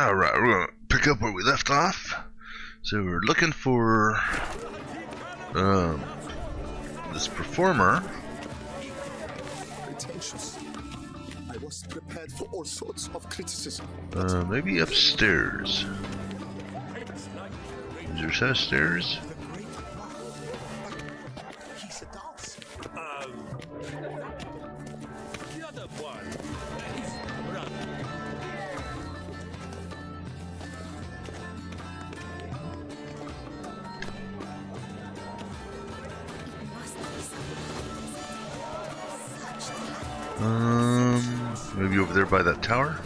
Alright, we're gonna pick up where we left off. So we're looking for this performer. Pretentious. I was prepared for all sorts of criticism. Maybe upstairs. Is there a set of stairs? He's a dance. The other one. Run. Maybe over there by that tower?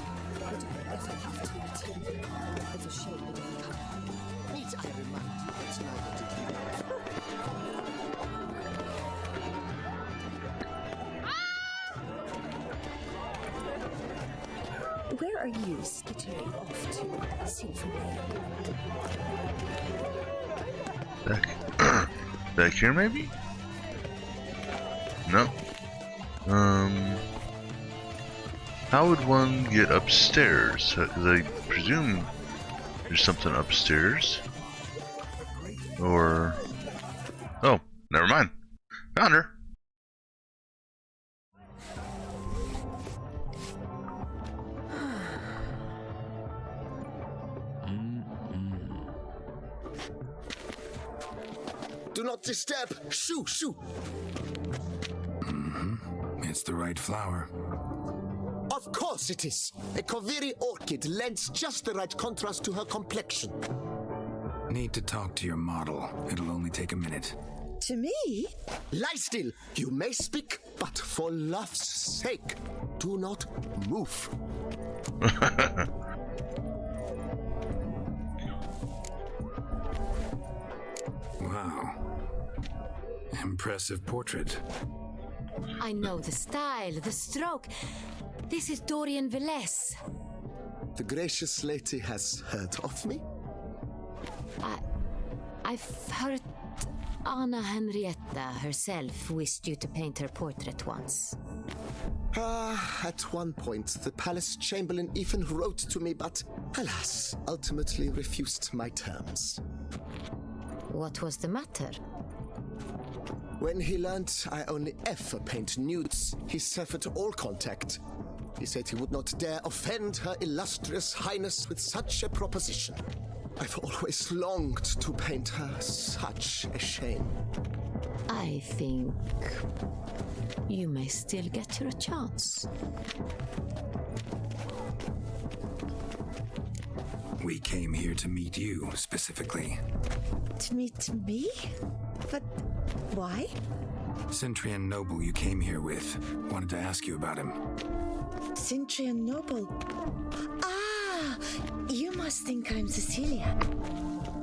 Where are you skittering off to, Symphony? Back here maybe? No. How would one get upstairs? Because I presume there's something upstairs. Or... oh, never mind. Found her. Do not disturb. Shoo, shoo. It's the right flower. Of course it is. A Koviri orchid lends just the right contrast to her complexion. Need to talk to your model. It'll only take a minute. To me? Lie still. You may speak, but for love's sake, do not move. Wow. Impressive portrait. I know the style, the stroke. This is Dorian Velez. The gracious lady has heard of me? I've heard Anna Henrietta herself wished you to paint her portrait once. At one point, the palace chamberlain even wrote to me, but alas, ultimately refused my terms. What was the matter? When he learned I only ever paint nudes, he severed all contact. He said he would not dare offend her illustrious highness with such a proposition. I've always longed to paint her. Such a shame. I think you may still get your chance. We came here to meet you, specifically. To meet me? But why? Centrian Noble you came here with. Wanted to ask you about him. Centrian Noble. Ah! You must think I'm Cecilia.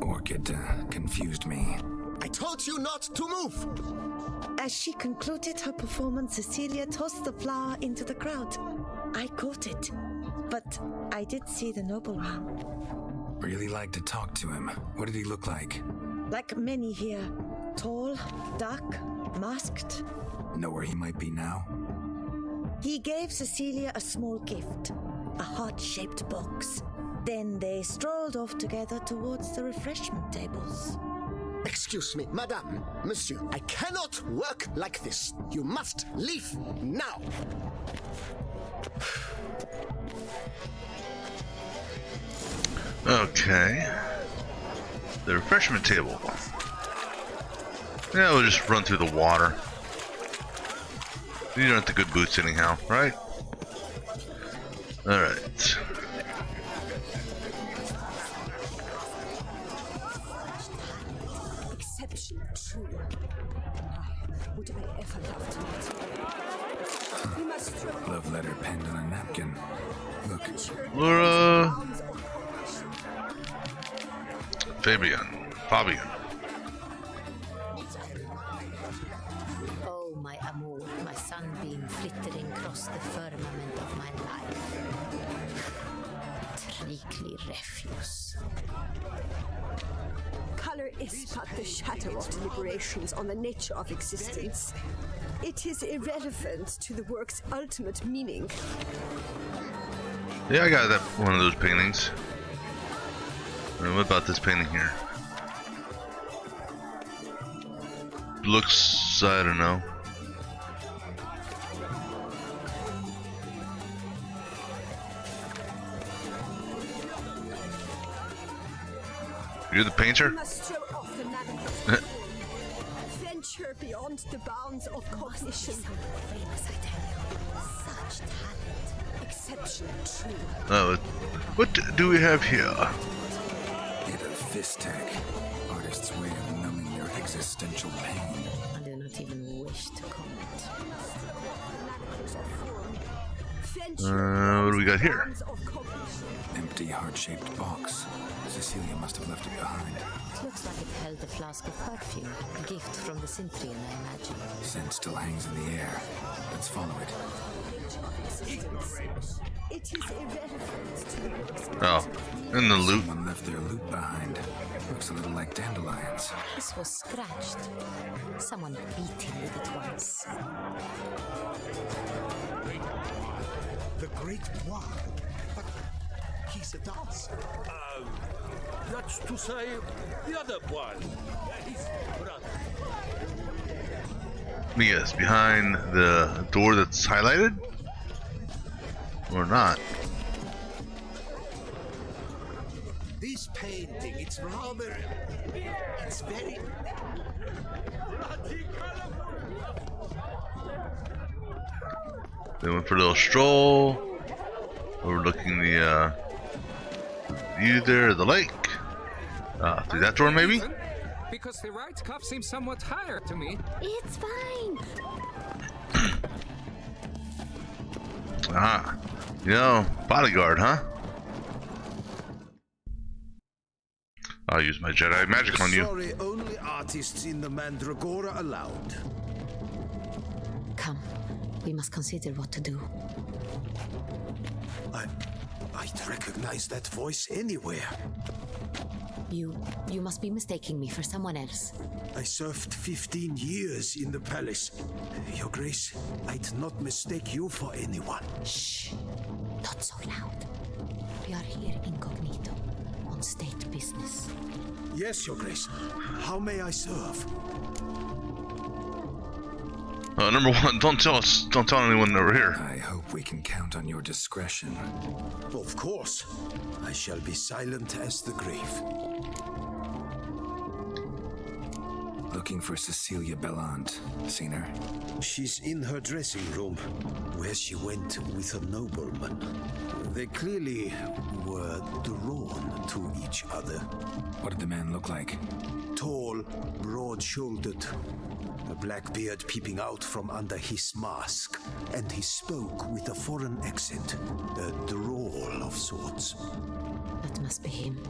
Orchid confused me. I told you not to move! As she concluded her performance, Cecilia tossed the flower into the crowd. I caught it, but I did see the nobleman. Really like to talk to him. What did he look like? Like many here. Tall, dark, masked. Know where he might be now? He gave Cecilia a small gift, a heart-shaped box. Then they strolled off together towards the refreshment tables. Excuse me, madame, monsieur, I cannot work like this. You must leave now. Okay. The refreshment table. Yeah, we'll just run through the water. You don't have the good boots anyhow, right? Alright. Exception true. Would I ever love to meet you? We must Love letter penned on a napkin. Look. Laura. Fabian. Oh, my amour, my sunbeam flittering across the firmament of my life. Treacly refuse. Color is but the shadow of deliberations on the nature of existence. It is irrelevant to the work's ultimate meaning. Yeah, I got that one of those paintings. What about this painting here? Looks, I don't know. You're the You painter? must throw off the manacles. Venture beyond the bounds of cognition. Famous, I tell you. Such talent. Exceptional, true. Oh, what do we have here? Hit of fist tech. Artist's way of numbing your existential pain. I do not even wish to comment. What do we got here? Empty heart-shaped box. Cecilia must have left it behind. It looks like it held a flask of perfume. A gift from the Cintrian, I imagine. Scent still hangs in the air. Let's follow it. It is irrelevant to the works of Oh, and the loot. Someone left their loot behind. Looks a little like dandelions. This was scratched. Someone beat him with it once. The Great One. But he's a dancer. That's to say, the other one. His brother. Yes, behind the door that's highlighted? Or not? This painting, it's rather... It's very... They went for a little stroll, overlooking the view there of the lake. Through that door, maybe? Because the right cuff seems somewhat higher to me. It's fine. Ah, you know, bodyguard, huh? I'll use my Jedi magic on you. Sorry, only artists in the Mandragora allowed. Come, we must consider what to do. I'd recognize that voice anywhere. You must be mistaking me for someone else. I served 15 years in the palace. Your Grace, I'd not mistake you for anyone. Shh, not so loud. We are here incognito, on state business. Yes, Your Grace. How may I serve? Number one, don't tell anyone that we're here. I hope we can count on your discretion. Of course. I shall be silent as the grave. Looking for Cecilia Bellant. Seen her? She's in her dressing room, where she went with a nobleman. They clearly were drawn to each other. What did the man look like? Tall, broad-shouldered, a black beard peeping out from under his mask, and he spoke with a foreign accent, a drawl of sorts. That must be him.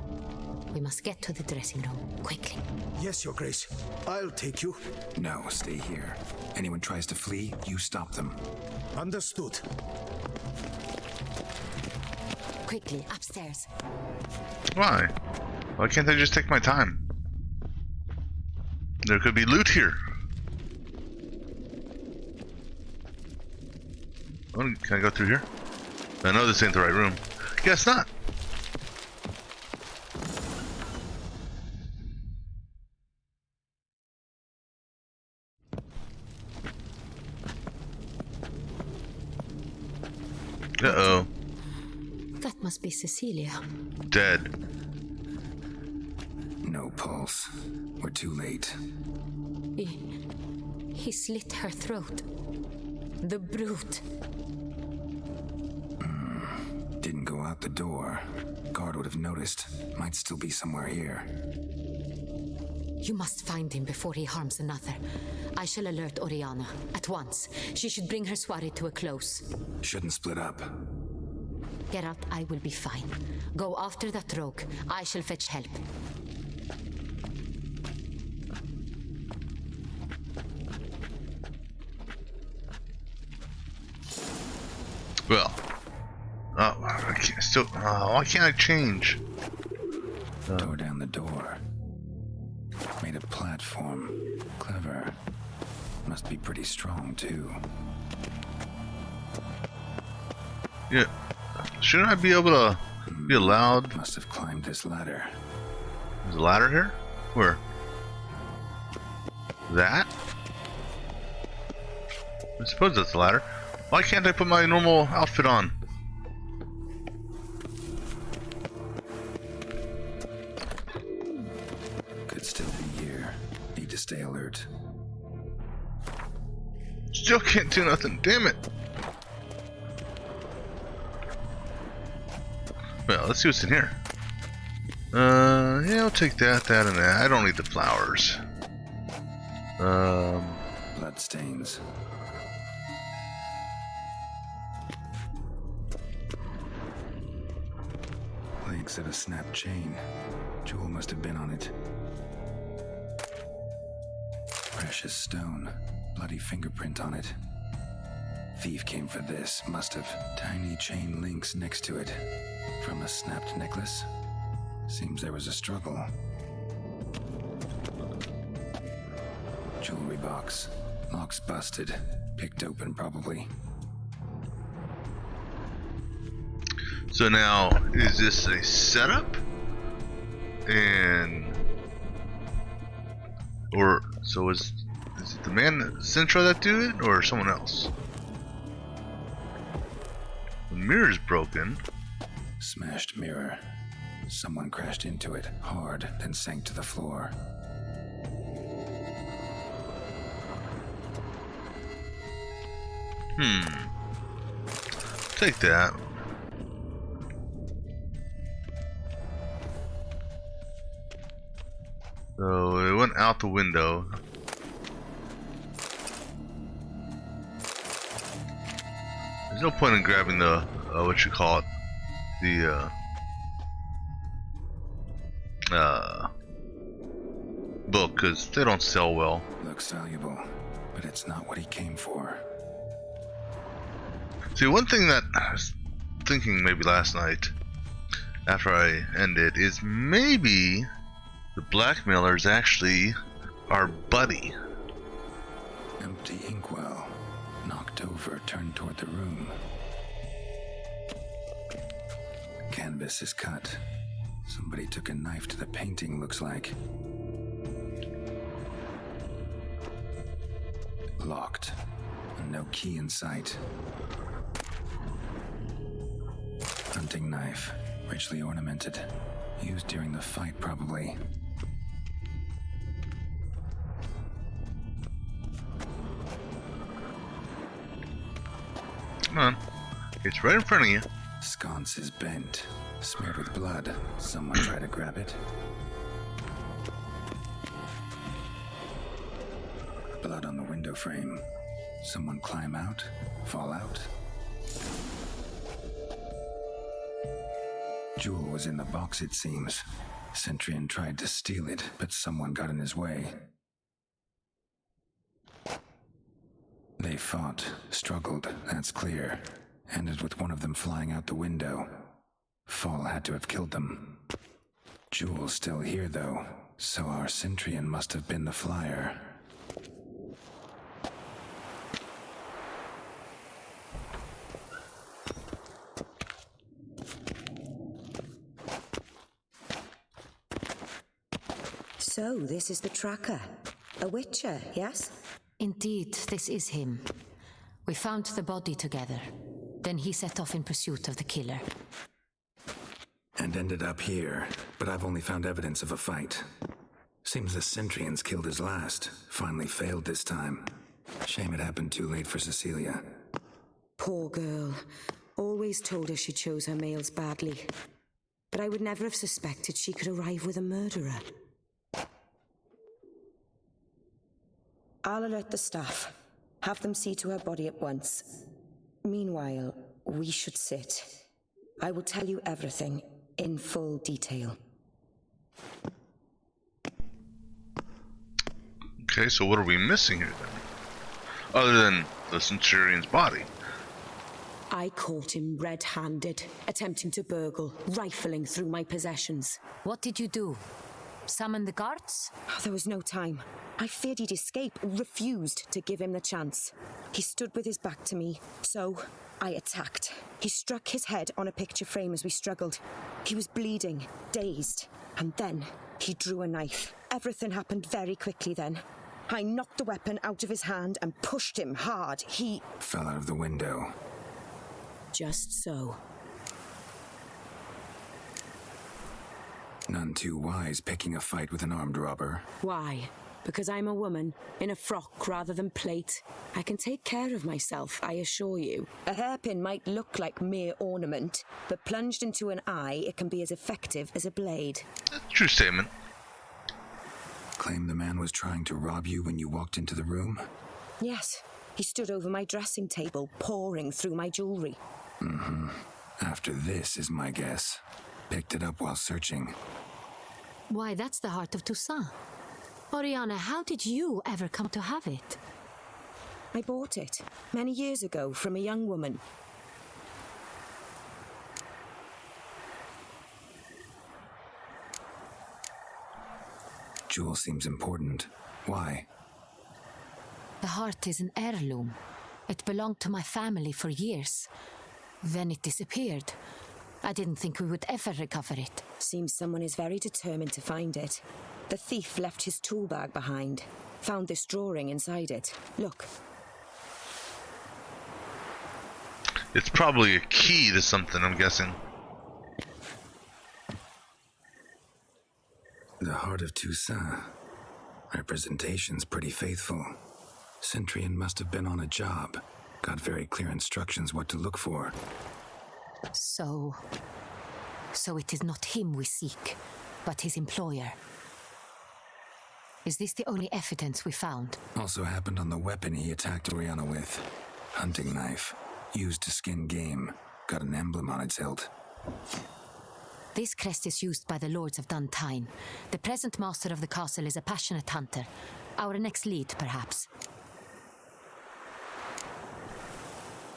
We must get to the dressing room, quickly. Yes, Your Grace. I'll take you. No, stay here. Anyone tries to flee, you stop them. Understood. Quickly, upstairs. Why? Why can't I just take my time? There could be loot here. Oh, can I go through here? I know this ain't the right room. Guess not. Uh-oh. That must be Cecilia. Dead. No pulse. We're too late. He slit her throat. The brute. Didn't go out the door. Guard would have noticed. Might still be somewhere here. You must find him before he harms another. I shall alert Oriana at once. She should bring her soiree to a close. Shouldn't split up. Geralt, I will be fine. Go after that rogue. I shall fetch help. Well. Oh, I can't still. Oh, why can't I change? Tore down the door. Made a platform. Clever. Must be pretty strong, too. Yeah. Shouldn't I be able to be allowed? Must have climbed this ladder. There's a ladder here? Where? That? I suppose that's the ladder. Why can't I put my normal outfit on? Could still be here. Need to stay alert. Still can't do nothing, damn it! Well, let's see what's in here. Yeah, I'll take that, that, and that. I don't need the flowers. Blood stains. Legs of a snapped chain. Jewel must have been on it. Precious stone. Bloody fingerprint on it. Thief came for this. Must have. Tiny chain links next to it. From a snapped necklace. Seems there was a struggle. Jewelry box. Lock's busted. Picked open, probably. So now, is this a setup? And... Or, so is it the man, Sintra, that do it? Or someone else? The mirror's broken. Smashed mirror. Someone crashed into it hard, then sank to the floor. Take that. So it went out the window. There's no point in grabbing the what you call it, the book, because they don't sell well. Looks valuable, but it's not what he came for. See, one thing that I was thinking maybe last night after I ended is maybe the blackmailer is actually our buddy. Empty inkwell. Knocked over, turned toward the room. Canvas is cut. Somebody took a knife to the painting, looks like. Locked. And no key in sight. Hunting knife. Richly ornamented. Used during the fight, probably. Come on. It's right in front of you. Sconce is bent. Smeared with blood. Someone try to grab it. Blood on the window frame. Someone climb out? Fall out? Jewel was in the box, it seems. Centurion tried to steal it, but someone got in his way. They fought, struggled, that's clear. Ended with one of them flying out the window. Fall had to have killed them. Jewel's still here, though, so our Centurion must have been the flyer. So, this is the tracker. A witcher, yes? Indeed, this is him. We found the body together. Then he set off in pursuit of the killer. And ended up here, but I've only found evidence of a fight. Seems the Centurions killed his last. Finally failed this time. Shame it happened too late for Cecilia. Poor girl. Always told her she chose her males badly. But I would never have suspected she could arrive with a murderer. I'll alert the staff. Have them see to her body at once. Meanwhile, we should sit. I will tell you everything in full detail. Okay, so what are we missing here then? Other than the Centurion's body. I caught him red-handed, attempting to burgle, rifling through my possessions. What did you do? Summon the guards? There was no time. I feared he'd escape, refused to give him the chance. He stood with his back to me, so I attacked. He struck his head on a picture frame as we struggled. He was bleeding, dazed, and then He drew a knife. Everything happened very quickly then. I knocked the weapon out of his hand and pushed him hard. He fell out of the window. Just so. None too wise picking a fight with an armed robber. Why? Because I'm a woman, in a frock rather than plate. I can take care of myself, I assure you. A hairpin might look like mere ornament, but plunged into an eye, it can be as effective as a blade. True statement. Claim the man was trying to rob you when you walked into the room? Yes. He stood over my dressing table, pouring through my jewelry. Mm-hmm. After this is my guess. Picked it up while searching. Why, that's the heart of Toussaint. Oriana, how did you ever come to have it? I bought it many years ago from a young woman. Jewel seems important. Why? The heart is an heirloom. It belonged to my family for years. Then it disappeared. I didn't think we would ever recover it. Seems someone is very determined to find it. The thief left his tool bag behind. Found this drawing inside it. Look. It's probably a key to something, I'm guessing. The heart of Toussaint. Representation's pretty faithful. Centurion must have been on a job. Got very clear instructions what to look for. So it is not him we seek, but his employer. Is this the only evidence we found? Also happened on the weapon he attacked Oriana with. Hunting knife. Used to skin game. Got an emblem on its hilt. This crest is used by the Lords of Duntine. The present master of the castle is a passionate hunter. Our next lead, perhaps.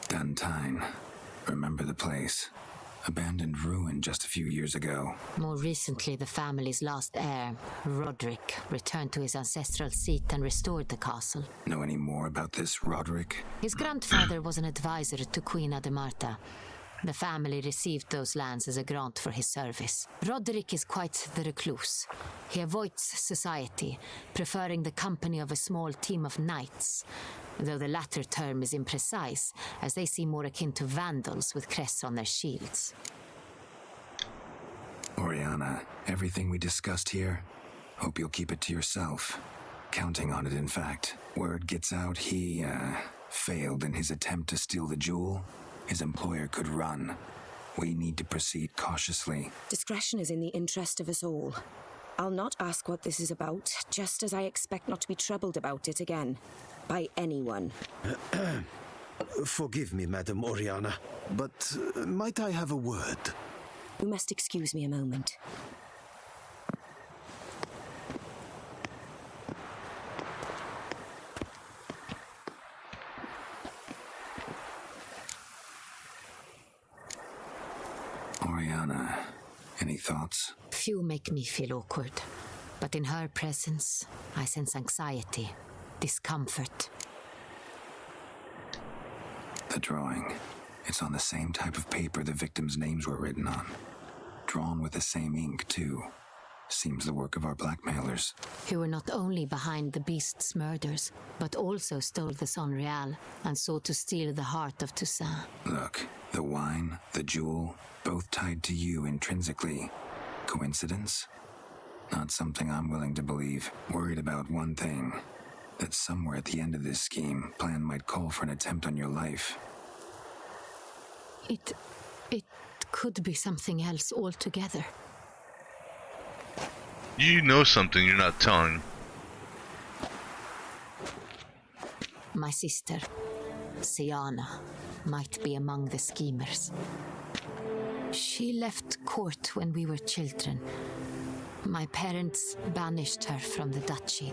Duntine. Remember the place. Abandoned ruin just a few years ago. More recently, the family's last heir, Roderick, returned to his ancestral seat and restored the castle. Know any more about this Roderick? His grandfather was an advisor to Queen Ademarta. The family received those lands as a grant for his service. Roderick is quite the recluse. He avoids society, preferring the company of a small team of knights, though the latter term is imprecise, as they seem more akin to vandals with crests on their shields. Oriana, everything we discussed here, hope you'll keep it to yourself. Counting on it, in fact. Word gets out he, failed in his attempt to steal the jewel. His employer could run. We need to proceed cautiously. Discretion is in the interest of us all. I'll not ask what this is about, just as I expect not to be troubled about it again. By anyone. Forgive me, Madam Oriana, but might I have a word? You must excuse me a moment. Oriana, any thoughts? Few make me feel awkward, but in her presence, I sense anxiety, discomfort. The drawing. It's on the same type of paper the victims' names were written on. Drawn with the same ink, too. Seems the work of our blackmailers. Who were not only behind the beast's murders, but also stole the Son Real and sought to steal the heart of Toussaint. Look, the wine, the jewel, both tied to you intrinsically. Coincidence? Not something I'm willing to believe. Worried about one thing. That somewhere at the end of this scheme, plan might call for an attempt on your life. It could be something else altogether. You know something you're not telling. My sister, Siana, might be among the schemers. She left court when we were children. My parents banished her from the duchy.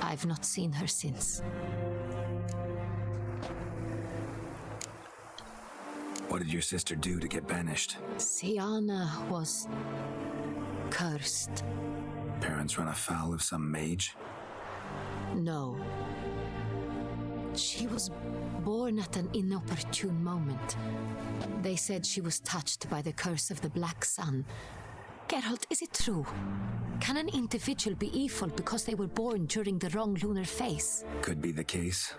I've not seen her since. What did your sister do to get banished? Siana was cursed. Parents run afoul of some mage? No. She was born at an inopportune moment. They said she was touched by the curse of the Black Sun. Geralt, is it true? Can an individual be evil because they were born during the wrong lunar phase? Could be the case.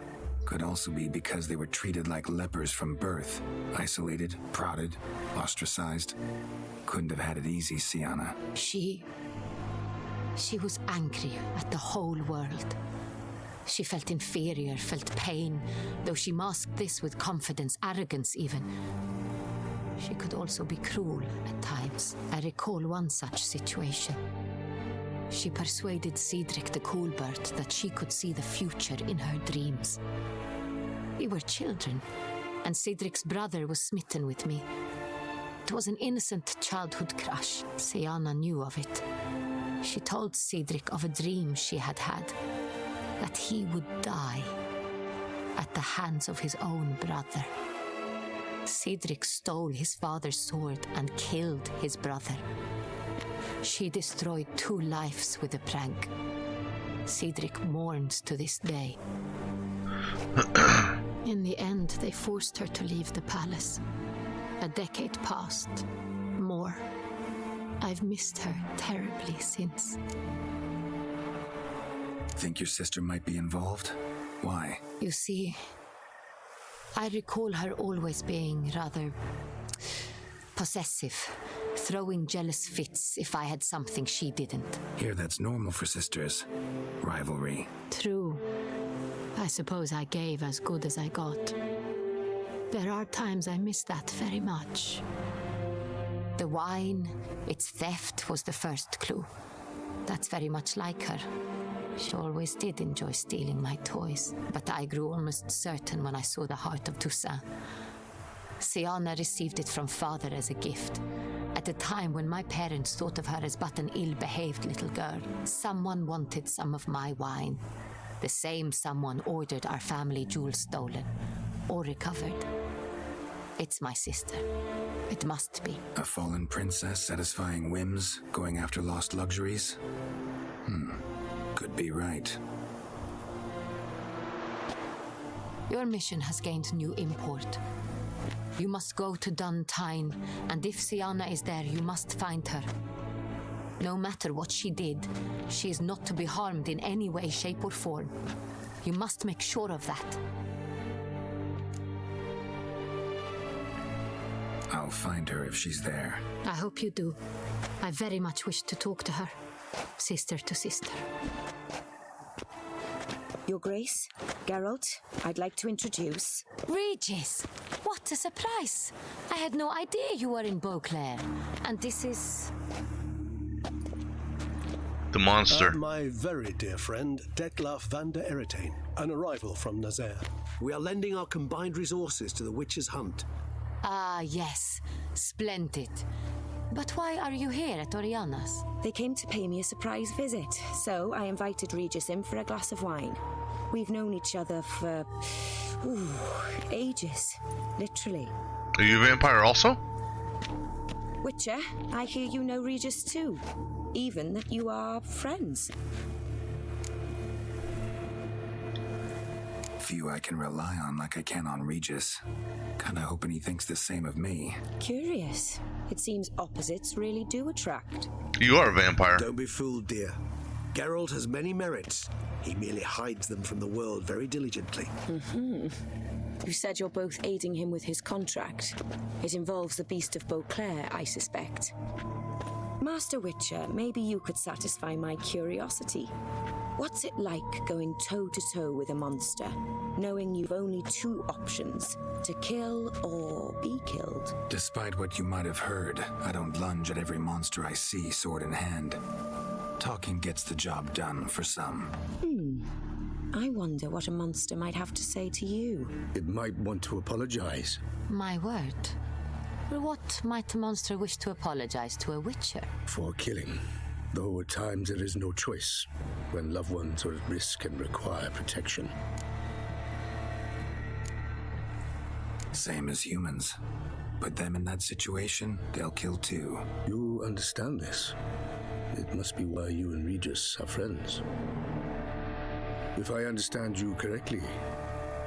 Could also be because they were treated like lepers from birth. Isolated, prodded, ostracized. Couldn't have had it easy, Sienna. She was angry at the whole world. She felt inferior, felt pain, though she masked this with confidence, arrogance even. She could also be cruel at times. I recall one such situation. She persuaded Cedric the Coolbird that she could see the future in her dreams. We were children, and Cedric's brother was smitten with me. It was an innocent childhood crush. Sienna knew of it. She told Cedric of a dream she had had, that he would die at the hands of his own brother. Cedric stole his father's sword and killed his brother. She destroyed 2 lives with a prank. Cedric mourns to this day. In the end, they forced her to leave the palace. A decade passed. More. I've missed her terribly since. Think your sister might be involved? Why? You see, I recall her always being rather possessive, throwing jealous fits if I had something she didn't. Here, that's normal for sisters. Rivalry. True. I suppose I gave as good as I got. There are times I miss that very much. The wine, its theft, was the first clue. That's very much like her. She always did enjoy stealing my toys, but I grew almost certain when I saw the heart of Toussaint. Sienna received it from father as a gift. At a time when my parents thought of her as but an ill-behaved little girl, someone wanted some of my wine. The same someone ordered our family jewels stolen, or recovered. It's my sister. It must be. A fallen princess satisfying whims, going after lost luxuries? Could be right. Your mission has gained new import. You must go to Dun Tine, and if Sienna is there, you must find her. No matter what she did, she is not to be harmed in any way, shape, or form. You must make sure of that. I'll find her if she's there. I hope you do. I very much wish to talk to her. Sister to sister. Your Grace, Geralt, I'd like to introduce... Regis! What a surprise! I had no idea you were in Beauclair. And this is... The monster. My very dear friend, Detlaf van der Eretain, an arrival from Nazaire. We are lending our combined resources to the Witch's Hunt. Ah, yes. Splendid. But why are you here at Oriana's? They came to pay me a surprise visit, so I invited Regis in for a glass of wine. We've known each other for... ages. Literally. Are you a vampire also? Witcher, I hear you know Regis too. Even that you are friends. Few I can rely on like I can on Regis. Kinda hoping he thinks the same of me. Curious. It seems opposites really do attract. You are a vampire. Don't be fooled, dear. Geralt has many merits. He merely hides them from the world very diligently. You said you're both aiding him with his contract. It involves the Beast of Beauclair, I suspect. Master Witcher, maybe you could satisfy my curiosity. What's it like going toe-to-toe with a monster, knowing you've only 2 options, to kill or be killed? Despite what you might have heard, I don't lunge at every monster I see sword in hand. Talking gets the job done for some. I wonder what a monster might have to say to you. It might want to apologize. My word. What might a monster wish to apologize to a witcher? For killing. Though at times there is no choice, when loved ones are at risk and require protection. Same as humans. Put them in that situation, they'll kill too. You understand this. It must be why you and Regis are friends. If I understand you correctly,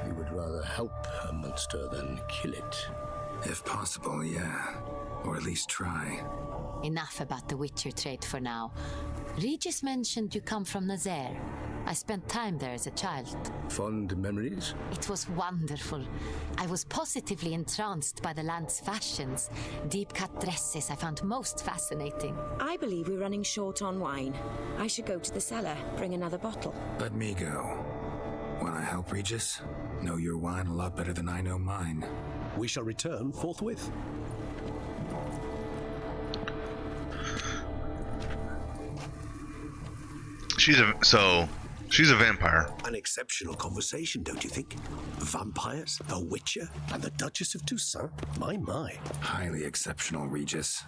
you would rather help a monster than kill it. If possible, yeah. Or at least try. Enough about the Witcher trade for now. Regis mentioned you come from Nazaire. I spent time there as a child. Fond memories? It was wonderful. I was positively entranced by the land's fashions. Deep-cut dresses I found most fascinating. I believe we're running short on wine. I should go to the cellar, bring another bottle. Let me go. Want to help, Regis? Know your wine a lot better than I know mine. We shall return forthwith. She's a vampire. An exceptional conversation, don't you think? Vampires, a witcher, and the Duchess of Toussaint? My. Highly exceptional, Regis.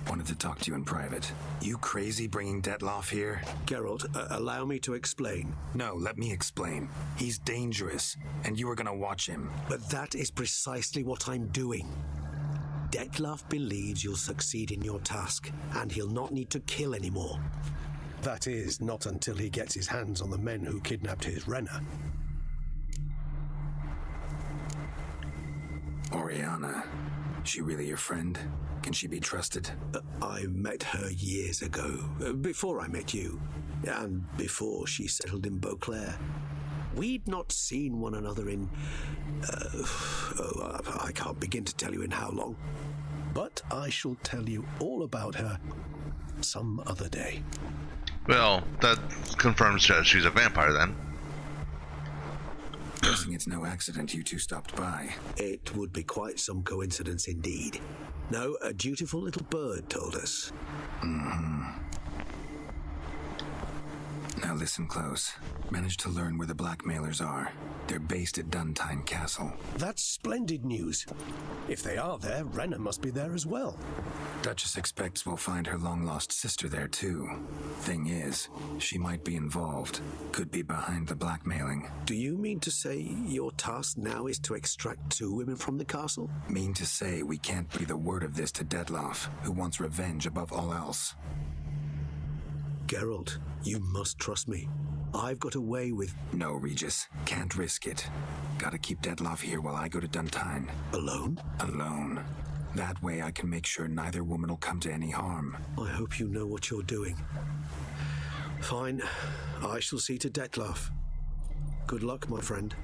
Wanted to talk to you in private. You crazy bringing Dettlaff here? Geralt, allow me to explain. No, let me explain. He's dangerous, and you are gonna watch him. But that is precisely what I'm doing. Dettlaff believes you'll succeed in your task, and he'll not need to kill anymore. That is, not until he gets his hands on the men who kidnapped his Renna. Oriana, she really your friend? Can she be trusted? I met her years ago, before I met you, and before she settled in Beauclair. We'd not seen one another in... I can't begin to tell you in how long. But I shall tell you all about her some other day. Well, that confirms that she's a vampire then. Guessing it's no accident you two stopped by. It would be quite some coincidence indeed. No, a dutiful little bird told us. Now listen close. Managed to learn where the blackmailers are. They're based at Duntine Castle. That's splendid news. If they are there, Renna must be there as well. Duchess expects we'll find her long-lost sister there too. Thing is, she might be involved. Could be behind the blackmailing. Do you mean to say your task now is to extract 2 women from the castle? Mean to say we can't breathe a word of this to Dettlaff, who wants revenge above all else. Geralt, you must trust me. I've got away with... No, Regis. Can't risk it. Gotta keep Dettlaff here while I go to Duntine. Alone? Alone. That way I can make sure neither woman will come to any harm. I hope you know what you're doing. Fine. I shall see to Dettlaff. Good luck, my friend.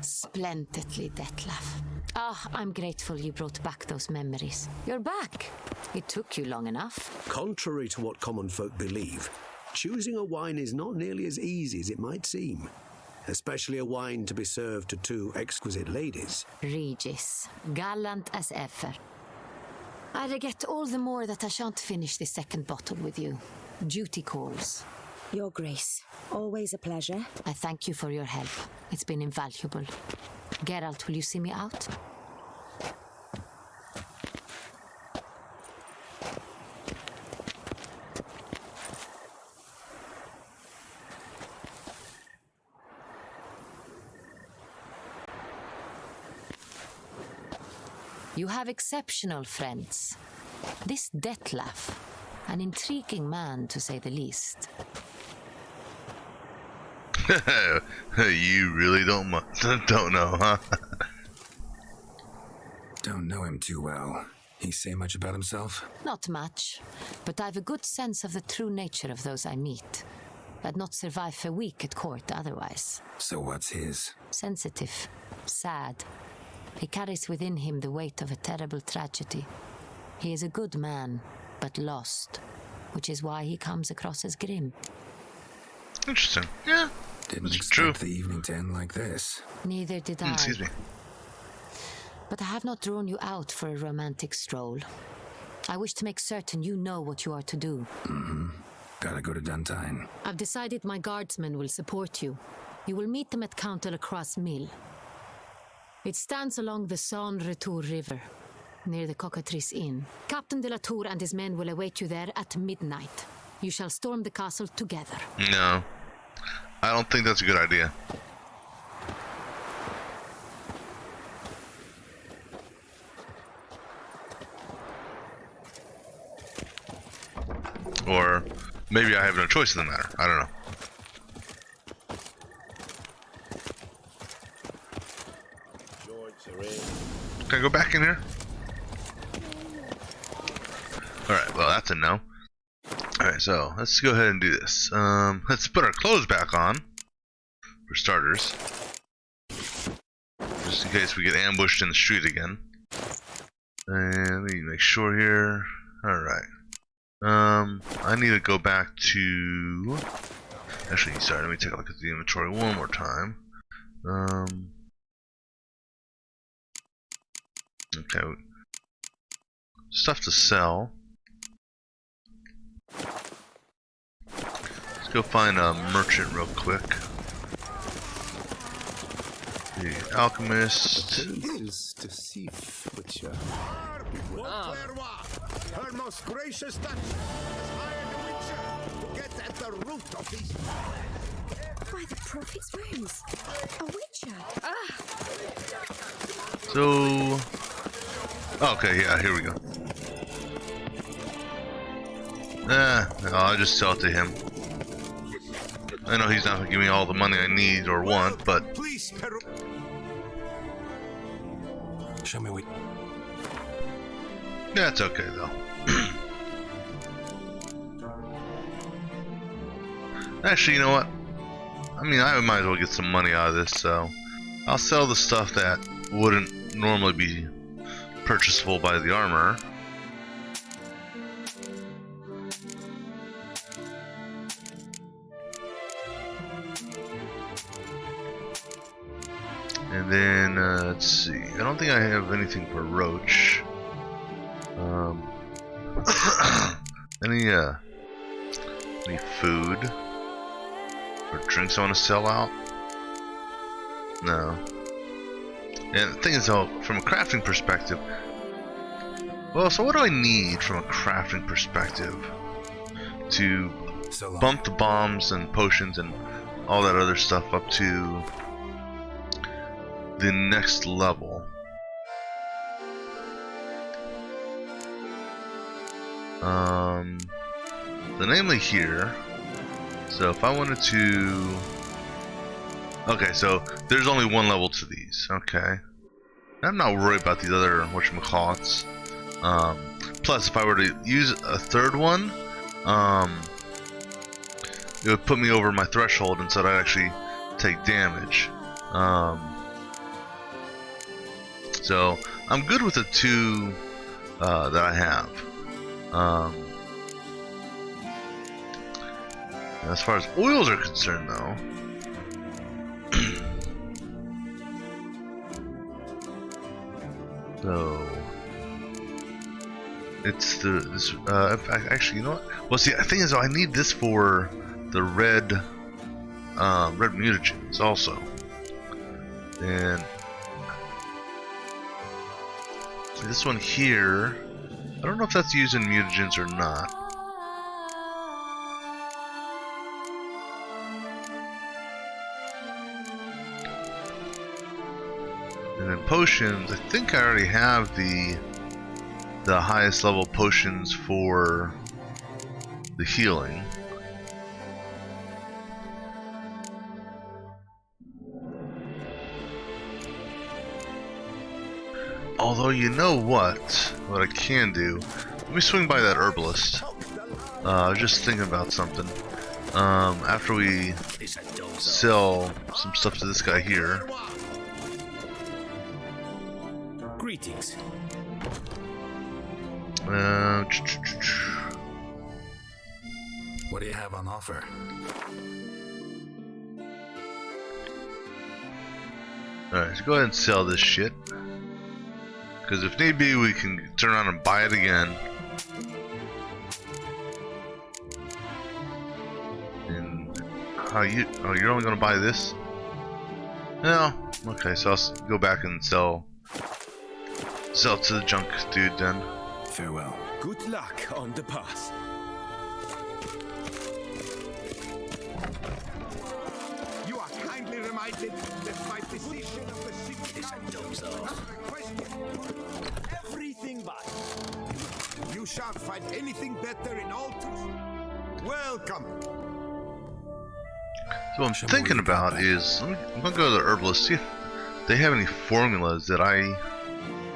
Splendidly, Dettlaff. I'm grateful you brought back those memories. You're back. It took you long enough. Contrary to what common folk believe, choosing a wine is not nearly as easy as it might seem. Especially a wine to be served to 2 exquisite ladies. Regis, gallant as ever. I regret all the more that I shan't finish this second bottle with you. Duty calls. Your Grace, always a pleasure. I thank you for your help. It's been invaluable. Geralt, will you see me out? You have exceptional friends. This Dettlaff, an intriguing man to say the least. You really don't know, huh? Don't know him too well. He say much about himself? Not much, but I've a good sense of the true nature of those I meet. I'd not survive a week at court otherwise. So what's his? Sensitive, sad. He carries within him the weight of a terrible tragedy. He is a good man, but lost, which is why he comes across as grim. Interesting. Yeah. Didn't expect the evening to end like this. Neither did I. Excuse me. But I have not drawn you out for a romantic stroll. I wish to make certain you know what you are to do. Gotta go to Duntine. I've decided my guardsmen will support you. You will meet them at Count de la Croix's mill. It stands along the Saône-Retour River, near the Cockatrice Inn. Captain de la Tour and his men will await you there at midnight. You shall storm the castle together. No. I don't think that's a good idea. Or maybe I have no choice in the matter. I don't know. Can I go back in here? Alright, well that's a no. Alright, so let's go ahead and do this. Let's put our clothes back on, for starters. Just in case we get ambushed in the street again. And let me make sure here. Alright. I need to go back to... Actually, sorry, let me take a look at the inventory one more time. Okay. Stuff to sell. Let's go find a merchant real quick. The alchemist. Is to see Witcher. Her most gracious touch has hired a Witcher to get at the root of these. Why, the prophet's wounds. A Witcher. So, okay, yeah, here we go. No, I'll just sell it to him. I know he's not gonna give me all the money I need or want, but Please, show me what. yeah, it's okay though. Actually, you know what? I mean, I might as well get some money out of this, so I'll sell the stuff that wouldn't normally be purchasable by the armorer. And then, let's see. I don't think I have anything for Roach. Any food or drinks I want to sell out? No. And the thing is, though, from a crafting perspective, well, so what do I need from a crafting perspective to bump the bombs and potions and all that other stuff up to the next level? So namely here. So if I wanted to, okay, so there's only one level to these. Okay, I'm not worried about these other whatchamacallits. Plus, if I were to use a third one, it would put me over my threshold, and so I'd actually take damage. So I'm good with the two that I have. As far as oils are concerned, though, so it's this. Actually, you know what? Well, see, the thing is, I need this for the red mutagens also, and this one here. I don't know if that's using mutagens or not. And then potions, I think I already have the highest level potions for the healing. Although, you know what I can do? Let me swing by that herbalist. I was just thinking about something. After we sell some stuff to this guy here. Greetings. What do you have on offer? Alright, so go ahead and sell this shit. Because if need be, we can turn around and buy it again. And you're only gonna buy this? No. Okay, so I'll go back and sell to the junk dude then. Farewell. Good luck on the path. You are kindly reminded that my physician of the city everything but. You shan't find anything better in all truth. Welcome. So what I'm thinking about is, I'm gonna go to the herbalist, see if they have any formulas that I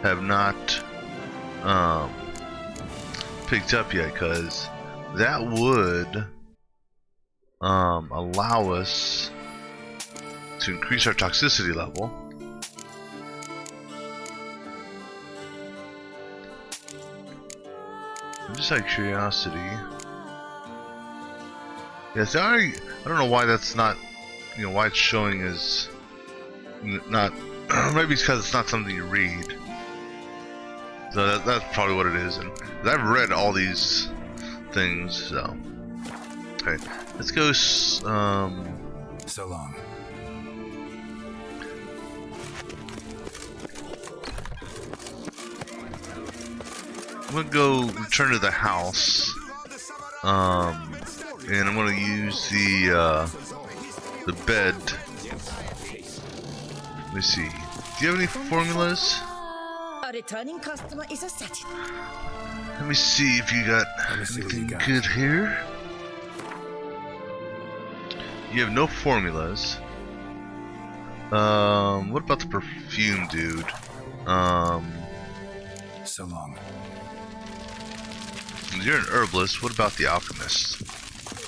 have not picked up yet, because that would allow us to increase our toxicity level. Just out of curiosity. Yes, I don't know why that's not, you know, why it's showing as not, maybe it's because it's not something you read. So that's probably what it is. And I've read all these things, so. Okay, let's go, So long. I'm gonna go return to the house, and I'm gonna use the bed. Let me see. Do you have any formulas? A returning customer is a setting. Let me see if you got anything good here. You have no formulas. What about the perfume dude? So long. You're an herbalist. What about the alchemist?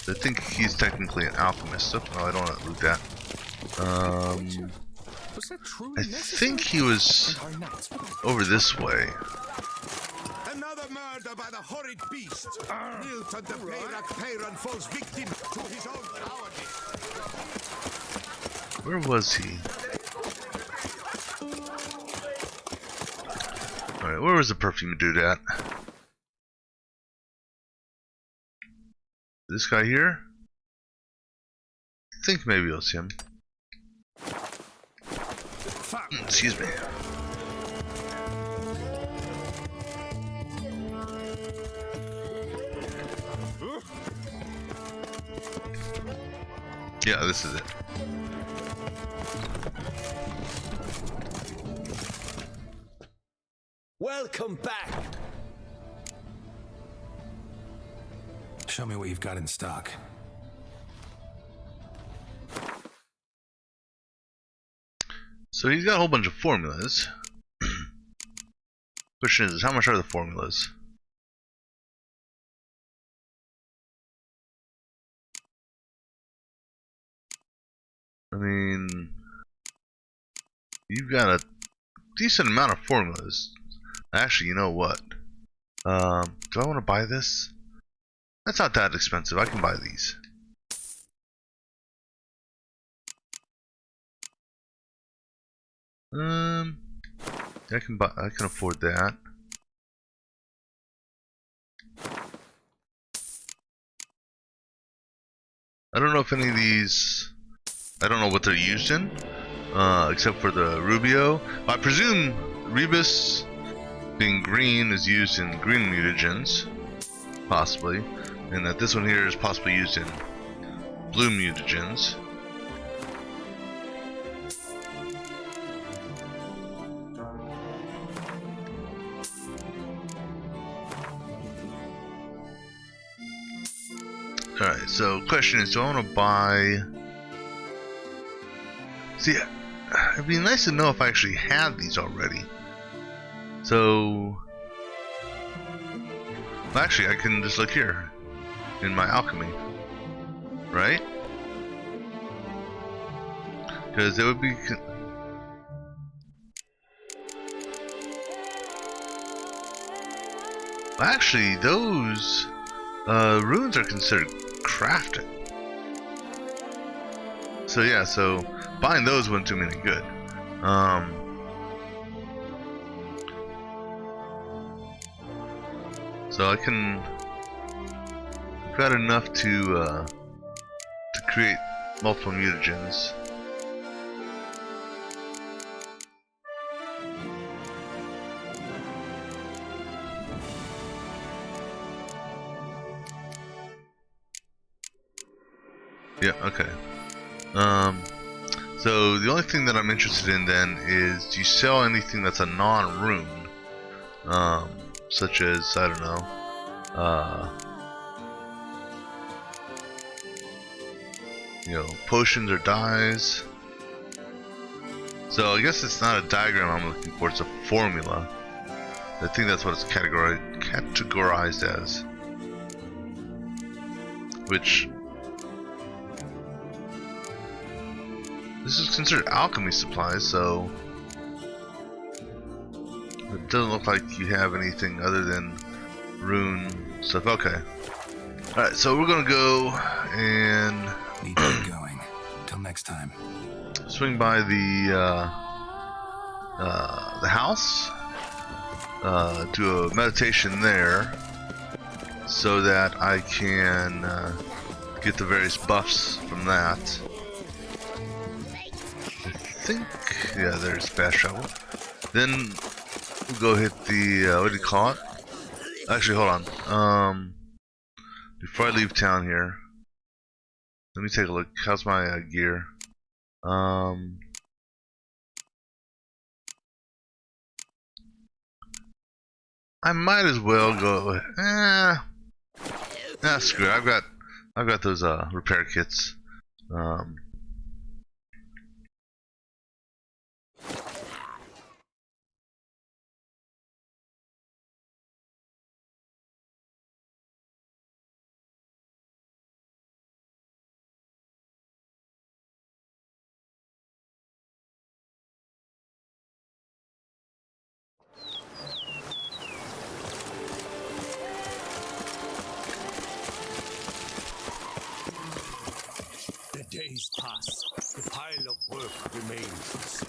I think he's technically an alchemist. Oh, I don't want to loot that. I think he was over this way. Another murder by the horrid beast. Milton the Peyran falls victim to his own cowardice. Where was he? Alright, where was the perfume dude at? This guy here? I think maybe it was him. Excuse me. Yeah, this is it. Welcome back. Show me what you've got in stock. So he's got a whole bunch of formulas. Question is, how much are the formulas? I mean, you've got a decent amount of formulas. Actually, you know what? Do I want to buy this? That's not that expensive. I can buy these. I can afford that. I don't know if any of these, I don't know what they're used in, except for the Rubio. I presume Rebus, being green, is used in green mutagens, possibly, and that this one here is possibly used in blue mutagens. Alright, so question is, do I want to buy... See, it'd be nice to know if I actually have these already. So... Well, actually, I can just look here in my alchemy. Right? Because it would be... Actually, those runes are considered crafting. So yeah, so buying those wouldn't do me any good. So I can... I've got enough to create multiple mutagens. Yeah, okay. So the only thing that I'm interested in then is, do you sell anything that's a non-rune? Such as, I don't know, you know, potions or dyes. So I guess it's not a diagram I'm looking for, it's a formula. I think that's what it's categorized as. Which... this is considered alchemy supplies, so... it doesn't look like you have anything other than rune stuff. Okay. Alright, so we're gonna go and... need to get going. Till next time. Swing by the house. Do a meditation there. So that I can get the various buffs from that. I think... yeah, there's fast travel. Then we'll go hit the... what do you call it? Actually, hold on. Before I leave town here, let me take a look. How's my gear? I might as well go. Screw it. I've got those repair kits. Days pass. The pile of work remains.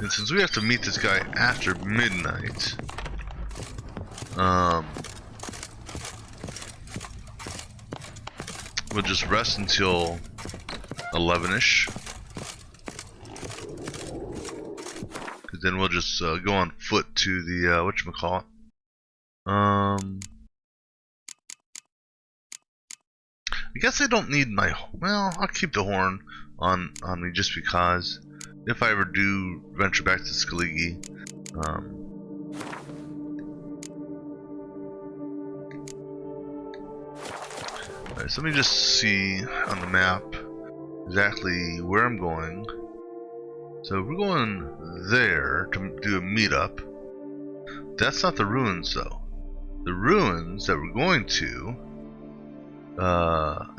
And since we have to meet this guy after midnight, we'll just rest until 11ish. Then we'll just go on foot to the whatchamacallit. I guess I don't need my... well, I'll keep the horn on me just because if I ever do venture back to Skellige. Alright, so let me just see on the map exactly where I'm going. So we're going there to do a meetup. That's not the ruins though. The ruins that we're going to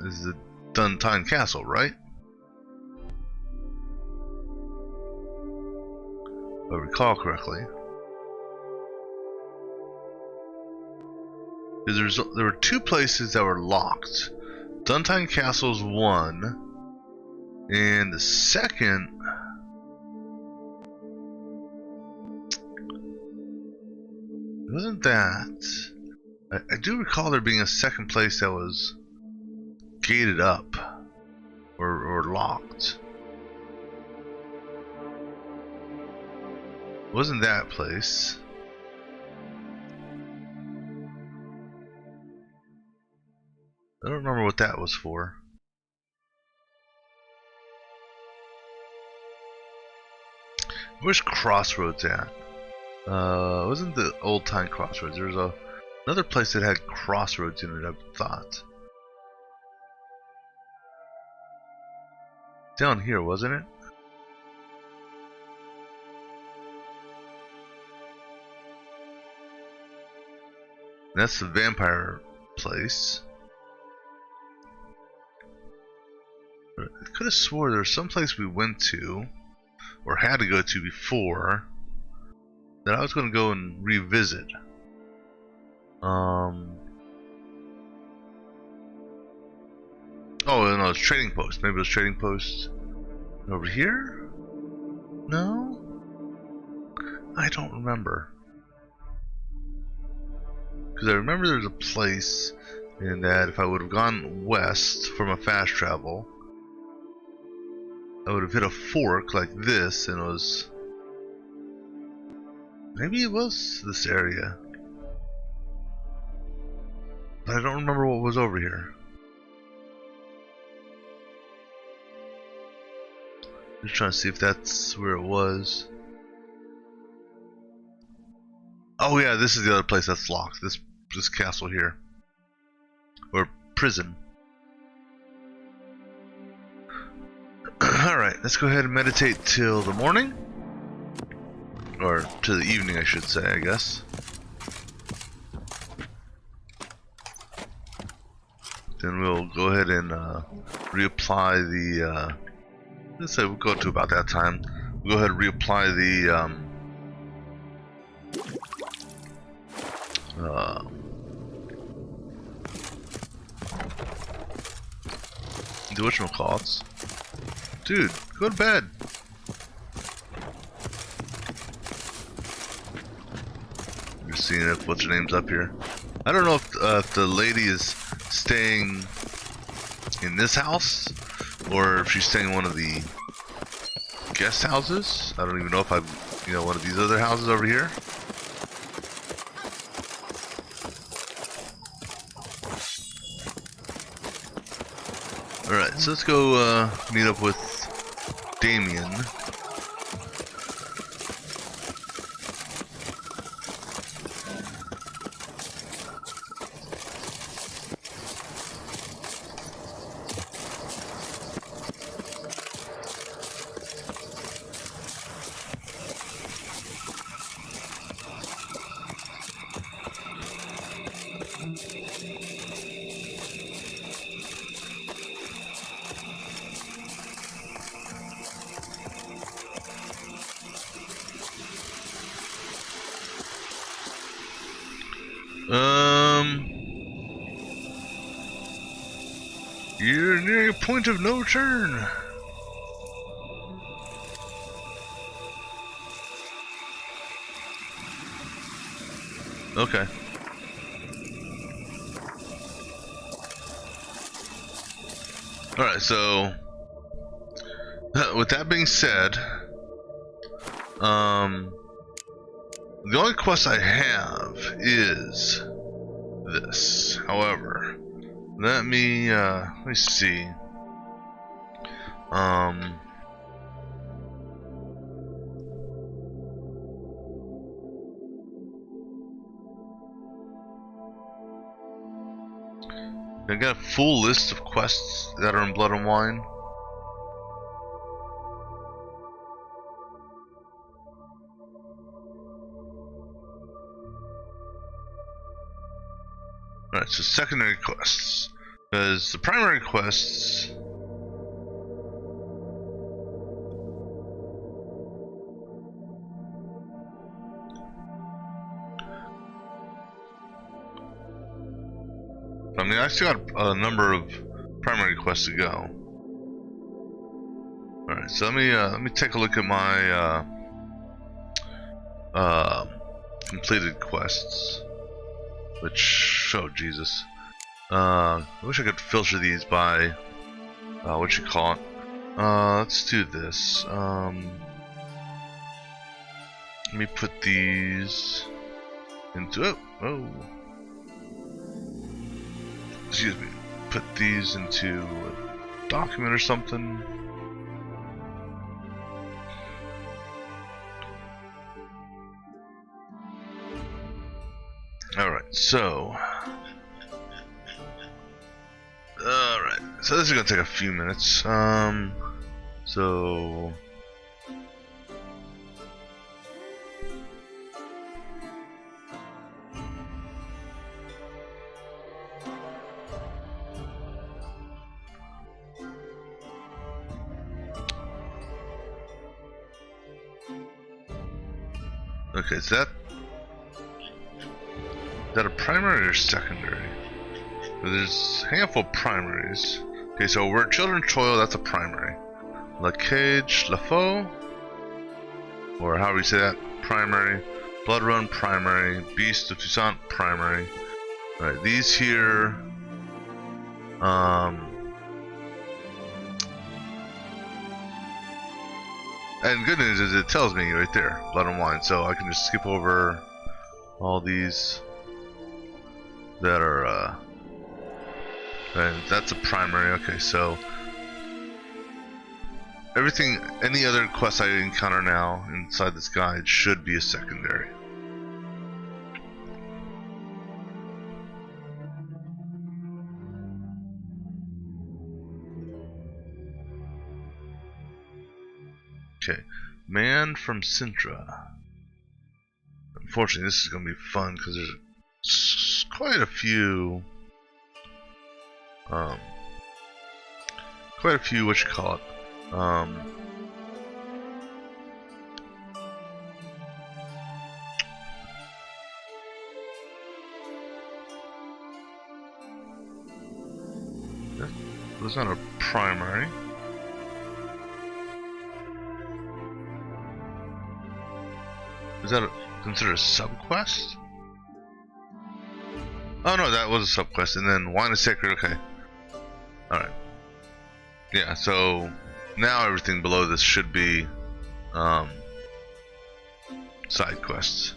is the Duntine Castle, right? If I recall correctly. Because there were two places that were locked. Duntine Castle's one, and the second... wasn't that... I do recall there being a second place that was gated up or locked. Wasn't that place? I don't remember what that was for. Where's Crossroads at? Wasn't the Old Time Crossroads? There's another place that had Crossroads in it, I thought. Down here, wasn't it? That's the vampire place. I could have swore there was some place we went to, or had to go to before, that I was going to go and revisit. Oh no, it's Trading Post. Maybe it was Trading Post over here? No? I don't remember. Because I remember there's a place in that if I would have gone west from a fast travel, I would have hit a fork like this, and it was... maybe it was this area. But I don't remember what was over here. Just trying to see if that's where it was. Oh yeah, this is the other place that's locked. This castle here. Or prison. Alright, let's go ahead and meditate till the morning. Or to the evening, I should say, I guess. Then we'll go ahead and reapply the, let's say we'll go to about that time. We'll go ahead and reapply the whatchamacallits. Dude, go to bed. Just seeing if what's her name's up here. I don't know if the lady is staying in this house or if she's staying in one of the guest houses. I don't even know if I'm, one of these other houses over here. Alright, so let's go meet up with Damien. You're near a point of no return. Okay. Alright, so with that being said, the only quest I have is this. However, let me see. I got a full list of quests that are in Blood and Wine. Alright, so secondary quests. Because the primary quests... I mean, I still got a number of primary quests to go. Alright, so let me take a look at my completed quests. Which, oh Jesus. I wish I could filter these by what you call it. Let's do this. Let me put these into excuse me. Put these into a document or something. Alright, so this is gonna take a few minutes. So okay, is that a primary or secondary? There's a handful of primaries. Okay, so we're Children's Toil, that's a primary. La Cage, La Foe, or however you say that, primary. Blood Run, primary. Beast of Toussaint, primary. Alright, these here, and good news is it tells me right there, Blood and Wine, so I can just skip over all these that are, and that's a primary. Okay, so everything, any other quests I encounter now inside this guide should be a secondary. Okay, Man from Sintra. unfortunately, this is going to be fun because there's quite a few. Quite a few. What you call it? That was not a primary. Is that considered a subquest? Oh no, that was a subquest, and then Wine is Sacred, okay. Alright. Yeah, so now everything below this should be side quests.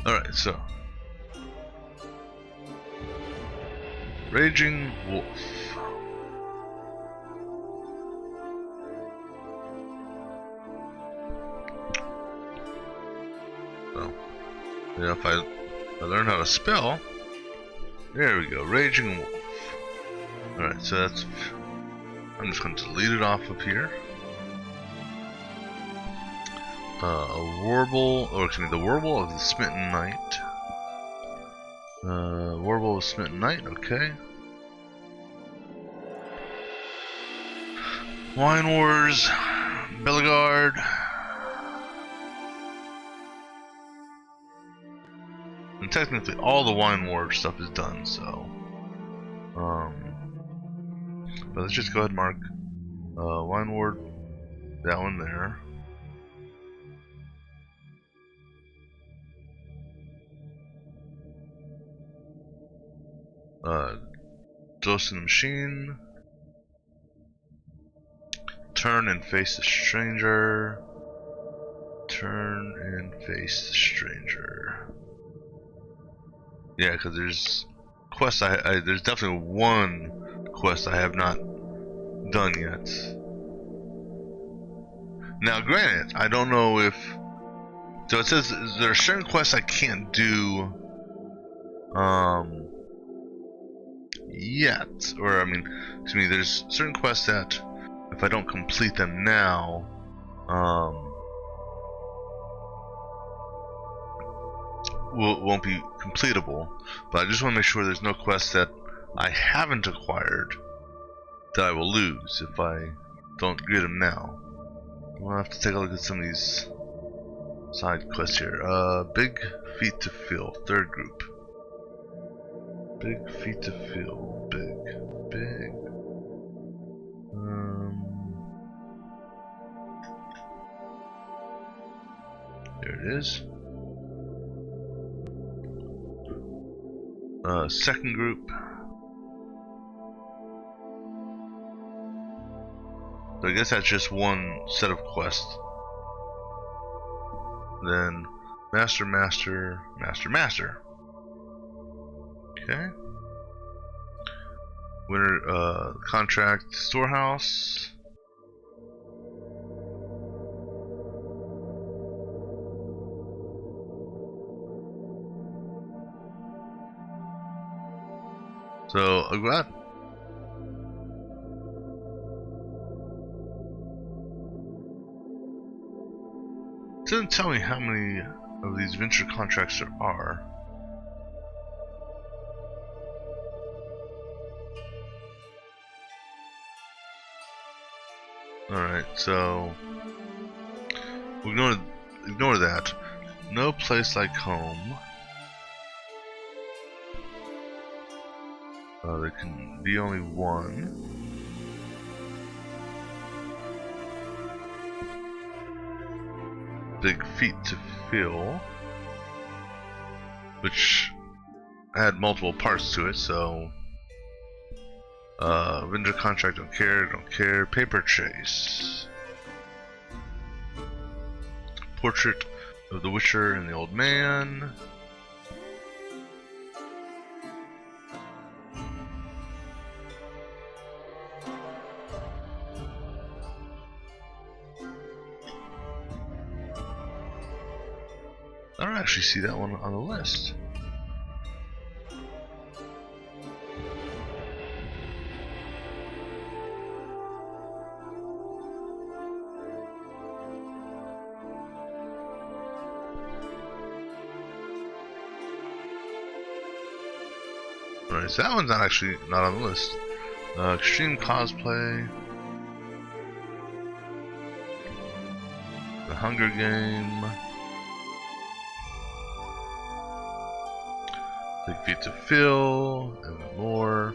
Alright, so Raging Wolf. Well, yeah, if I learn how to spell, there we go, Raging Wolf. Alright, so that's, I'm just going to delete it off of here. A warble, or excuse me, the warble of the Smitten Knight. Warble of Smitten Knight, okay. Wine Wars, Bellegarde. And technically all the Wine War stuff is done, so but let's just go ahead and mark Wine Ward, that one there. Ghost in the Machine. Turn and face the stranger. Turn and face the stranger. Yeah, because there's quests there's definitely one quest I have not done yet. Now, granted, I don't know if, so it says there are certain quests I can't do yet, or I mean, excuse me, there's certain quests that if I don't complete them now, won't be completable. But I just want to make sure there's no quests that I haven't acquired that I will lose if I don't get them now. We'll have to take a look at some of these side quests here. Big Feet to Fill, third group. Big Feet to Fill, big. There it is. Second group. So I guess that's just one set of quests. Then Master. Okay. Winter contract storehouse. So I got it doesn't tell me how many of these venture contracts there are. Alright, so we're going to ignore that. No place like home. There can be only one. Big Feet to Fill, which had multiple parts to it, so vendor contract, don't care. Paper chase. Portrait of the Witcher and the Old Man. don't actually see that one on the list. Alright, so that one's not actually not on the list. Extreme cosplay. The Hunger Game. Big Feet to Fill, and more.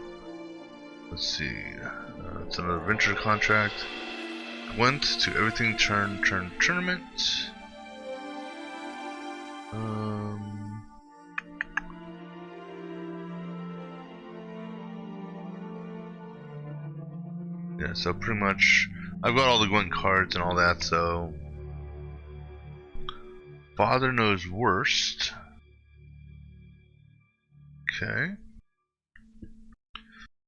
Let's see. It's another adventure contract. Went to Everything Turn Tournament. Yeah, so pretty much I've got all the Gwent cards and all that, so Father Knows Worst. Okay.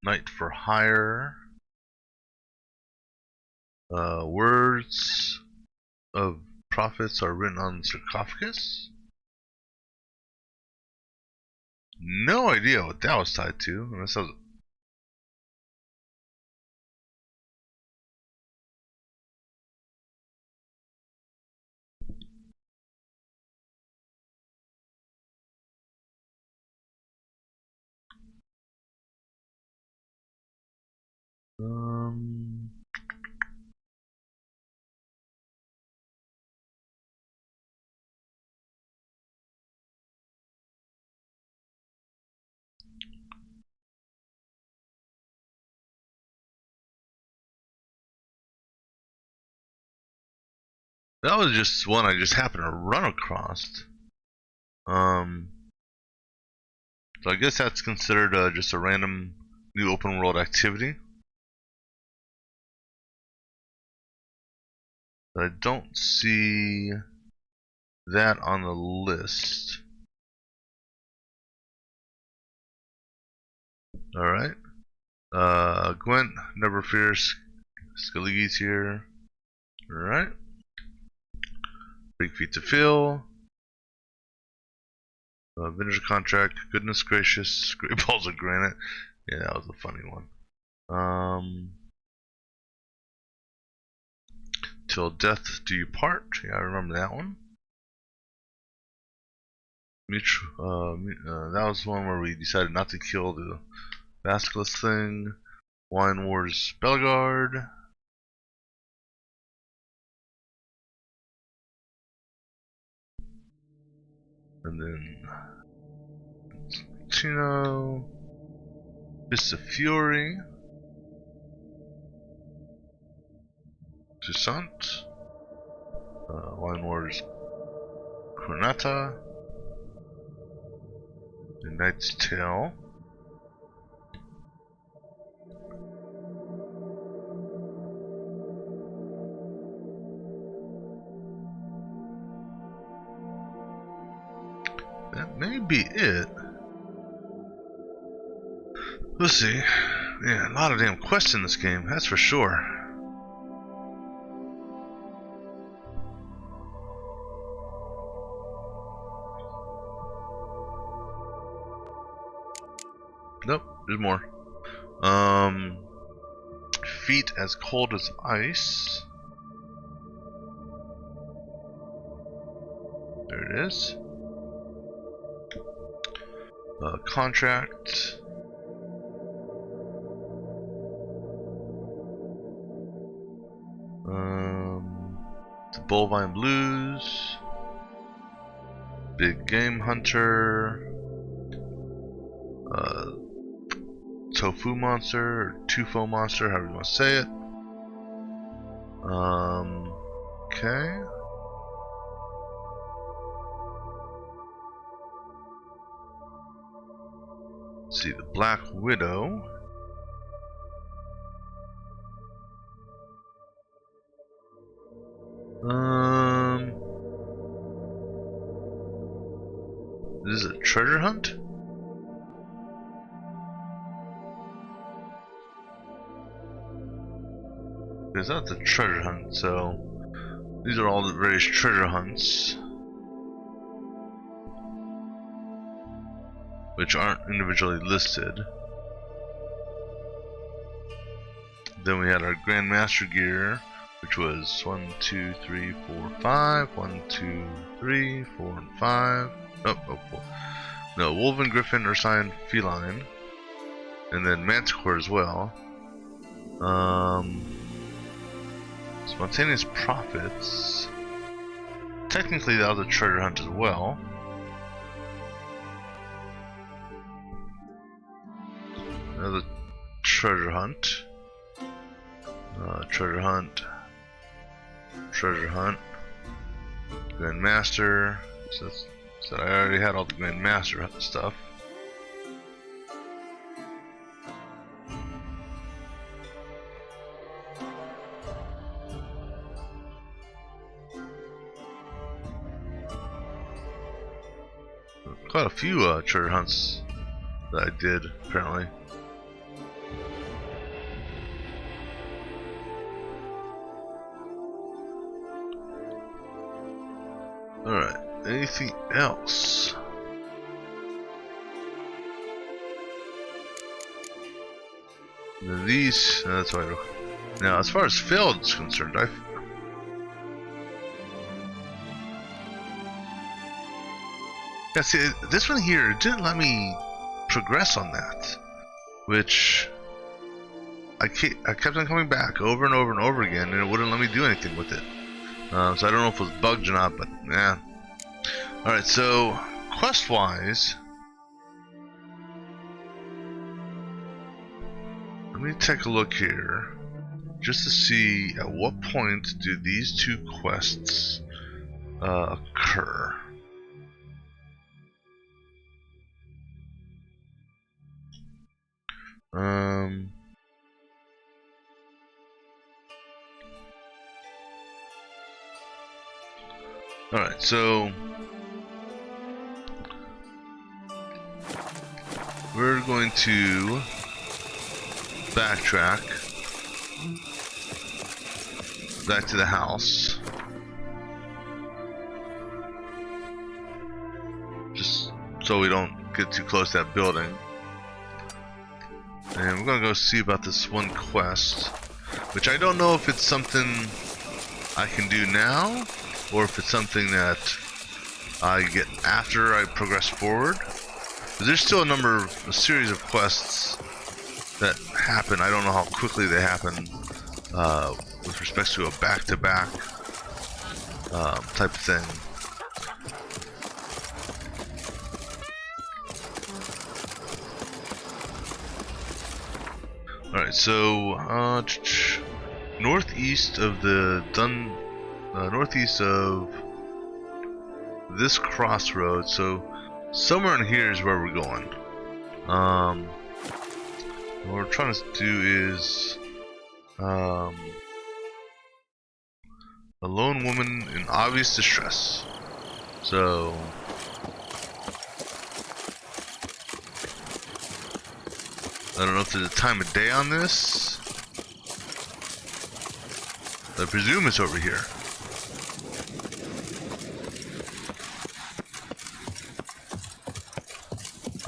Knight for Hire. Words of prophets are written on sarcophagus. No idea what that was tied to. Unless that was that was just one I just happened to run across. So I guess that's considered just a random new open world activity. But I don't see that on the list. Alright. Gwent, Never Fear, Skellige's here. Alright. Big Feet to Fill. Vintage Contract, Goodness Gracious, Great Balls of Granite. Yeah, that was a funny one. Till Death Do You Part. Yeah, I remember that one. That was one where we decided not to kill the Basilisk thing. Wine Wars Bellegarde. And then Tino, Fist of Fury, Toussaint, Wine Wars Coronata, The Knight's Tale. That may be it. We'll see. Yeah, a lot of damn quests in this game, that's for sure. Nope, there's more. Feet as cold as ice. There it is. Contract. The Bovine Blues. Big Game Hunter. Tofu Monster, or Tufo Monster, however you want to say it. Okay. Let's see, the Black Widow. This is a treasure hunt? Because that's a treasure hunt, so these are all the various treasure hunts. which aren't individually listed. Then we had our Grandmaster gear, which was 1, 2, 3, 4, 5. 1, 2, 3, 4, and 5. Oh, 4. No, Wolven, Griffin, Ursine, Feline. And then Manticore as well. Spontaneous Profits. Technically that was a treasure hunt as well. Another treasure hunt. Treasure hunt. Treasure hunt. Grandmaster. So I already had all the Grandmaster stuff. Quite a few treasure hunts that I did, apparently. Alright, anything else? Now these, that's why. Now, as far as failed is concerned, yeah, see, this one here didn't let me progress on that, which I kept on coming back over and over and over again, and it wouldn't let me do anything with it. So I don't know if it was bugged or not, but yeah. Alright, so quest-wise, let me take a look here just to see at what point do these two quests occur. Alright, so we're going to backtrack back to the house. Just so we don't get too close to that building. And we're gonna go see about this one quest, which I don't know if it's something I can do now, or if it's something that I get after I progress forward. But there's still a series of quests that happen. I don't know how quickly they happen with respect to a back-to-back type of thing. Alright, so northeast of the northeast of this crossroad, so somewhere in here is where we're going. What we're trying to do is a lone woman in obvious distress. So I don't know if there's a time of day on this. I presume it's over here.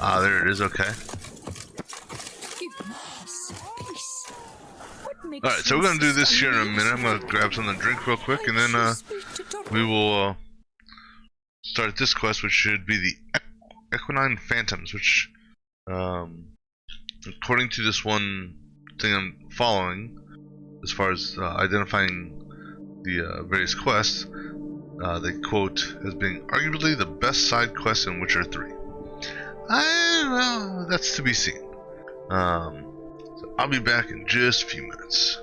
Ah, there it is, okay. Alright, so we're gonna do this here in a minute. I'm gonna grab something to drink real quick, and then we will start this quest, which should be the Equine Phantoms, which according to this one thing I'm following, as far as identifying the various quests, they quote as being arguably the best side quest in Witcher 3. Well, that's to be seen. So I'll be back in just a few minutes.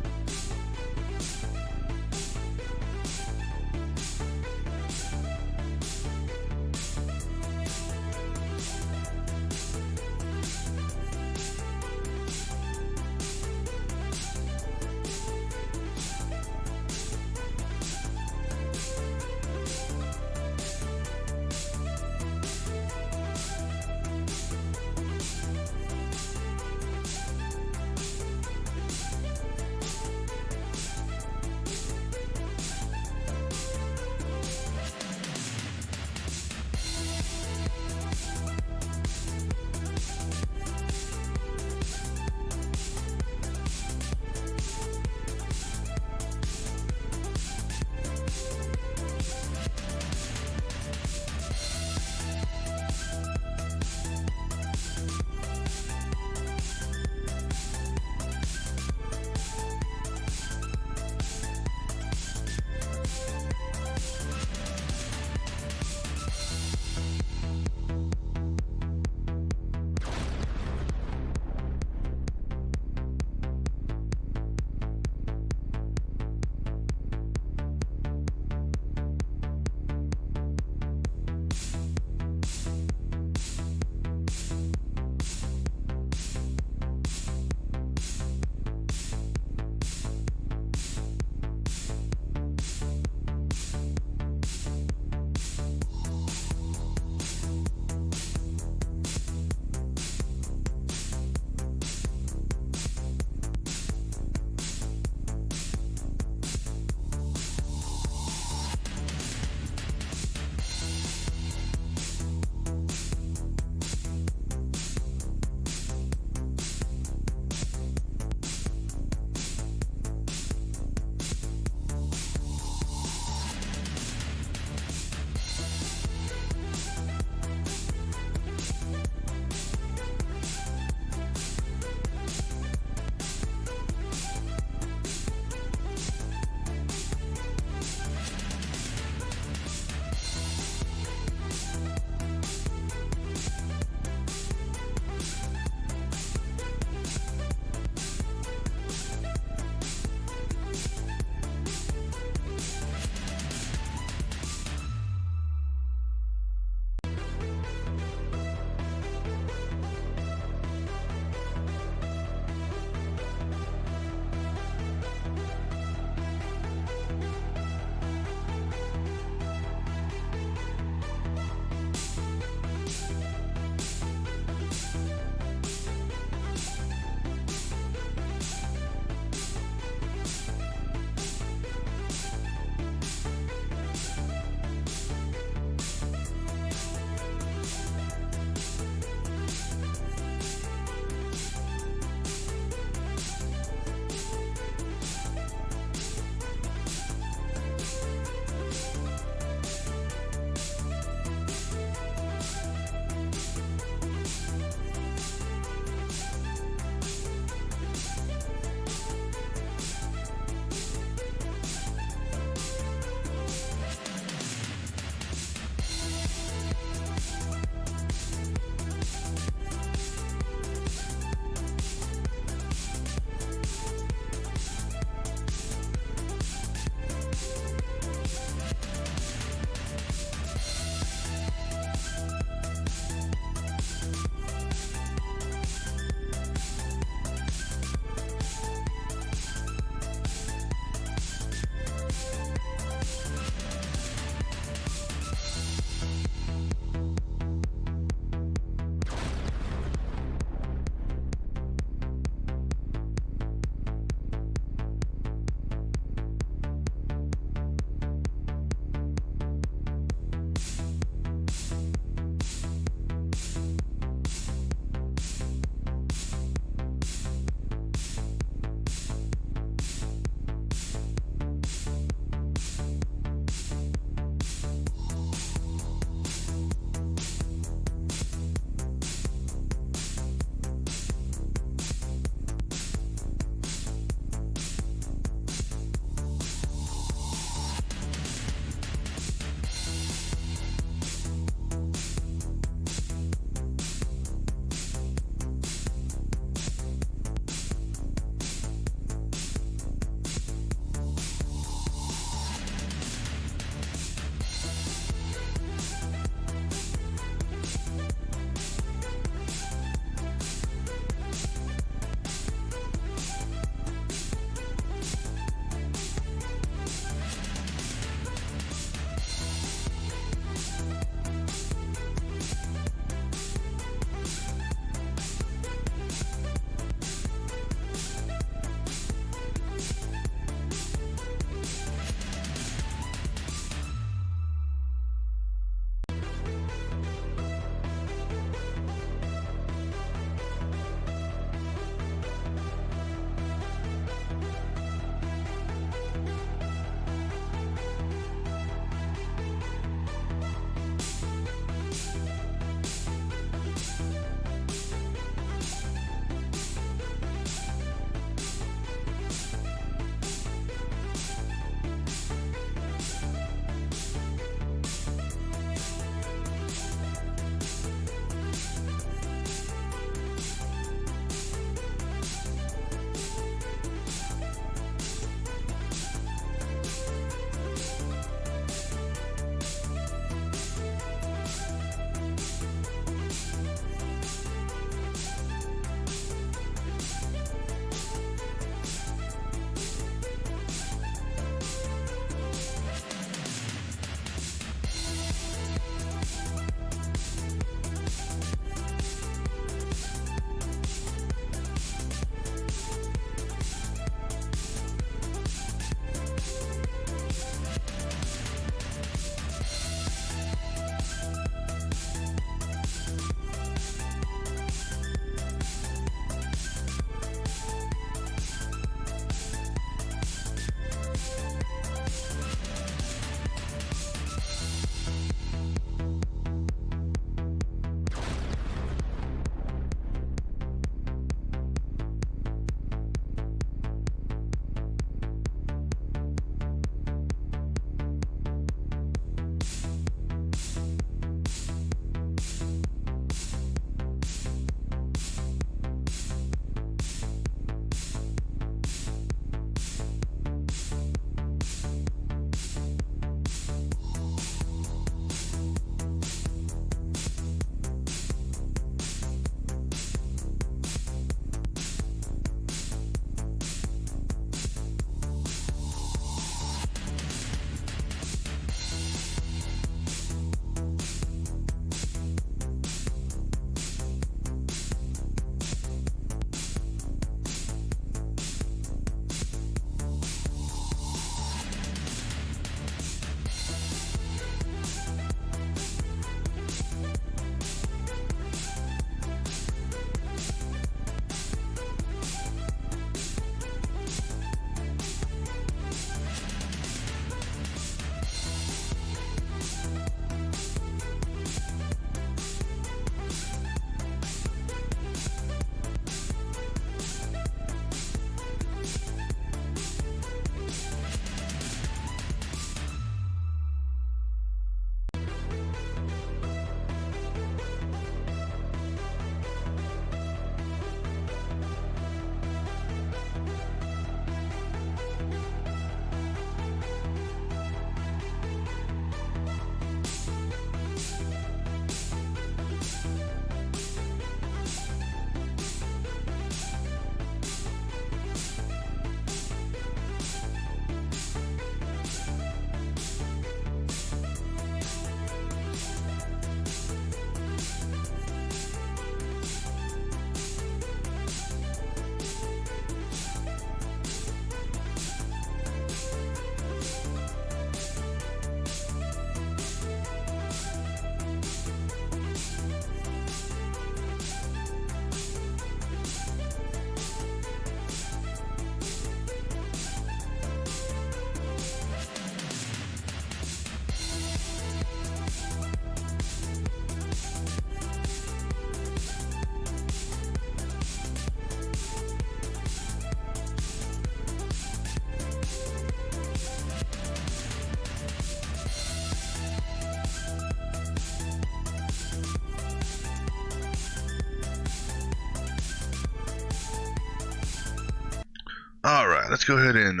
Alright, let's go ahead and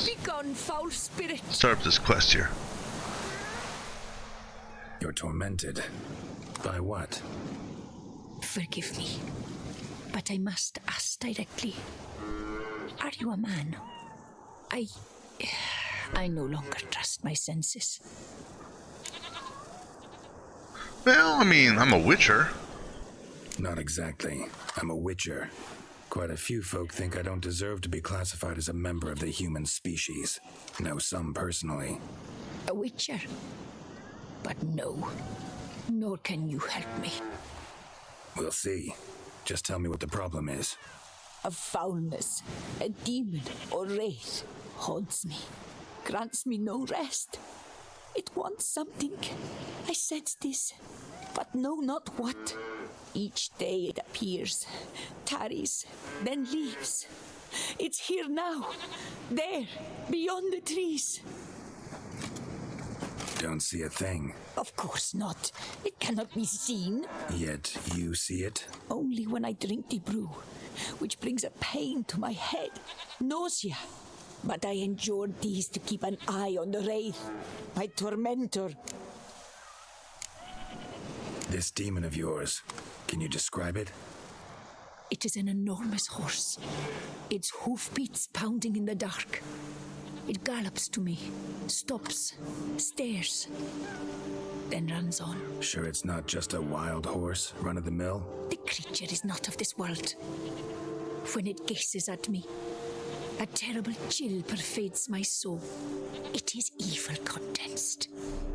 Begone, foul spirit! start up this quest here. You're tormented. By what? Forgive me, but I must ask directly. Are you a man? I no longer trust my senses. Well, I mean, I'm a witcher. Not exactly. I'm a witcher. Quite a few folk think I don't deserve to be classified as a member of the human species. Know some personally. A witcher? But no, nor can you help me. We'll see. Just tell me what the problem is. A foulness, a demon or wraith haunts me, grants me no rest. It wants something. I sense this, but know not what. Each day it appears, tarries, then leaves. It's here now, there, beyond the trees. Don't see a thing. Of course not. It cannot be seen. Yet you see it? Only when I drink the brew, which brings a pain to my head, nausea. But I endured these to keep an eye on the wraith, my tormentor. This demon of yours, can you describe it? It is an enormous horse, its hoofbeats pounding in the dark. It gallops to me, stops, stares, then runs on. Sure it's not just a wild horse, run-of-the-mill? The creature is not of this world. When it gazes at me, a terrible chill pervades my soul. It is evil condensed,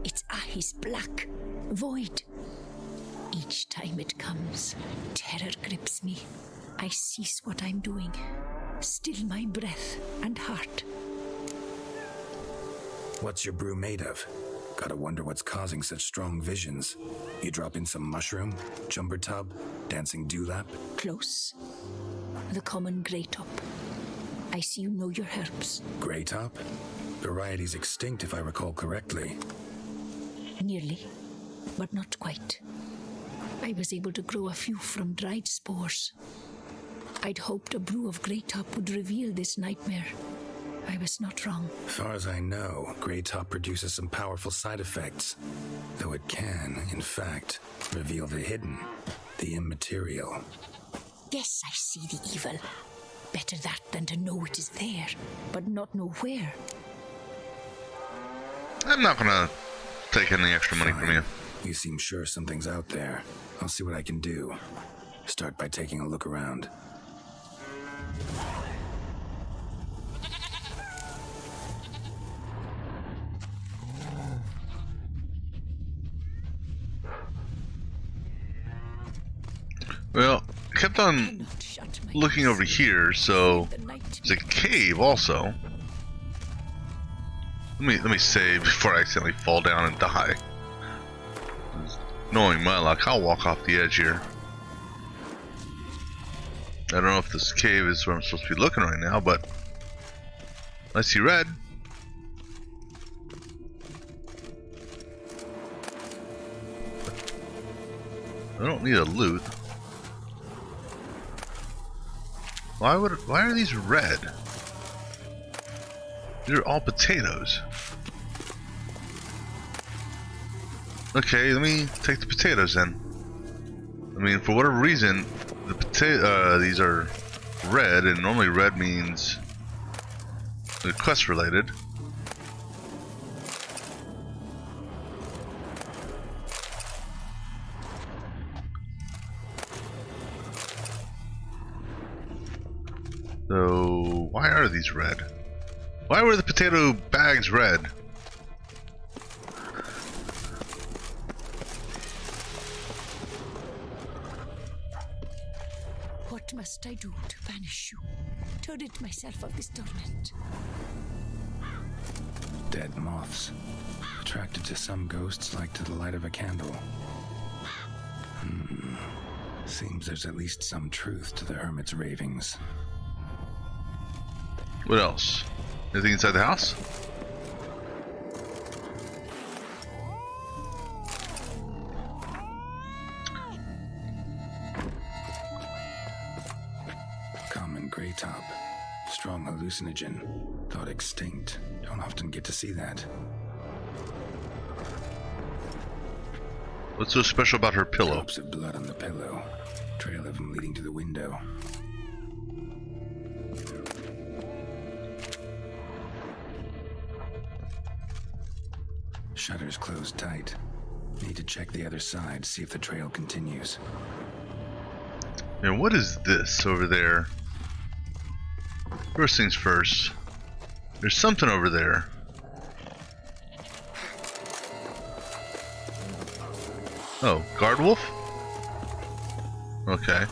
its eyes black, void. Each time it comes, terror grips me. I cease what I'm doing, still my breath and heart. What's your brew made of? Gotta wonder what's causing such strong visions. You drop in some mushroom, jumper tub, dancing dewlap? Close. The common grey top. I see you know your herbs. Grey top? Variety's extinct if I recall correctly. Nearly, but not quite. I was able to grow a few from dried spores. I'd hoped a brew of grey top would reveal this nightmare. I was not wrong. As far as I know, grey top produces some powerful side effects. Though it can, in fact, reveal the hidden, the immaterial. Yes, I see the evil. Better that than to know it is there, but not know where. I'm not gonna take any extra money from you. You seem sure something's out there. I'll see what I can do. Start by taking a look around. Well, I kept on looking over here, so there's a cave also. Let me save before I accidentally fall down and die. Knowing my luck, I'll walk off the edge here. I don't know if this cave is where I'm supposed to be looking right now, but I see red. I don't need a loot. Why are these red? These are all potatoes. Okay, let me take the potatoes then. I mean, for whatever reason, the these are red, and normally red means they're quest related. So, why are these red? Why were the potato bags red? What must I do to banish you, to rid myself of this torment? Dead moths. Attracted to some ghosts like to the light of a candle. Seems there's at least some truth to the hermit's ravings. What else? Anything inside the house? Common grey top. strong hallucinogen. Thought extinct. Don't often get to see that. What's so special about her pillow? Drops of blood on the pillow. Trail of them leading to the window. Shutters closed tight. Need to check the other side, see if the trail continues. And what is this over there? First things first. There's something over there. Oh, guard wolf? Okay.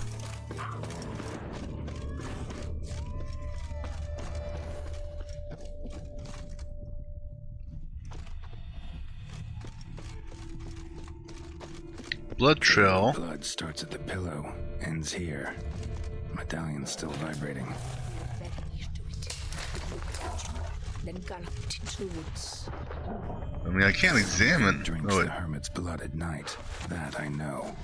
Blood trail. Blood starts at the pillow, ends here. Medallion's still vibrating. Then galloped into the woods. I mean, I can't examine. Drinks the hermit's blood at night. That I know.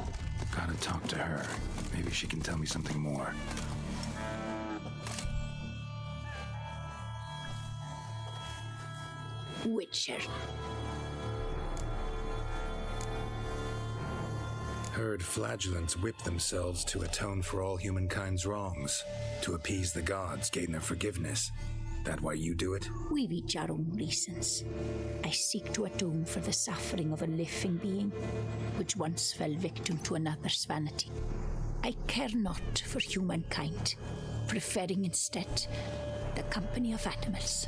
Gotta talk to her. Maybe she can tell me something more. Witcher. Heard flagellants whip themselves to atone for all humankind's wrongs. To appease the gods, gain their forgiveness. That why you do it? We've each our own reasons. I seek to atone for the suffering of a living being, which once fell victim to another's vanity. I care not for humankind, preferring instead the company of animals.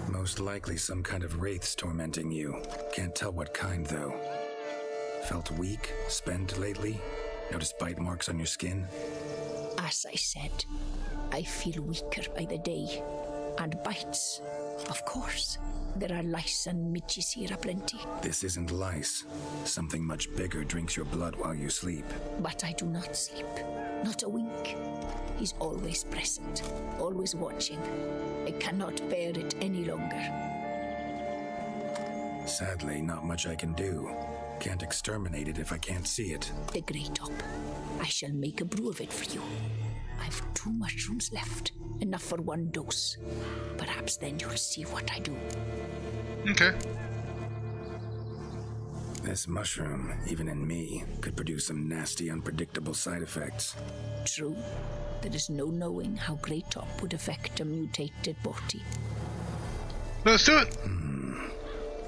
Most likely some kind of wraiths tormenting you. Can't tell what kind, though. Felt weak, spent lately? Noticed bite marks on your skin? As I said, I feel weaker by the day. And bites, of course. There are lice and midges here aplenty. This isn't lice. Something much bigger drinks your blood while you sleep. But I do not sleep. Not a wink. He's always present, always watching. I cannot bear it any longer. Sadly, not much I can do. Can't exterminate it if I can't see it. The Grey Top. I shall make a brew of it for you. I've 2 mushrooms left. Enough for 1 dose. Perhaps then you'll see what I do. Okay. This mushroom, even in me, could produce some nasty, unpredictable side effects. True. There is no knowing how Grey Top would affect a mutated body. Let's do it!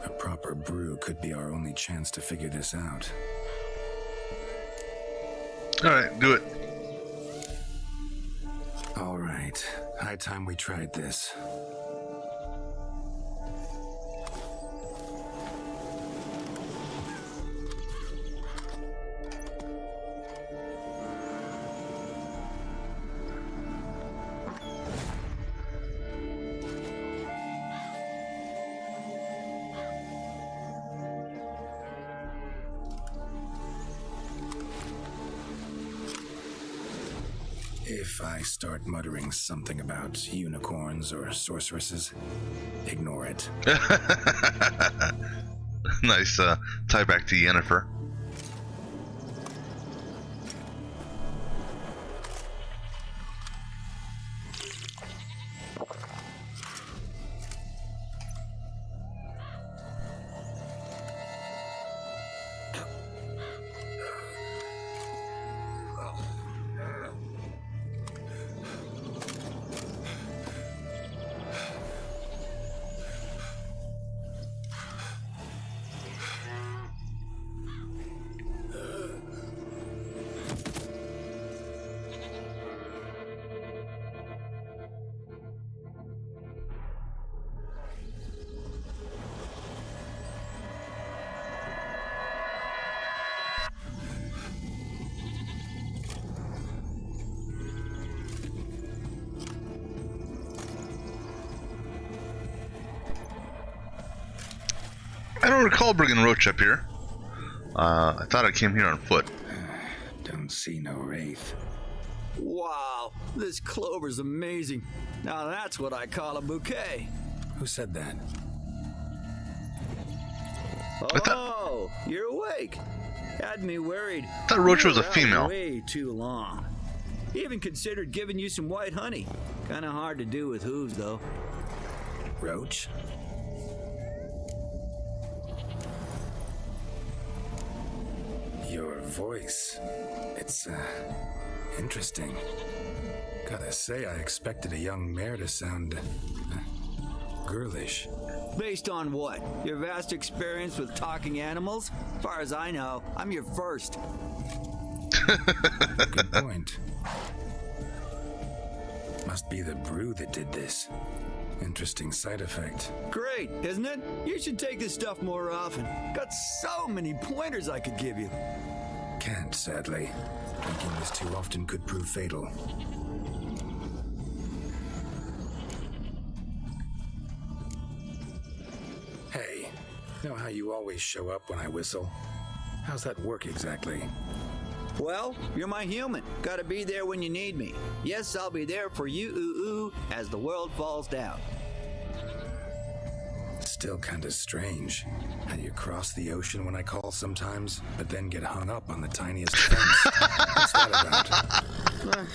A proper brew could be our only chance to figure this out. Alright, do it. Alright. High time we tried this. If I start muttering something about unicorns or sorceresses, ignore it. Nice tie back to Yennefer. I don't recall bringing Roach up here. I thought I came here on foot. Don't see no wraith. Wow, this clover's amazing. Now that's what I call a bouquet. Who said that? Oh, you're awake. Had me worried. I thought Roach was a You were out female. Way too long. He even considered giving you some white honey. Kinda hard to do with hooves, though. Roach? Your voice. It's, interesting. Gotta say, I expected a young mare to sound, girlish. Based on what? Your vast experience with talking animals? As far as I know, I'm your first. Good point. Must be the brew that did this. Interesting side effect. Great, isn't it? You should take this stuff more often. Got so many pointers I could give you. Can't, sadly. Drinking this too often could prove fatal. Hey, know how you always show up when I whistle? How's that work exactly? Well, you're my human. Gotta be there when you need me. Yes, I'll be there for you, ooh, as the world falls down. Still kinda strange. How you cross the ocean when I call sometimes, but then get hung up on the tiniest fence. What's that about?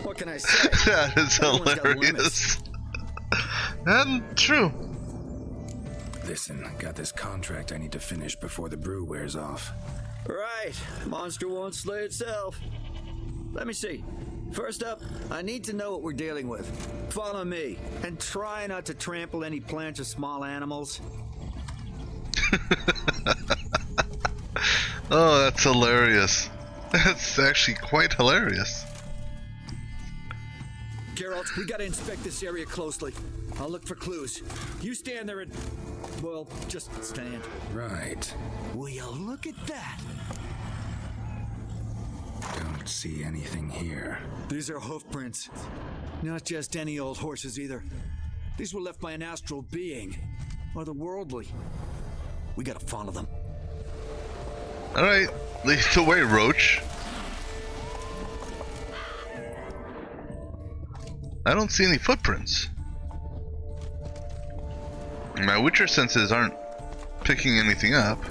What can I say? That is hilarious. And true. Listen, got this contract I need to finish before the brew wears off. Right. Monster won't slay itself. Let me see. First up, I need to know what we're dealing with. Follow me, and try not to trample any plants or small animals. Oh, that's hilarious. That's actually quite hilarious. Geralt, we gotta inspect this area closely. I'll look for clues. You stand there and... well, just stand. Right. Will you look at that? Don't see anything here. These are hoof prints. Not just any old horses either. These were left by an astral being. Otherworldly. We gotta follow them. Alright, lead the way, Roach. I don't see any footprints. My Witcher senses aren't picking anything up.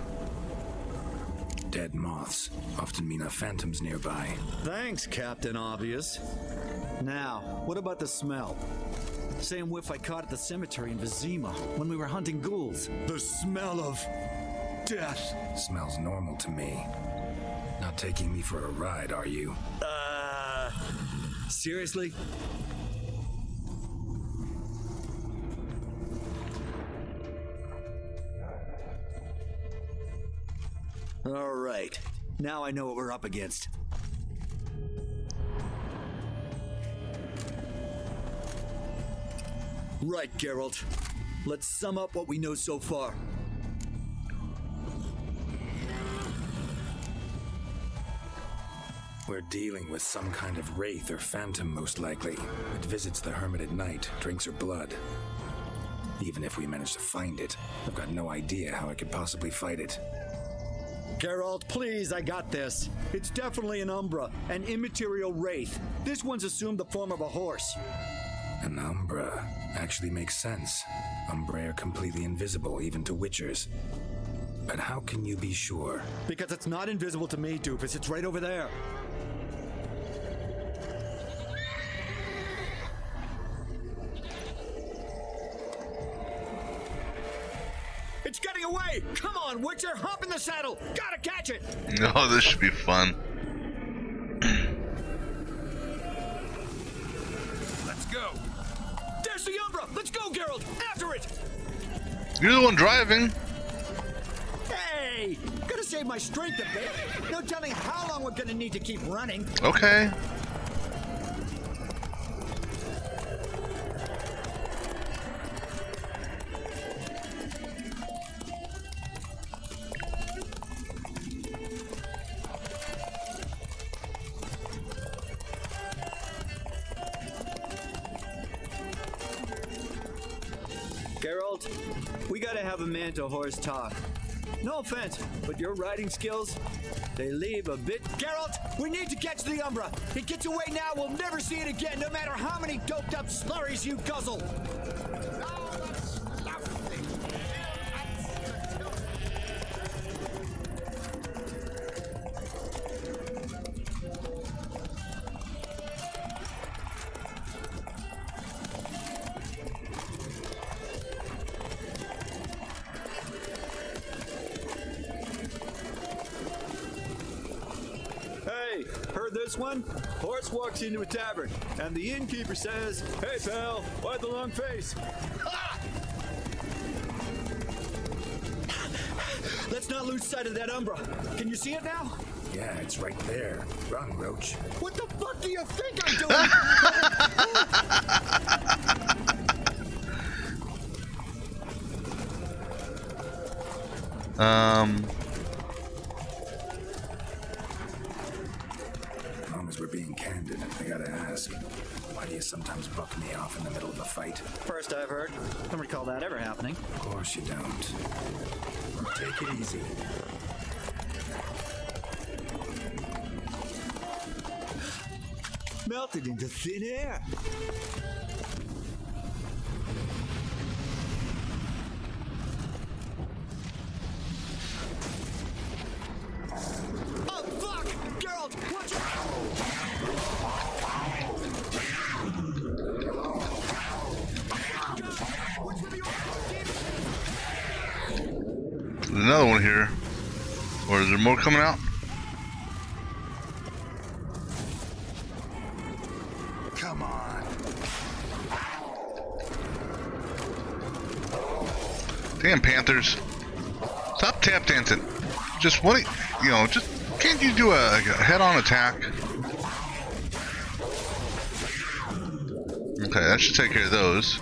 Dead moths often mean a phantom's nearby. Thanks, Captain Obvious. Now, what about the smell? Same whiff I caught at the cemetery in Vizima when we were hunting ghouls. The smell of death. Smells normal to me. Not taking me for a ride, are you? Seriously? All right. Now I know what we're up against. Right, Geralt. Let's sum up what we know so far. We're dealing with some kind of wraith or phantom, most likely. It visits the hermit at night, drinks her blood. Even if we manage to find it, I've got no idea how I could possibly fight it. Geralt, please, I got this. It's definitely an Umbra, an immaterial wraith. This one's assumed the form of a horse. An Umbra actually makes sense. Umbra are completely invisible, even to Witchers. But how can you be sure? Because it's not invisible to me, Doofus. It's right over there. It's getting away! Come on, Witcher! Hop in the saddle! Gotta catch it! Oh, this should be fun. Let's go! There's the Umbra! Let's go, Geralt! After it! You're the one driving. Hey! Gotta save my strength a bit. No telling how long we're gonna need to keep running. Okay. Geralt, we gotta have a man-to-horse talk. No offense, but your riding skills, they leave a bit... Geralt, we need to catch the Umbra. It gets away now, we'll never see it again, no matter how many doped-up slurries you guzzle. this one? Horse walks into a tavern, and the innkeeper says, "Hey, pal, why the long face?" Ah! Let's not lose sight of that Umbra. Can you see it now? Yeah, it's right there. Run, Roach. What the fuck do you think I'm doing? As long as we're being candid, I gotta ask, why do you sometimes buck me off in the middle of a fight? First I've heard. Don't recall that ever happening. Of course you don't. Take it easy. Melted into thin air. Oh, fuck! Geralt, watch There's another one here. Or is there more coming out? Come on. Damn Panthers. Stop tap dancing. Just what, you know, just can't you do a head-on attack? Okay, that should take care of those.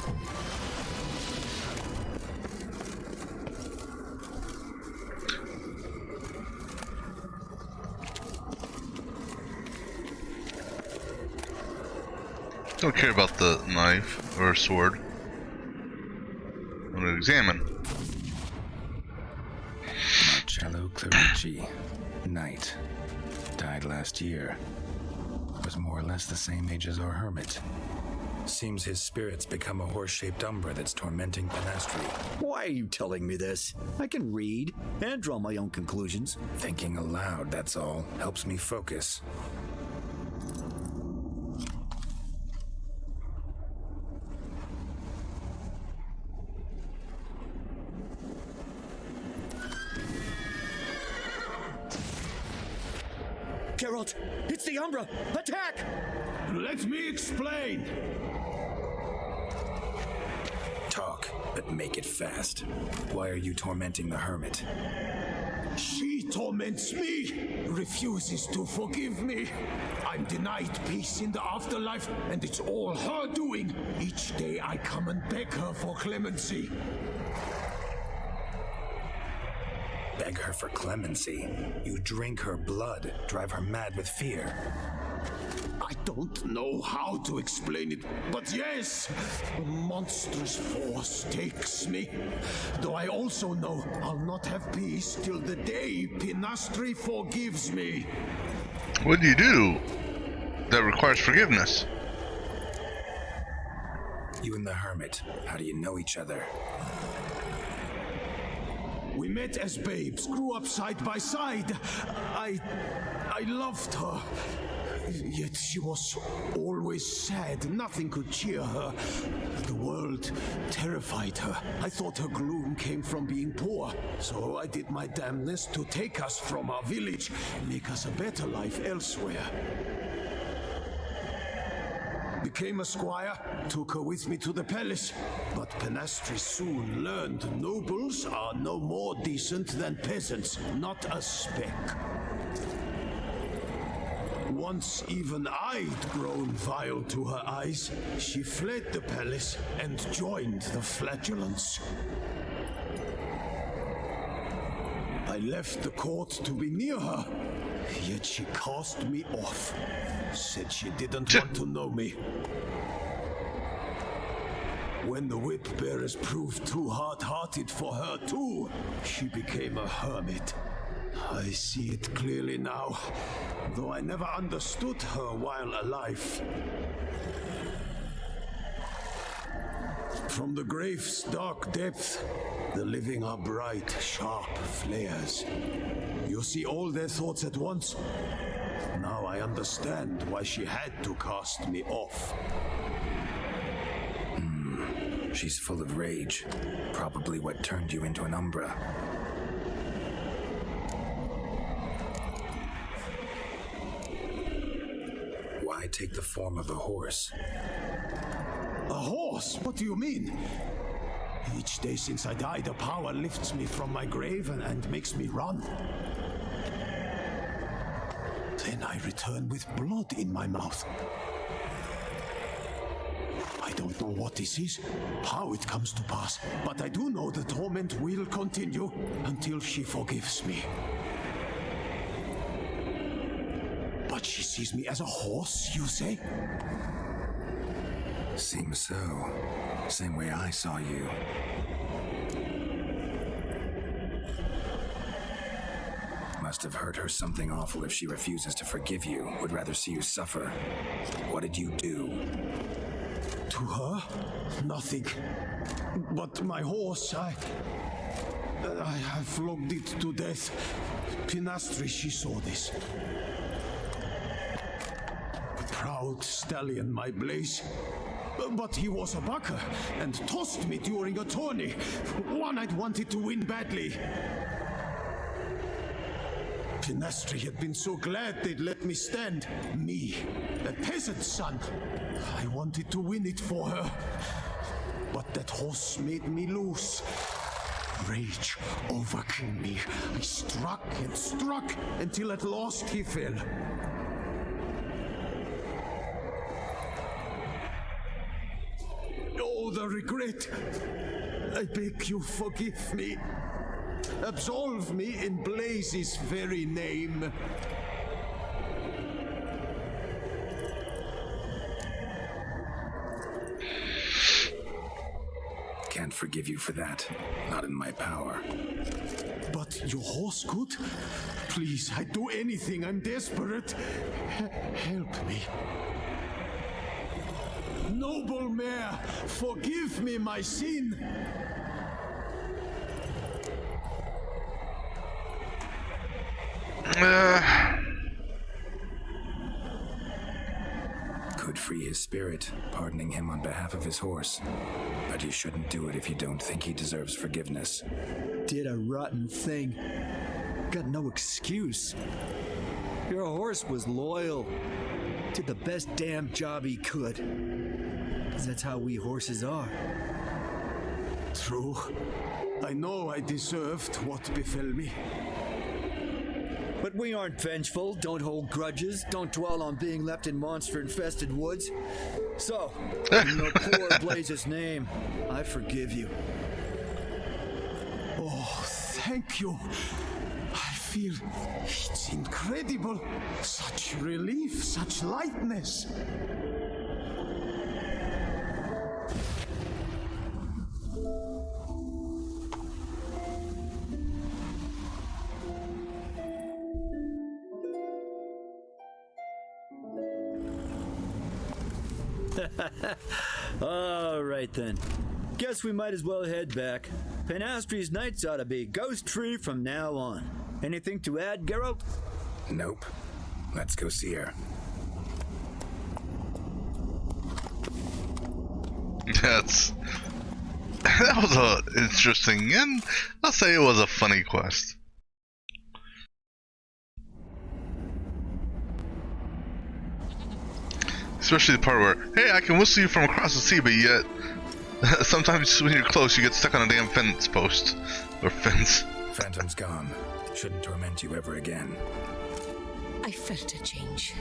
Don't care about the knife or sword. I'm gonna examine. Marcello Clerici, knight. Died last year. Was more or less the same age as our hermit. Seems his spirit's become a horse-shaped umbra that's tormenting Penastri. Why are you telling me this? I can read and draw my own conclusions. Thinking aloud, that's all. Helps me focus. Geralt, it's the Umbra! Attack! Let me explain. Talk, but make it fast. Why are you tormenting the hermit? She torments me, refuses to forgive me. I'm denied peace in the afterlife, and it's all her doing. Each day I come and beg her for clemency. Beg her for clemency. You drink her blood, drive her mad with fear. I don't know how to explain it, but yes, a monstrous force takes me. Though I also know I'll not have peace till the day Penastri forgives me. What do you do that requires forgiveness? You and the hermit, how do you know each other? We met as babes, grew up side by side. I loved her. Yet she was always sad. Nothing could cheer her. The world terrified her. I thought her gloom came from being poor. So I did my damnedest to take us from our village, make us a better life elsewhere. Became a squire, took her with me to the palace. But Penastri soon learned nobles are no more decent than peasants, not a speck. Once even I'd grown vile to her eyes, she fled the palace and joined the flagellants. I left the court to be near her, yet she cast me off. Said she didn't want to know me. When the whip bearers proved too hard-hearted for her too, she became a hermit. I see it clearly now, though I never understood her while alive. From the grave's dark depth, the living are bright, sharp flares. You see all their thoughts at once. Now I understand why she had to cast me off. She's full of rage. Probably what turned you into an Umbra. I take the form of a horse. A horse? What do you mean? Each day since I died, the power lifts me from my grave and makes me run. Then I return with blood in my mouth. I don't know what this is, how it comes to pass, but I do know the torment will continue until she forgives me. But she sees me as a horse, you say? Seems so. Same way I saw you. Must have hurt her something awful if she refuses to forgive you, would rather see you suffer. What did you do? To her? Nothing. But my horse, I flogged it to death. Pinastri, she saw this. A proud stallion, my Blaze. But he was a bucker and tossed me during a tourney. One I'd wanted to win badly. Pinastri had been so glad they'd let me stand. Me, a peasant's son. I wanted to win it for her. But that horse made me lose. Rage overcame me. I struck and struck until at last he fell. Oh, the regret. I beg you, forgive me. Absolve me in Blaze's very name. Can't forgive you for that. Not in my power. But your horse could? Please, I'd do anything. I'm desperate. Help me. Noble mare, forgive me my sin. Could free his spirit, pardoning him on behalf of his horse. But you shouldn't do it if you don't think he deserves forgiveness. Did a rotten thing. Got no excuse. Your horse was loyal. Did the best damn job he could. 'Cause that's how we horses are. True. I know I deserved what befell me. But we aren't vengeful, don't hold grudges, don't dwell on being left in monster-infested woods. So, in your poor Blaze's name, I forgive you. Oh, thank you. I feel it's incredible. Such relief, such lightness. All right then. Guess we might as well head back. Pinastri's nights ought to be ghost-free from now on. Anything to add, Geralt? Nope. Let's go see her. That was interesting, and I'll say it was a funny quest. Especially the part where, hey, I can whistle you from across the sea, but yet sometimes when you're close, you get stuck on a damn fence post or fence. Phantom's gone. Shouldn't torment you ever again. I felt a change.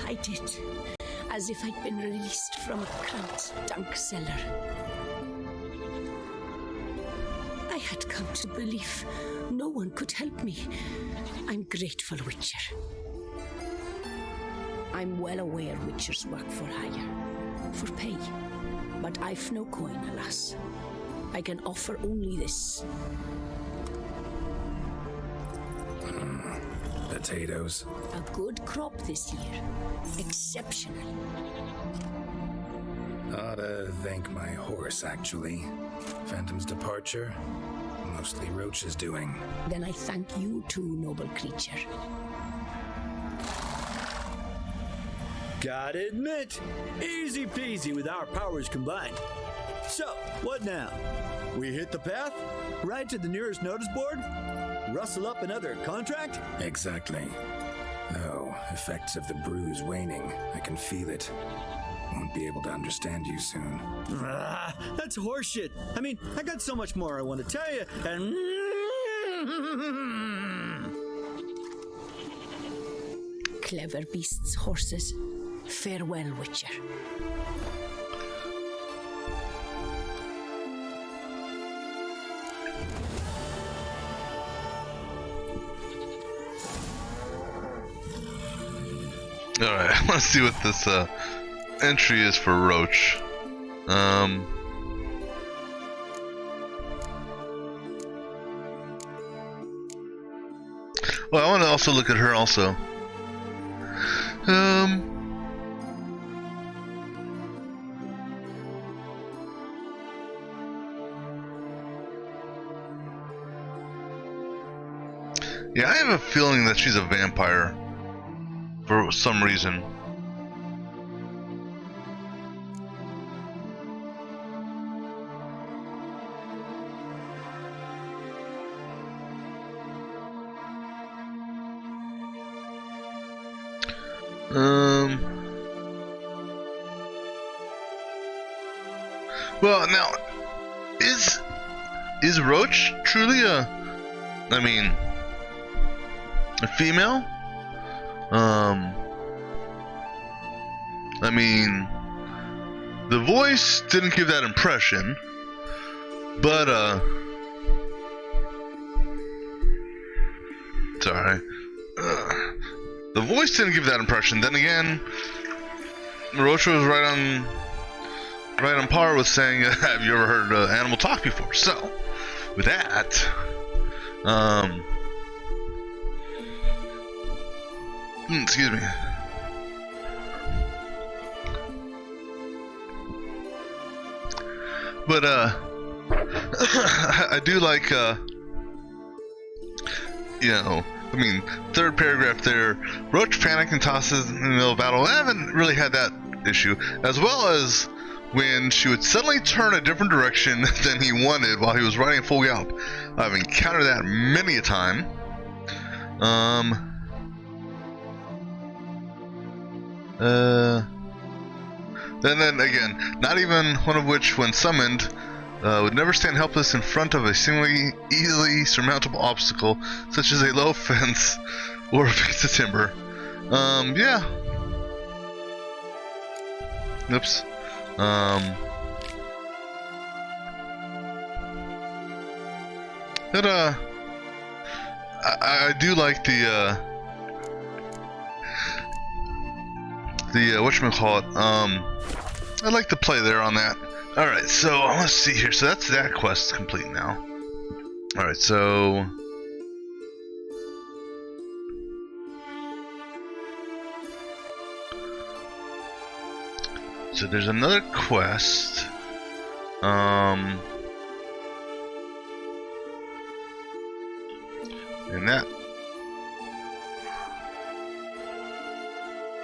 I did. As if I'd been released from a cramped, dank cellar. I had come to believe no one could help me. I'm grateful, Witcher. I'm well aware Witchers work for hire, for pay. But I've no coin, alas. I can offer only this. Potatoes. A good crop this year. Exceptional. Ought to thank my horse, actually. Phantom's departure, mostly Roach's doing. Then I thank you too, noble creature. Gotta admit, easy peasy with our powers combined. So, what now? We hit the path? Right to the nearest notice board? Rustle up another contract? Exactly. Though, effects of the bruise waning. I can feel it. Won't be able to understand you soon. That's horseshit. I mean, I got so much more I want to tell you, and... Clever beasts, horses. Farewell, Witcher. Alright, I want to see what this entry is for Roach. Well, I want to also look at her also. Yeah, I have a feeling that she's a vampire. For some reason. Well, now, is Roach truly a female? I mean, the voice didn't give that impression, but, sorry. The voice didn't give that impression. Then again, Roach was right on par with saying, have you ever heard an animal talk before? So, with that, excuse me. But, I do like, third paragraph there, Roach panics and tosses in the middle of battle. I haven't really had that issue, as well as when she would suddenly turn a different direction than he wanted while he was riding full gallop. I've encountered that many a time. Then again, not even one of which, when summoned, would never stand helpless in front of a seemingly easily surmountable obstacle, such as a low fence or a piece of timber. Yeah. Oops. But, I do like the whatchamacallit, I like the play there on that. Alright, so let's see here. So that's that quest complete now. Alright, so there's another quest. And that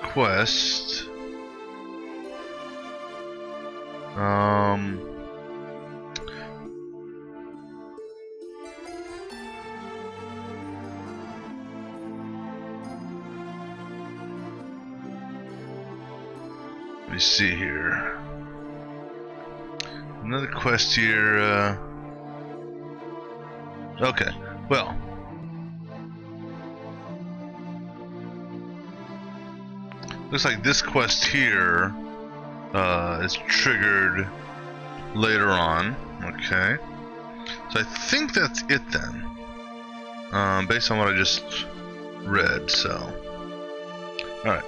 quest, let me see here. Another quest here. Okay, well. Looks like this quest here is triggered later on. Okay. So I think that's it then. Based on what I just read, so. Alright.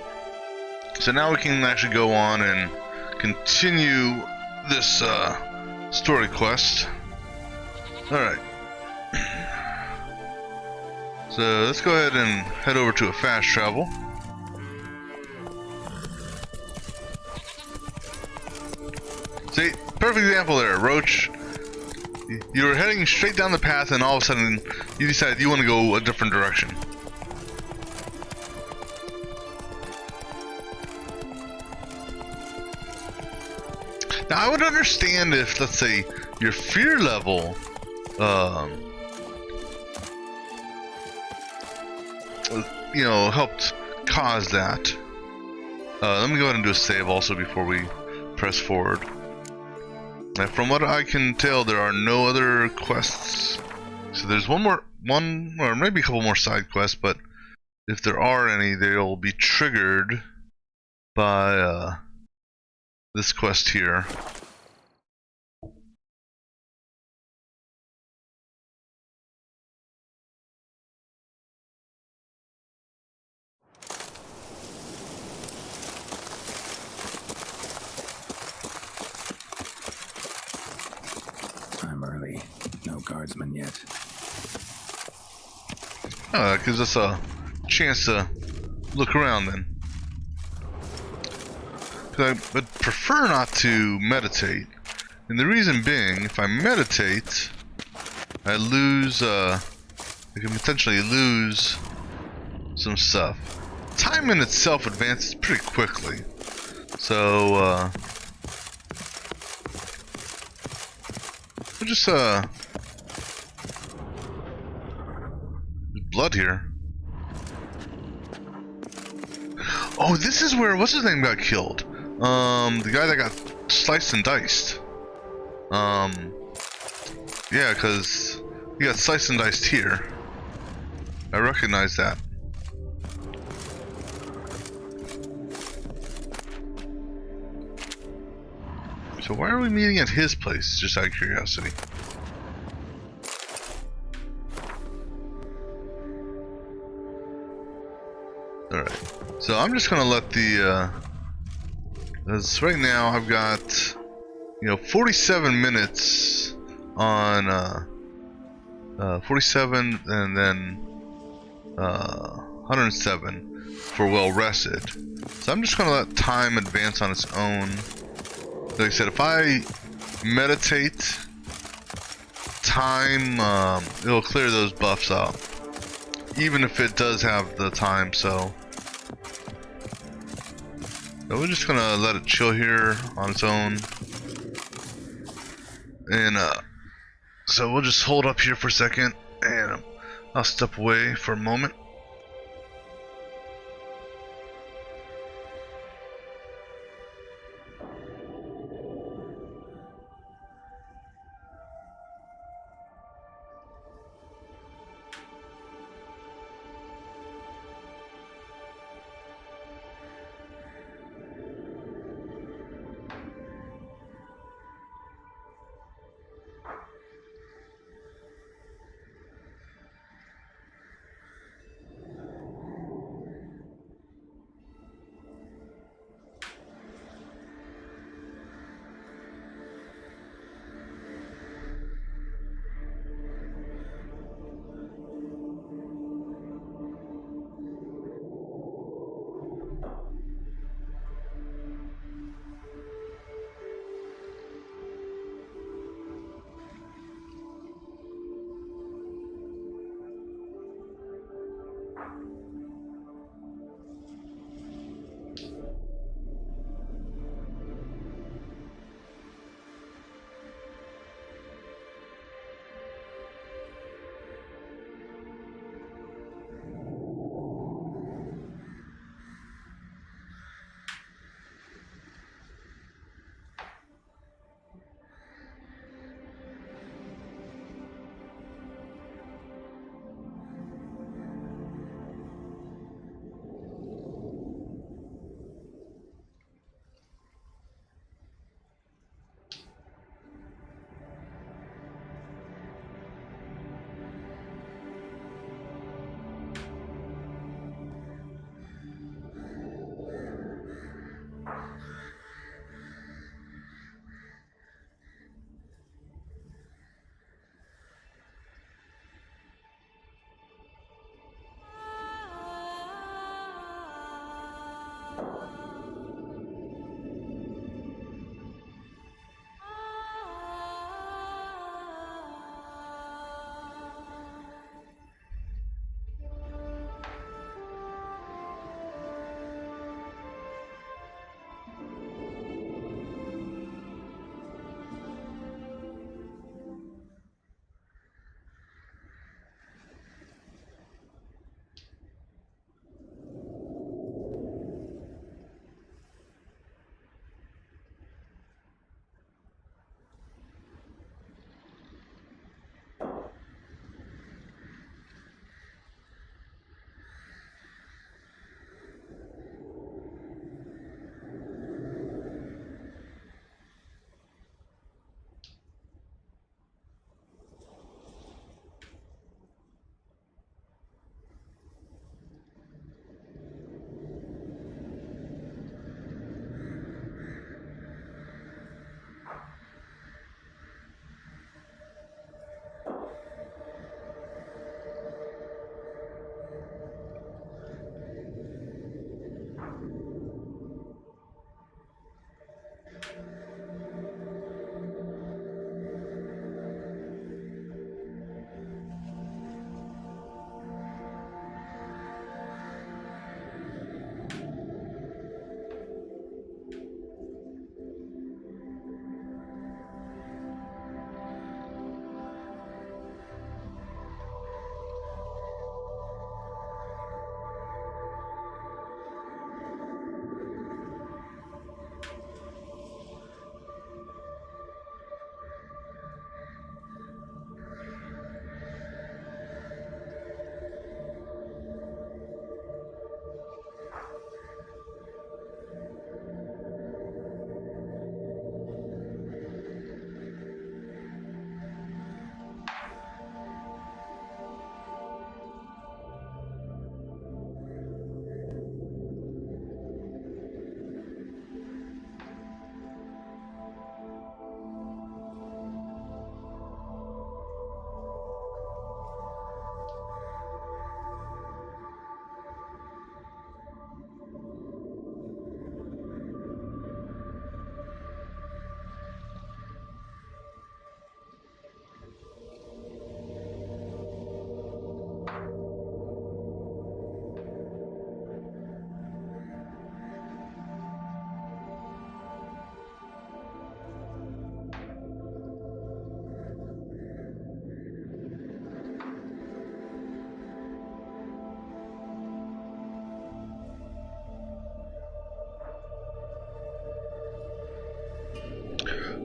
So now we can actually go on and continue this story quest. Alright. So let's go ahead and head over to a fast travel. See, perfect example there, Roach. You were heading straight down the path and all of a sudden you decided you want to go a different direction. Now I would understand if, let's say, your fear level helped caused that. Let me go ahead and do a save also before we press forward. From what I can tell, there are no other quests. So there's one or maybe a couple more side quests, but if there are any, they'll be triggered by this quest here. I'm early. No guardsmen yet. Oh, that gives us a chance to look around then. I would prefer not to meditate. And the reason being, if I meditate, I lose, I can potentially lose some stuff. Time in itself advances pretty quickly. So, we'll just, there's blood here. Oh, this is where, what's his name got killed? The guy that got sliced and diced. Yeah, because he got sliced and diced here. I recognize that. So why are we meeting at his place? Just out of curiosity. Alright. So I'm just gonna let the, because right now I've got, 47 minutes on, 47 and then, 107 for well rested. So I'm just gonna let time advance on its own. Like I said, if I meditate, time, it'll clear those buffs out. Even if it does have the time, so we're just gonna let it chill here on its own. And so we'll just hold up here for a second, and I'll step away for a moment.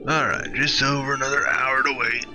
Alright, just over another hour to wait.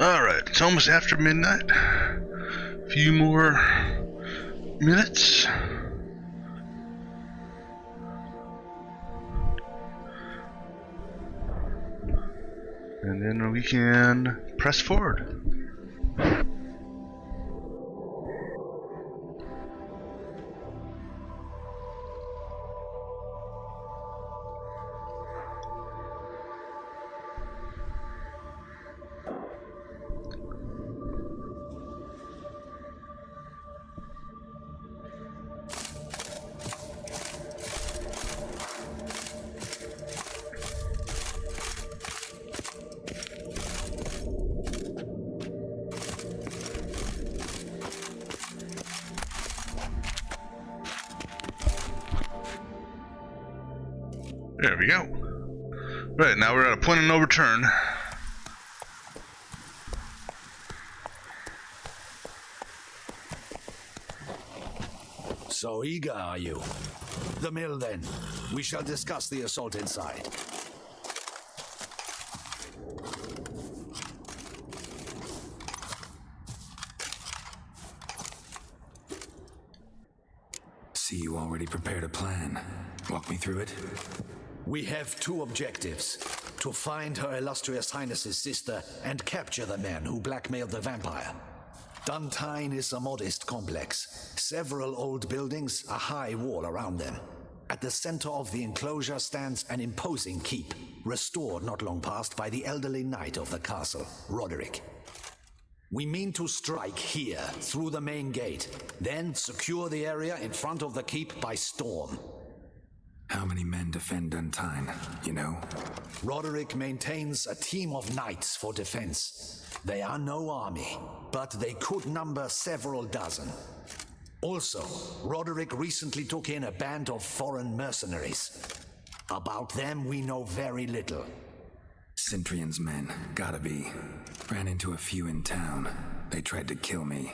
Alright, it's almost after midnight. A few more minutes. And then we can press forward. There we go. Right, now we're at a point of no return. So eager are you? The mill, then. We shall discuss the assault inside. See, you already prepared a plan. Walk me through it. We have two objectives. To find Her Illustrious Highness's sister and capture the man who blackmailed the vampire. Duntine is a modest complex. Several old buildings, a high wall around them. At the center of the enclosure stands an imposing keep, restored not long past by the elderly knight of the castle, Roderick. We mean to strike here, through the main gate, then secure the area in front of the keep by storm. How many men defend Duntine, you know? Roderick maintains a team of knights for defense. They are no army, but they could number several dozen. Also, Roderick recently took in a band of foreign mercenaries. About them we know very little. Cintrian's men, gotta be. Ran into a few in town. They tried to kill me.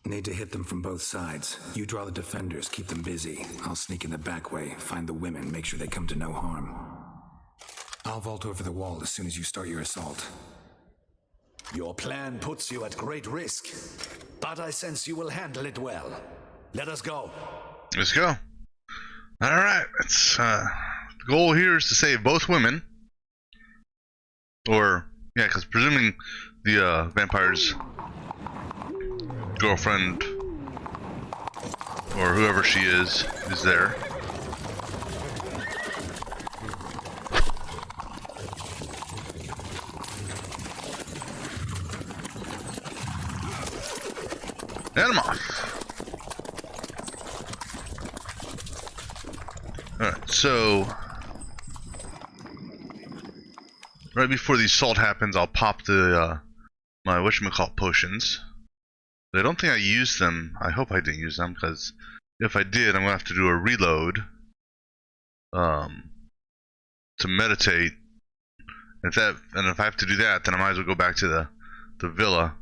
Need to hit them from both sides. You draw the defenders, keep them busy. I'll sneak in the back way, find the women, make sure they come to no harm. I'll vault over the wall as soon as you start your assault. Your plan puts you at great risk, but I sense you will handle it well. Let us go. Let's go. Alright, the goal here is to save both women. Or, yeah, because presuming the vampire's girlfriend, or whoever she is there. And I'm off. Alright, so right before the assault happens, I'll pop the my whatchamacallit potions. But I don't think I used them. I hope I didn't use them, because if I did, I'm gonna have to do a reload to meditate. If I have to do that, then I might as well go back to the villa.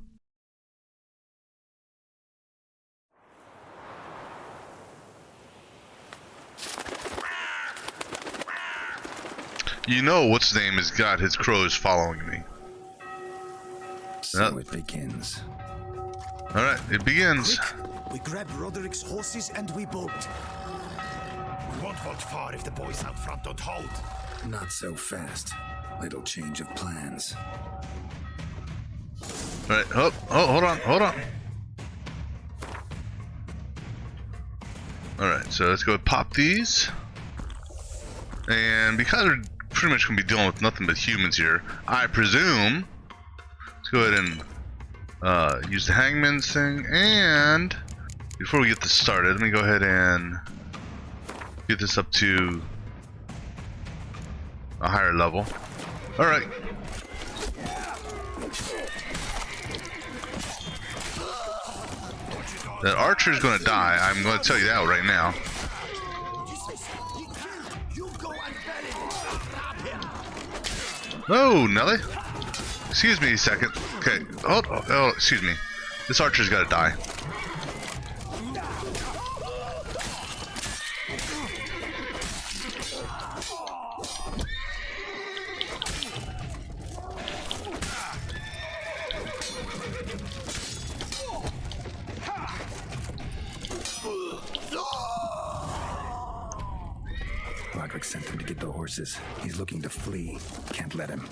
You know what's his name has got his crows following me. So it begins. Alright, it begins. Quick, we grab Roderick's horses and we bolt. We won't vault far if the boys out front don't hold. Not so fast. Little change of plans. Alright, oh, hold on. Alright, so let's go pop these. And because we're pretty much going to be dealing with nothing but humans here, I presume, let's go ahead and use the hangman's thing. And before we get this started, let me go ahead and get this up to a higher level. Alright. That archer's going to die. I'm going to tell you that right now. Oh, Nelly. Excuse me a second. Okay. Oh, excuse me. This archer's got to die. Roderick sent him to get the horses. He's looking to flee. Can't let him.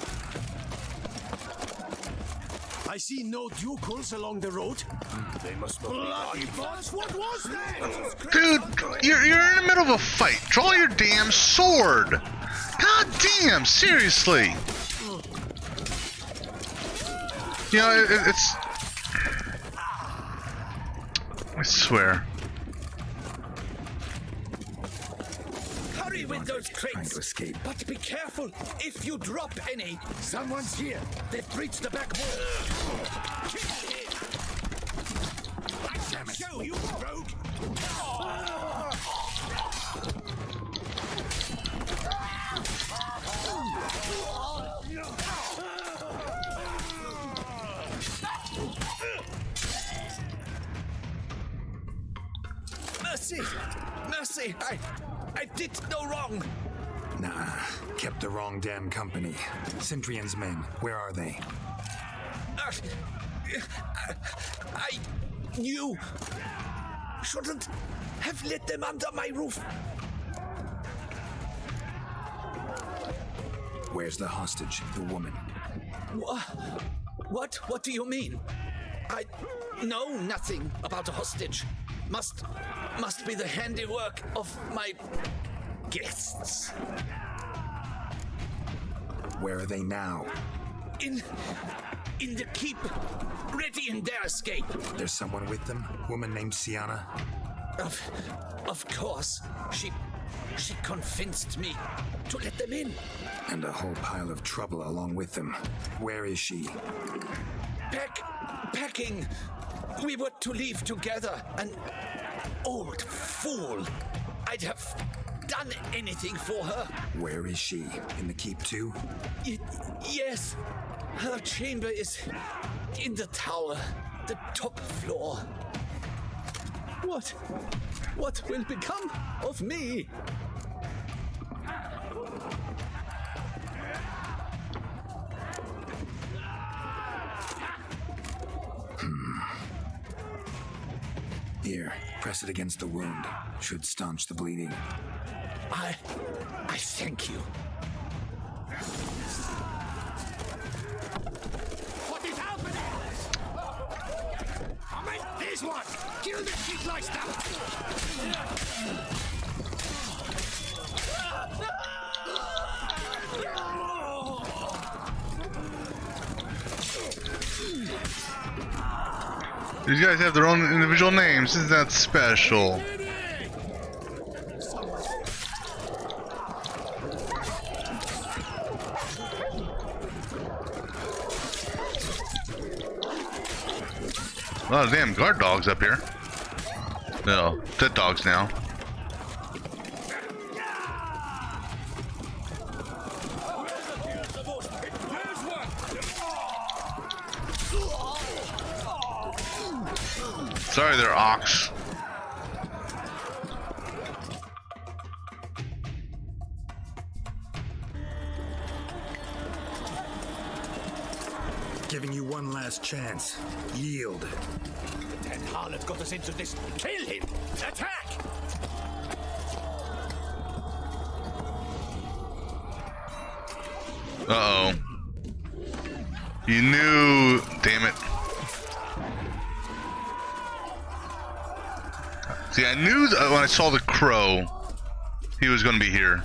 I see no ducals along the road. They must not be bots. What was that? Dude, you're in the middle of a fight. Draw your damn sword. God damn, seriously. You know, it's... I swear. Hurry with those Trying crates. to escape. But be careful. If you drop any, someone's here. They've breached the back wall. Damn it. Show you, rogue. Mercy! Mercy! I did no wrong! Nah, kept the wrong damn company. Centrion's men, where are they? You shouldn't have let them under my roof. Where's the hostage, the woman? What? What do you mean? I know nothing about a hostage. Must be the handiwork of my guests. Where are they now? In the keep, ready in their escape. There's someone with them? Woman named Sienna? Of course. She convinced me to let them in. And a whole pile of trouble along with them. Where is she? Packing. We were to leave together. An old fool. I'd have done anything for her. Where is she? In the keep too? Yes. Her chamber is in the tower, the top floor. What will become of me? Here, press it against the wound. Should staunch the bleeding. I thank you. What is happening? I mean, this one! Kill the shit like that! These guys have their own individual names. Isn't that special? A lot of damn guard dogs up here. No, dead dogs now. Sorry, they're ox. Giving you one last chance. Yield. That harlot got us into this. Kill him! Attack! Uh-oh. You knew... Damn it. See, I knew when I saw the crow, he was going to be here.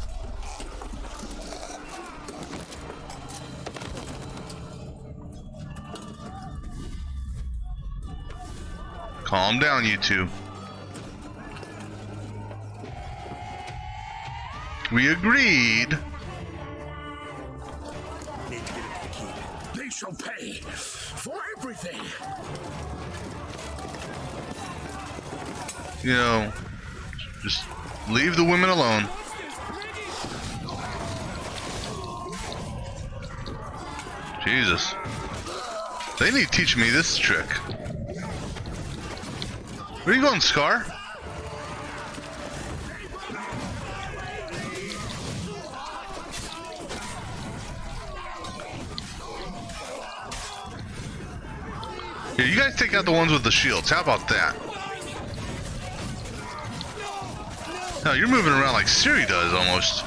Calm down, you two. We agreed. They shall pay for everything. You know, just leave the women alone. Jesus. They need to teach me this trick. Where are you going, Scar? Here, you guys take out the ones with the shields. How about that? No, you're moving around like Siri does, almost.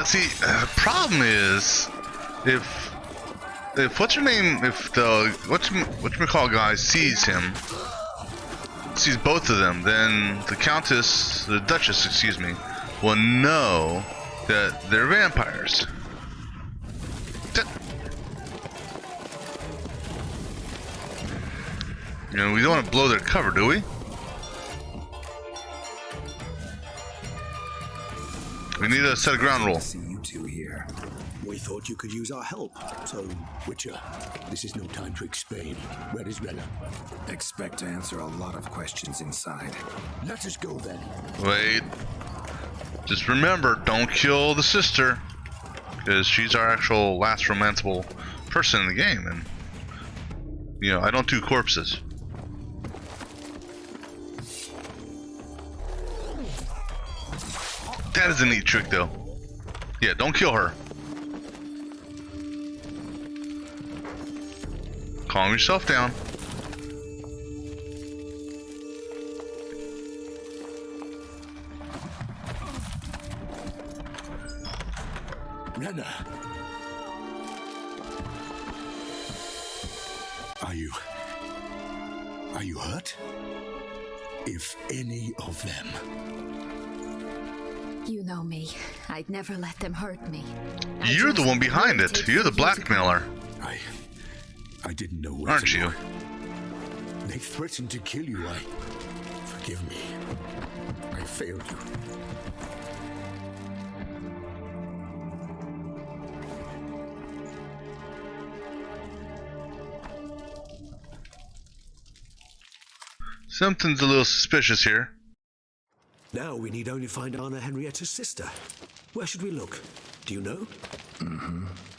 See, the problem is, if what's her name? If the whatchamacallit guy sees him, sees both of them, then the Duchess, excuse me, will know that they're vampires. You know, we don't want to blow their cover, do we? We need a set of ground rule. See you two here. We We thought you could use our help. So, Witcher, this is no time to explain. Where is Rena? Expect to answer a lot of questions inside. Let us go then. Wait. Just remember, don't kill the sister. Because she's our actual last romanceable person in the game. And, you know, I don't do corpses. That is a neat trick, though. Yeah, don't kill her. Calm yourself down. Rena. Are you hurt? If any of them. You know me. I'd never let them hurt me. You're the one behind it. You're the blackmailer. I didn't know what Aren't you? They threatened to kill you. Forgive me. I failed you. Something's a little suspicious here. Now we need only find Anna Henrietta's sister. Where should we look? Do you know?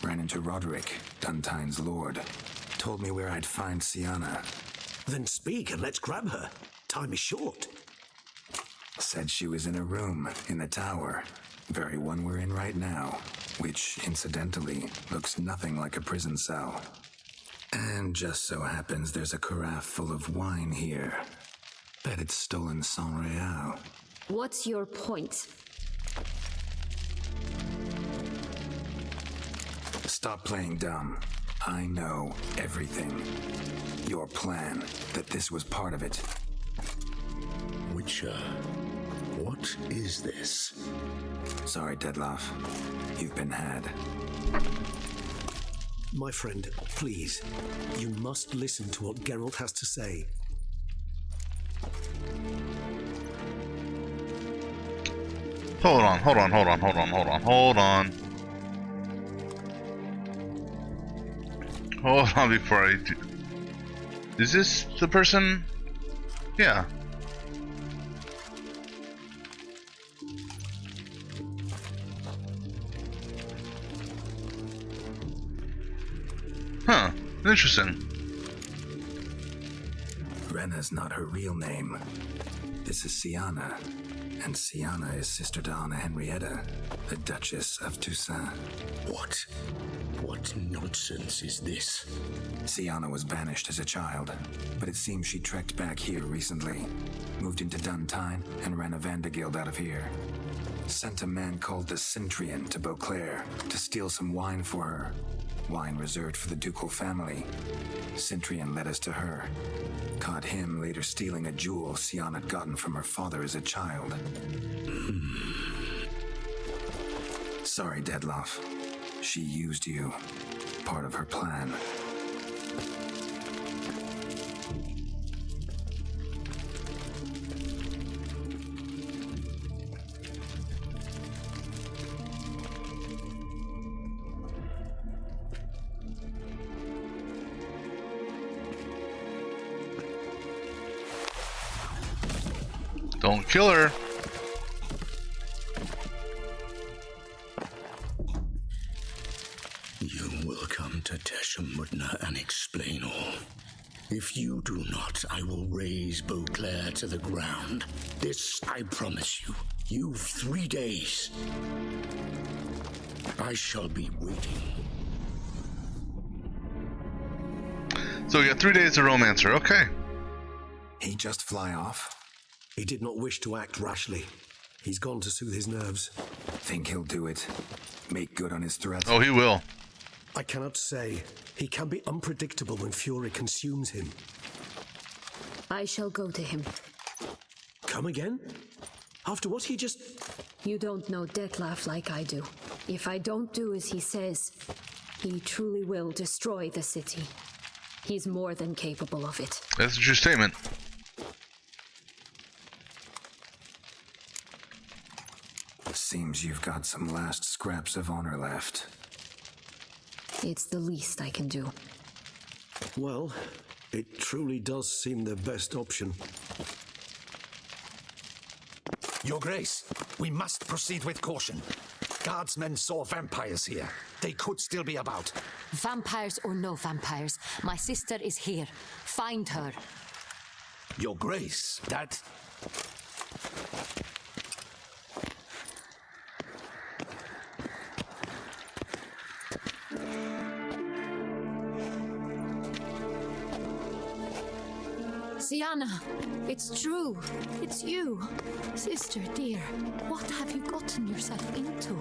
Ran into Roderick, Duntine's lord. Told me where I'd find Sienna. Then speak and let's grab her. Time is short. Said she was in a room in the tower. Very one we're in right now. Which, incidentally, looks nothing like a prison cell. And just so happens there's a carafe full of wine here. Bet it's stolen San Real. What's your point? Stop playing dumb. I know everything. Your plan, that this was part of it. Witcher, what is this? Sorry, Dettlaff. You've been had. My friend, please, you must listen to what Geralt has to say. Hold on. Hold on before I do. Is this the person? Yeah. Huh. Interesting. Rena's not her real name. This is Sienna. And Sienna is sister to Anna Henrietta, the Duchess of Toussaint. What nonsense is this? Sienna was banished as a child, but it seems she trekked back here recently. Moved into Duntine and ran a Vandergild out of here. Sent a man called the Centrian to Beauclair to steal some wine for her. Wine reserved for the ducal family. Centrian led us to her. Caught him later stealing a jewel Sienna had gotten from her father as a child. Sorry, Dettlaff. She used you. Part of her plan. Don't kill her. You will come to Teshumudna and explain all. If you do not, I will raze Beauclair to the ground. This I promise you. You've 3 days. I shall be waiting. So we got 3 days to romance her. Okay. He just fly off? He did not wish to act rashly. He's gone to soothe his nerves. Think he'll do it? Make good on his threats? Oh, he will. I cannot say. He can be unpredictable when fury consumes him. I shall go to him. Come again? After what he just... You don't know Dettlaff like I do. If I don't do as he says, he truly will destroy the city. He's more than capable of it. That's a true statement. Seems you've got some last scraps of honor left. It's the least I can do. Well, it truly does seem the best option. Your Grace, we must proceed with caution. Guardsmen saw vampires here. They could still be about. Vampires or no vampires, my sister is here. Find her. Your Grace, that... Sienna, it's true. It's you. Sister, dear, what have you gotten yourself into?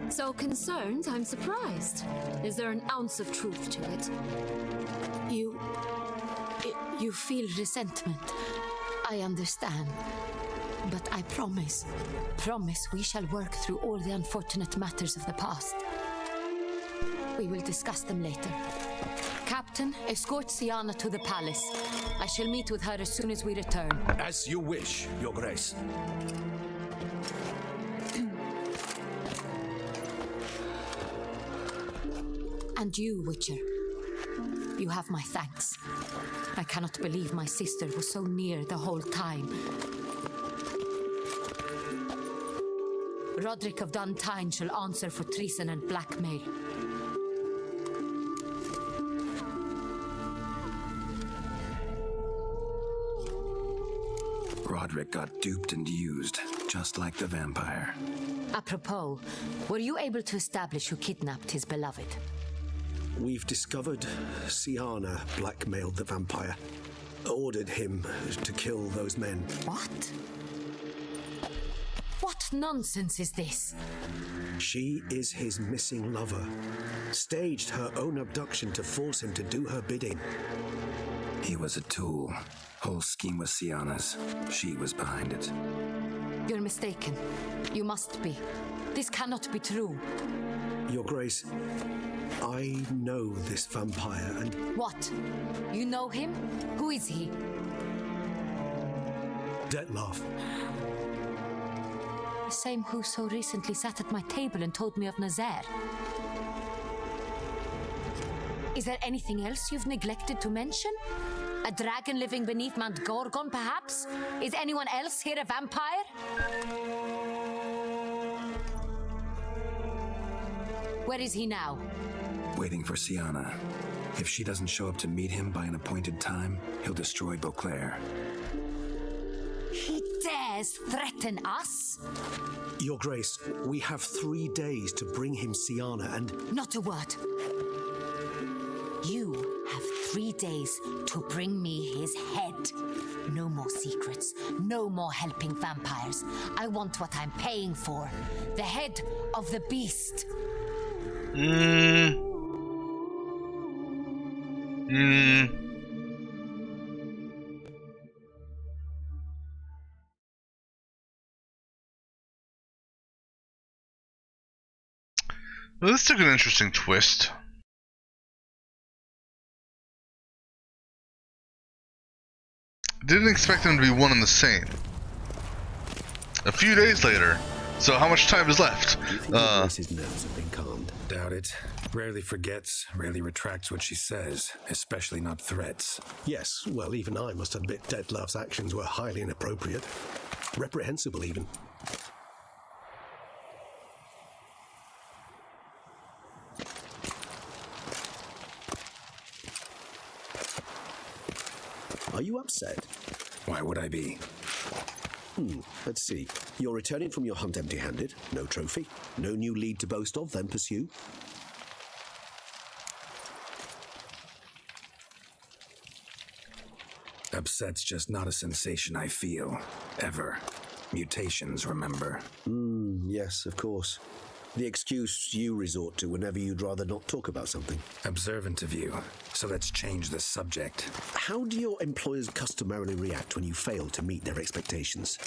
So concerned, I'm surprised. Is there an ounce of truth to it? You feel resentment. I understand. But I promise we shall work through all the unfortunate matters of the past. We will discuss them later. Captain, escort Sienna to the palace. I shall meet with her as soon as we return. As you wish, Your Grace. And you, Witcher. You have my thanks. I cannot believe my sister was so near the whole time. Roderick of Dun Tine shall answer for treason and blackmail. Roderick got duped and used, just like the vampire. Apropos, were you able to establish who kidnapped his beloved? We've discovered Sienna blackmailed the vampire, ordered him to kill those men. What? What nonsense is this? She is his missing lover. Staged her own abduction to force him to do her bidding. He was a tool. Whole scheme was Sienna's. She was behind it. You're mistaken. You must be. This cannot be true. Your Grace, I know this vampire and... What? You know him? Who is he? Dettlaff. The same who so recently sat at my table and told me of Nazaire. Is there anything else you've neglected to mention? A dragon living beneath Mount Gorgon, perhaps? Is anyone else here a vampire? Where is he now? Waiting for Sienna. If she doesn't show up to meet him by an appointed time, he'll destroy Beauclair. He dares threaten us? Your Grace, we have 3 days to bring him Sienna and... Not a word. You have 3 days to bring me his head. No more secrets. No more helping vampires. I want what I'm paying for. The head of the beast. Well, this took an interesting twist. Didn't expect them to be one and the same. A few days later. So how much time is left? Do you think Grace's nerves have been calmed? Doubt it. Rarely forgets, rarely retracts what she says, especially not threats. Yes, well, even I must admit Dettlaff's actions were highly inappropriate. Reprehensible, even. Are you upset? Why would I be? Let's see. You're returning from your hunt empty-handed. No trophy. No new lead to boast of, then pursue. Upset's just not a sensation I feel. Ever. Mutations, remember? Yes, of course. The excuse you resort to whenever you'd rather not talk about something. Observant of you. So let's change the subject. How do your employers customarily react when you fail to meet their expectations?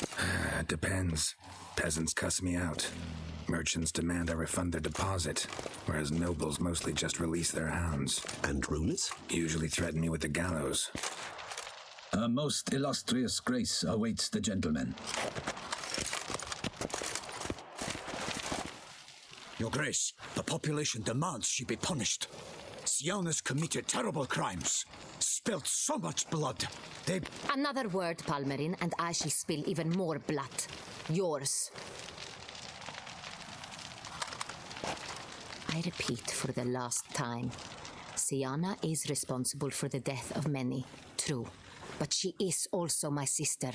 Depends. Peasants cuss me out. Merchants demand I refund their deposit, whereas nobles mostly just release their hounds. And rulers? Usually threaten me with the gallows. A most illustrious grace awaits the gentleman. Your Grace, the population demands she be punished. Syanna's committed terrible crimes. Spilt so much blood. They... Another word, Palmerin, and I shall spill even more blood. Yours. I repeat for the last time. Syanna is responsible for the death of many, true. But she is also my sister.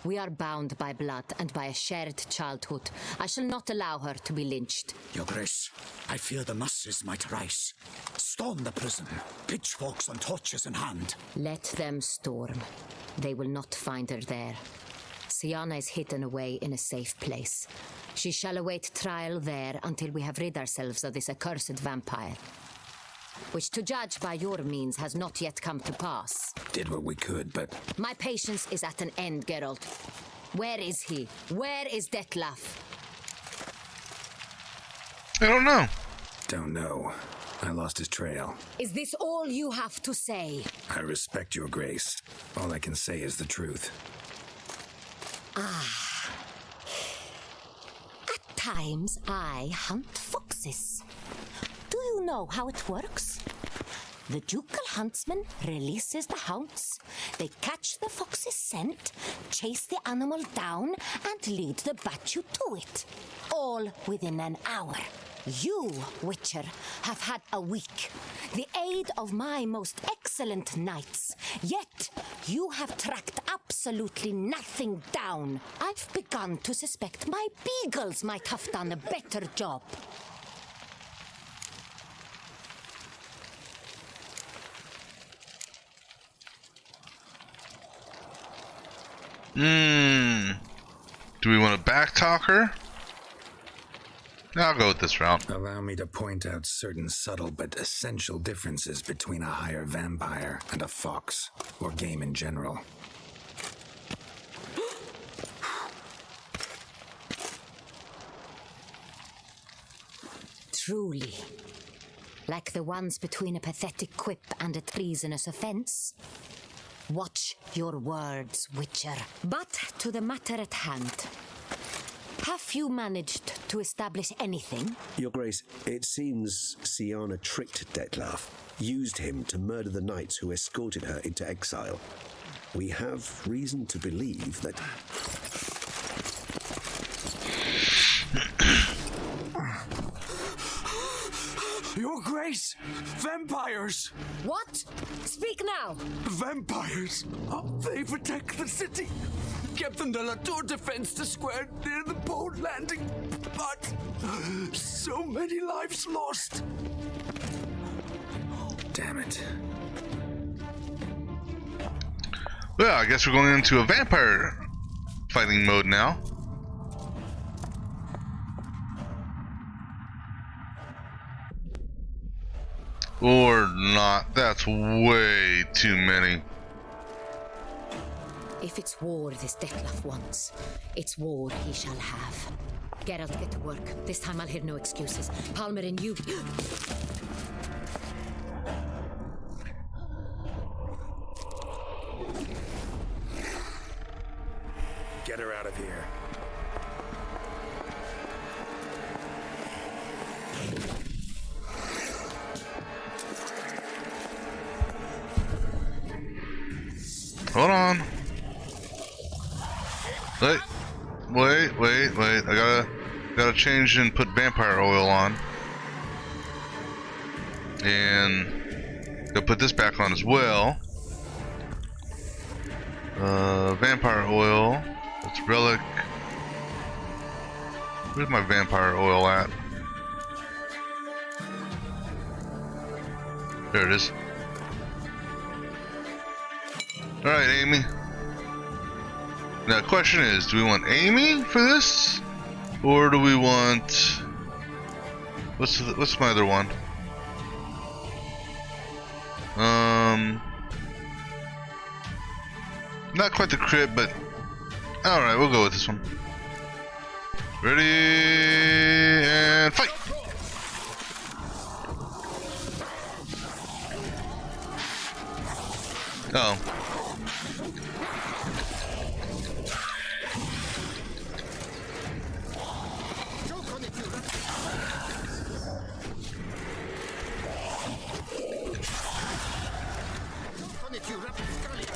We are bound by blood and by a shared childhood. I shall not allow her to be lynched. Your Grace, I fear the masses might rise. Storm the prison, pitchforks and torches in hand. Let them storm. They will not find her there. Syanna is hidden away in a safe place. She shall await trial there until we have rid ourselves of this accursed vampire. Which, to judge by your means, has not yet come to pass. Did what we could, but... My patience is at an end, Geralt. Where is he? Where is Detlef? I don't know. Don't know. I lost his trail. Is this all you have to say? I respect your grace. All I can say is the truth. Ah. At times, I hunt foxes. Do you know how it works? The ducal huntsman releases the hounds. They catch the fox's scent, chase the animal down, and lead the battue to it. All within an hour. You, Witcher, have had a week. The aid of my most excellent knights. Yet, you have tracked absolutely nothing down. I've begun to suspect my beagles might have done a better job. Do we want to backtalk her? I'll go with this route. Allow me to point out certain subtle but essential differences between a higher vampire and a fox, or game in general. Truly. Like the ones between a pathetic quip and a treasonous offense. Watch your words, Witcher. But to the matter at hand. Have you managed to establish anything? Your Grace, it seems Syanna tricked Detlef, used him to murder the knights who escorted her into exile. We have reason to believe that... Your Grace! Vampires! What? Speak now! Vampires! They protect the city! Captain de la Tour defends the square near the boat landing, but so many lives lost! Damn it. Well, I guess we're going into a vampire fighting mode now. Or not. That's way too many. If it's war this Detlef wants, it's war he shall have. Geralt, get to work. This time I'll hear no excuses. Palmerin, you... Get her out of here. Hold on. Wait. I gotta change and put vampire oil on. And gotta put this back on as well. Vampire oil. It's relic. Where's my vampire oil at? There it is. Alright, Amy. Now the question is, do we want Amy for this? Or do we want... What's my other one? Not quite the crit, but... Alright, we'll go with this one. Ready... and fight! Oh. done it, you rapscallion!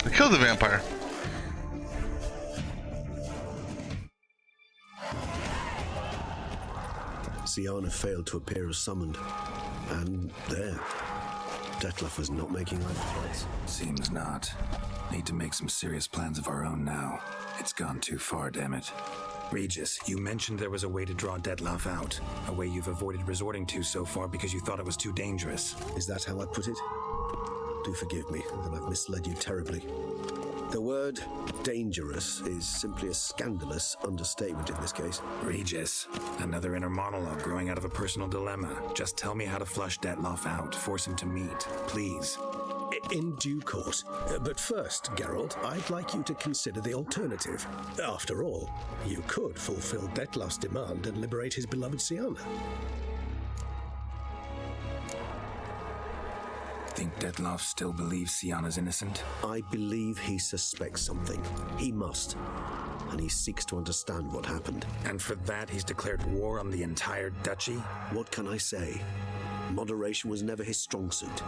I killed the vampire. Syanna failed to appear as summoned. And there. Dettlaff was not making eye fights. Seems not. Need to make some serious plans of our own now. It's gone too far, damn it. Regis, you mentioned there was a way to draw Dettlaff out. A way you've avoided resorting to so far because you thought it was too dangerous. Is that how I put it? Do forgive me that I've misled you terribly. The word dangerous is simply a scandalous understatement in this case. Regis, another inner monologue growing out of a personal dilemma. Just tell me how to flush Dettlaff out. Force him to meet, please. In due course. But first, Geralt, I'd like you to consider the alternative. After all, you could fulfill Dettlaff's demand and liberate his beloved Syanna. Think Dettlaff still believes Syanna's innocent? I believe he suspects something. He must. And he seeks to understand what happened. And for that, he's declared war on the entire duchy? What can I say? Moderation was never his strong suit.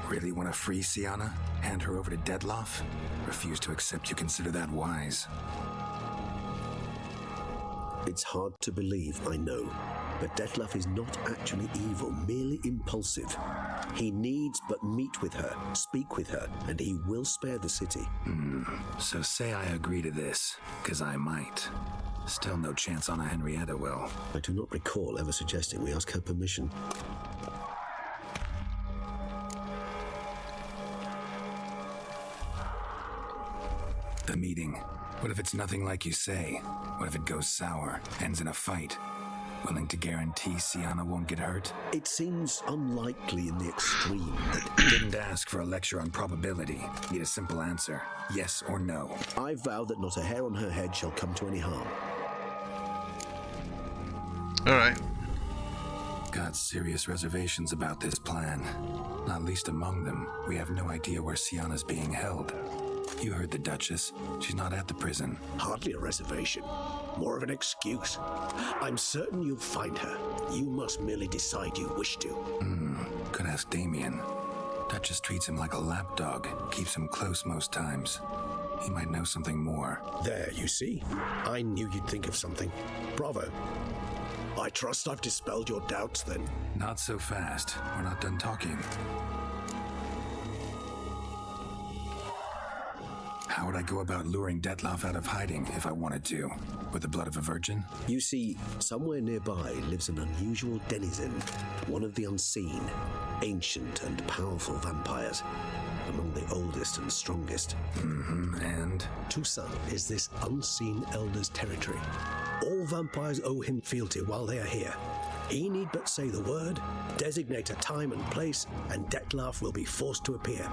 Really want to free Syanna? Hand her over to Dettlaff? Refuse to accept you consider that wise. It's hard to believe, I know. But Dettlaff is not actually evil, merely impulsive. He needs but meet with her, speak with her, and he will spare the city. So say I agree to this, because I might. Still no chance Anna Henrietta will. I do not recall ever suggesting we ask her permission. The meeting. What if it's nothing like you say? What if it goes sour, ends in a fight? Willing to guarantee Syanna won't get hurt? It seems unlikely in the extreme. Didn't ask for a lecture on probability. Need a simple answer. Yes or no. I vow that not a hair on her head shall come to any harm. Alright. Got serious reservations about this plan. Not least among them, we have no idea where Syanna's being held. You heard the Duchess. She's not at the prison. Hardly a reservation. More of an excuse. I'm certain you'll find her. You must merely decide you wish to. Could ask Damien. Duchess treats him like a lapdog. Keeps him close most times. He might know something more. There, you see? I knew you'd think of something. Bravo. I trust I've dispelled your doubts, then. Not so fast. We're not done talking. How would I go about luring Dettlaff out of hiding if I wanted to? With the blood of a virgin? You see, somewhere nearby lives an unusual denizen, one of the unseen, ancient and powerful vampires, among the oldest and strongest. And? Toussaint is this unseen elder's territory. All vampires owe him fealty while they are here. He need but say the word, designate a time and place, and Dettlaff will be forced to appear.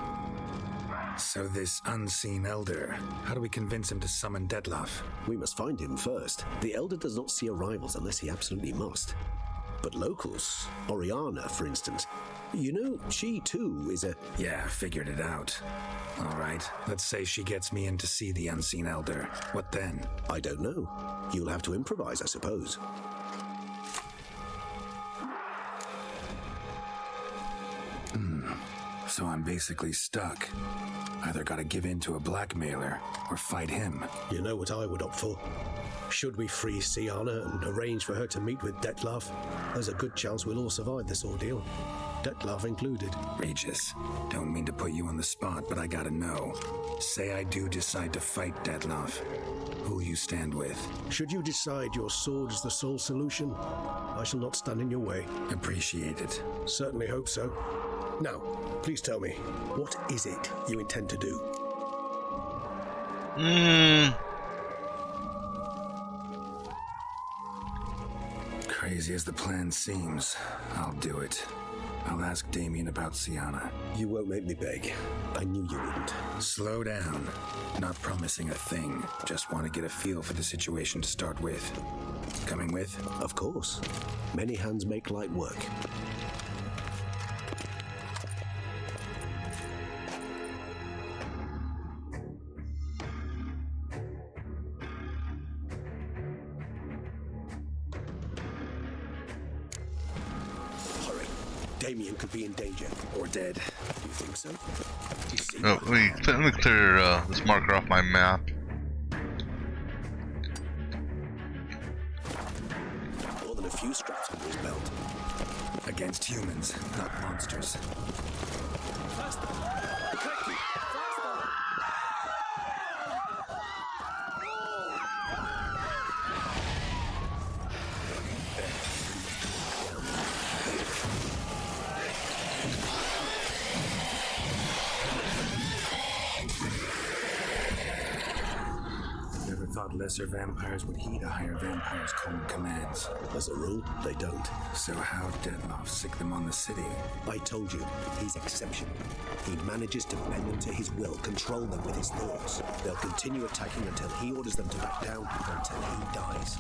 So this unseen elder, how do we convince him to summon Dettlaff? We must find him first. The elder does not see arrivals unless he absolutely must. But locals, Oriana, for instance, you know, she too is a... Yeah, figured it out. All right, let's say she gets me in to see the unseen elder. What then? I don't know. You'll have to improvise, I suppose. So I'm basically stuck. Either gotta give in to a blackmailer or fight him. You know what I would opt for? Should we free Syanna and arrange for her to meet with Dettlaff, there's a good chance we'll all survive this ordeal. Dettlaff included. Regis, don't mean to put you on the spot, but I gotta know. Say I do decide to fight Dettlaff. Who'll you stand with? Should you decide your sword is the sole solution, I shall not stand in your way. Appreciate it. Certainly hope so. Now, please tell me, what is it you intend to do? Crazy as the plan seems, I'll do it. I'll ask Damien about Syanna. You won't make me beg. I knew you wouldn't. Slow down. Not promising a thing. Just want to get a feel for the situation to start with. Coming with? Of course. Many hands make light work. Damien could be in danger. Or dead. You think so? Oh, let me clear this marker off my map. More than a few straps under his belt. Against humans, not monsters. Never thought lesser vampires would heed a higher vampire's cold commands. As a rule, they don't. So how Dettlaff sick them on the city? I told you, he's exceptional. He manages to bend them to his will, control them with his thoughts. They'll continue attacking until he orders them to back down, until he dies.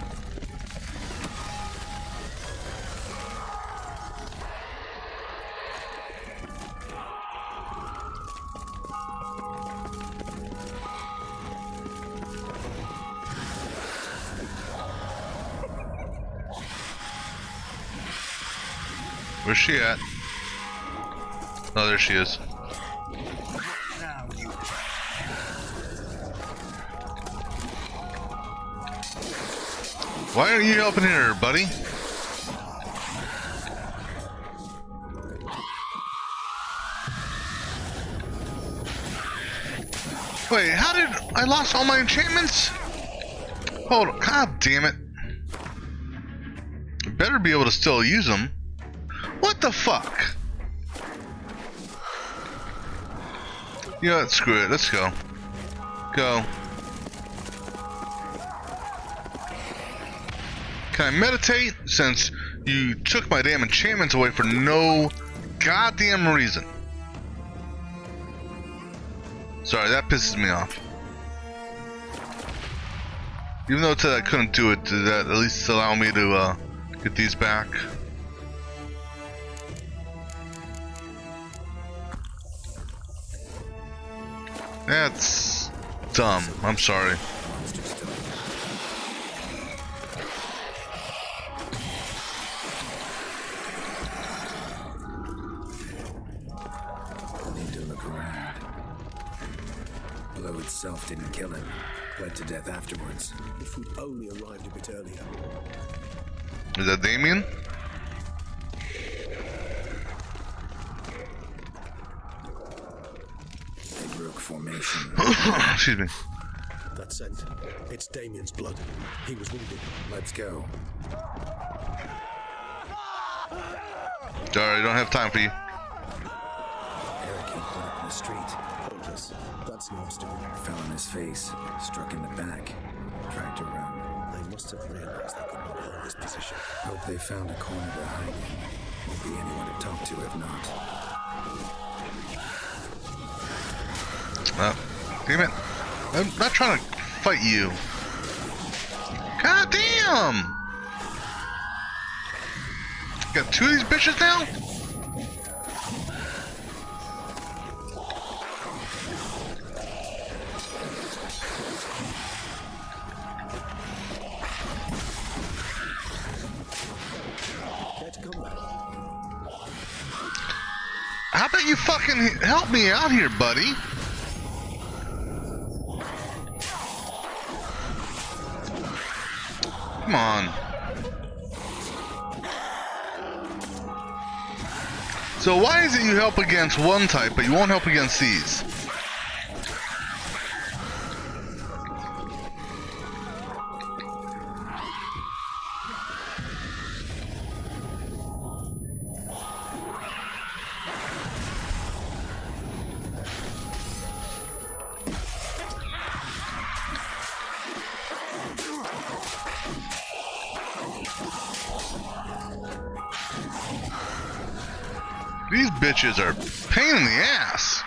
Where's she at? Oh, there she is. Why aren't you helping her, buddy? Wait, how did I lost all my enchantments? Hold on, god damn it. I better be able to still use them. What the fuck? You know what, screw it, let's go. Go. Can I meditate since you took my damn enchantments away for no goddamn reason? Sorry, that pisses me off. Even though it said I couldn't do it, did that at least allow me to get these back? That's dumb. I'm sorry. Need to look around. Blow itself didn't kill him. Bled to death afterwards. If we'd only arrived a bit earlier. Is that Damien? Formation. Excuse me. That scent. It's Damien's blood. He was wounded. Let's go. Sorry, I don't have time for you. Eric put up in the street. Pointless. That's no obstacle. Fell on his face. Struck in the back. Tried to run. They must have realized they could not hold this position. Hope they found a corner to hide in. Won't be anyone to talk to if not. Damn it. I'm not trying to fight you. God damn! Got two of these bitches now? How about you fucking help me out here, buddy? Come on. So why is it you help against one type, but you won't help against these? These bitches are a pain in the ass.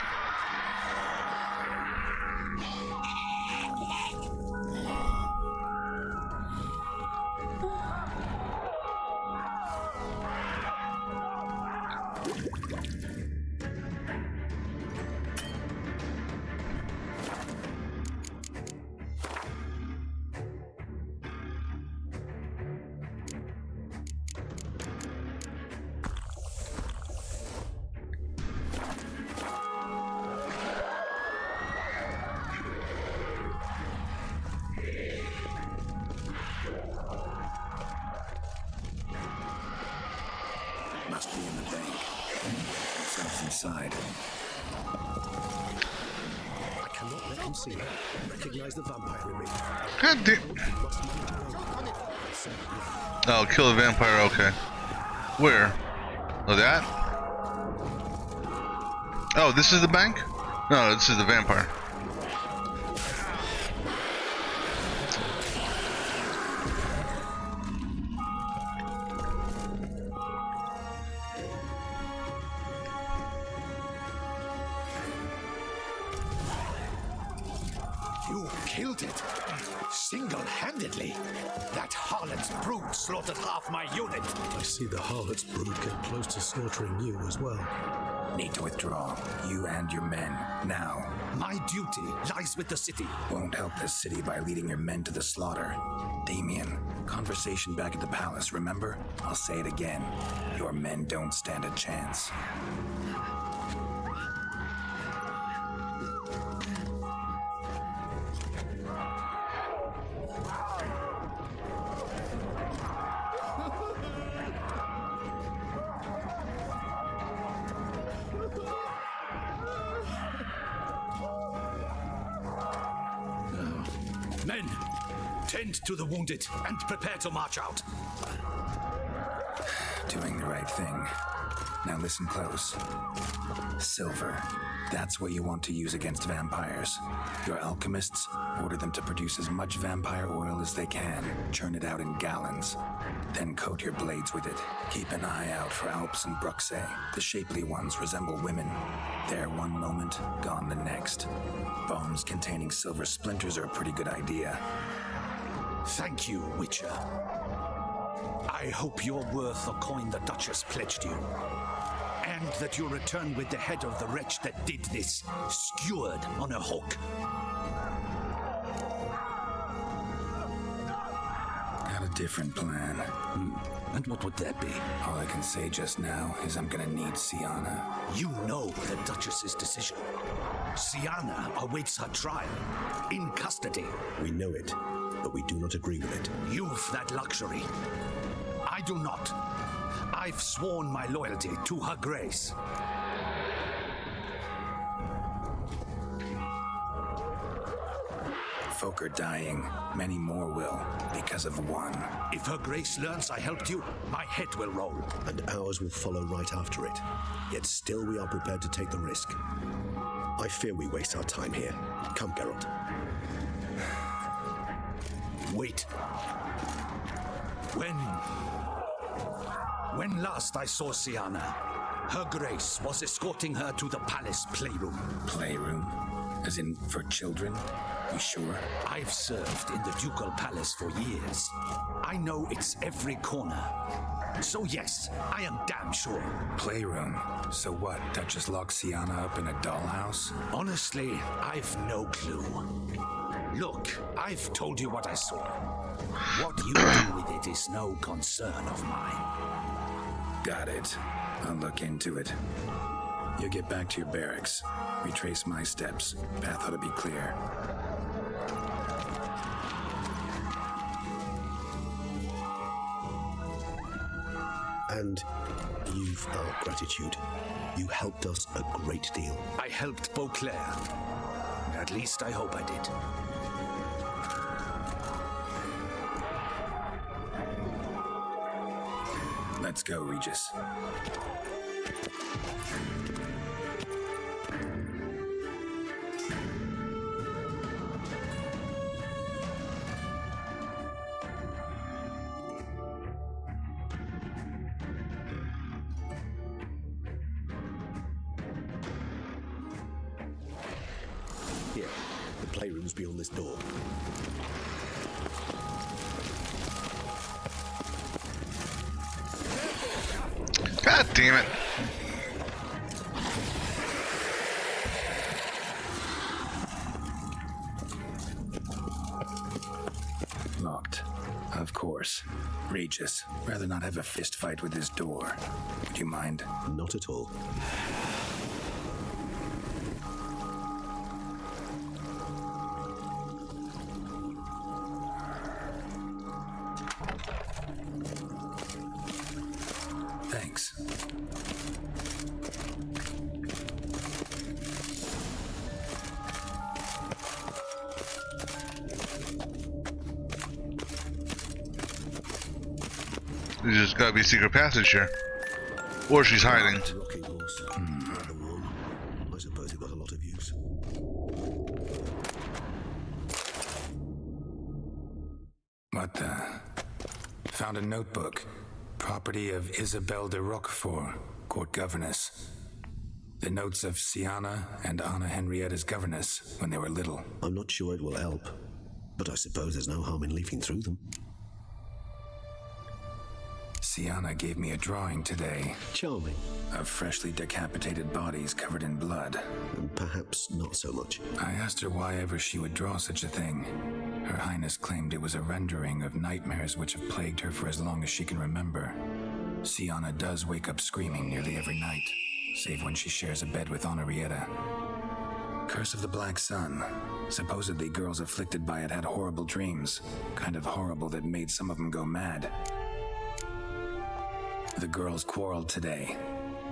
side. I cannot let him see her. Recognize the vampire in me. God damn. Oh, kill the vampire, okay. Where? Oh, that? Oh, this is the bank? No, this is the vampire. You killed it. Single-handedly. That harlot's brood slaughtered half my unit. I see the harlot's brood get close to slaughtering you as well. Need to withdraw. You and your men. Now. My duty lies with the city. Won't help this city by leading your men to the slaughter. Damien, conversation back at the palace, remember? I'll say it again. Your men don't stand a chance. Men, tend to the wounded and prepare to march out. Doing the right thing. Now listen close. Silver. That's what you want to use against vampires. Your alchemists, order them to produce as much vampire oil as they can. Churn it out in gallons. Then coat your blades with it. Keep an eye out for Alps and Bruxae. The shapely ones resemble women. There one moment, gone the next. Bombs containing silver splinters are a pretty good idea. Thank you, Witcher. I hope you're worth the coin the Duchess pledged you. And that you'll return with the head of the wretch that did this, skewered on a hook. Got a different plan. And what would that be? All I can say just now is I'm gonna need Siana. You know the Duchess's decision. Siana awaits her trial, in custody. We know it, but we do not agree with it. You've that luxury. I do not. I've sworn my loyalty to her grace. Folk are dying. Many more will, because of one. If her grace learns I helped you, my head will roll. And ours will follow right after it. Yet still we are prepared to take the risk. I fear we waste our time here. Come, Geralt. Wait. When last I saw Siana, her grace was escorting her to the palace playroom. Playroom? As in for children? You sure? I've served in the ducal palace for years. I know it's every corner. So yes, I am damn sure. Playroom? So what, Duchess locked Siana up in a dollhouse? Honestly, I've no clue. Look, I've told you what I saw. What you do with it is no concern of mine. Got it. I'll look into it. You get back to your barracks. Retrace my steps. Path ought to be clear. And you've our gratitude. You helped us a great deal. I helped Beauclair. At least I hope I did. Let's go, Regis. Here, the playroom's beyond this door. God damn it. Locked. Of course. Regis, rather not have a fist fight with this door. Would you mind? Not at all. Thanks. There's just gotta be a secret passage here. Or she's hiding. Rocking horse. Rather worn. I suppose it got a lot of use. What the? Found a notebook. Property of Isabelle de Roquefort, court governess. The notes of Siana and Anna Henrietta's governess when they were little. I'm not sure it will help, but I suppose there's no harm in leafing through them. Siana gave me a drawing today. Charming. Of freshly decapitated bodies covered in blood. And perhaps not so much. I asked her why ever she would draw such a thing. Her Highness claimed it was a rendering of nightmares which have plagued her for as long as she can remember. Siana does wake up screaming nearly every night, save when she shares a bed with Henrietta. Curse of the Black Sun. Supposedly girls afflicted by it had horrible dreams. Kind of horrible that made some of them go mad. The girls quarreled today.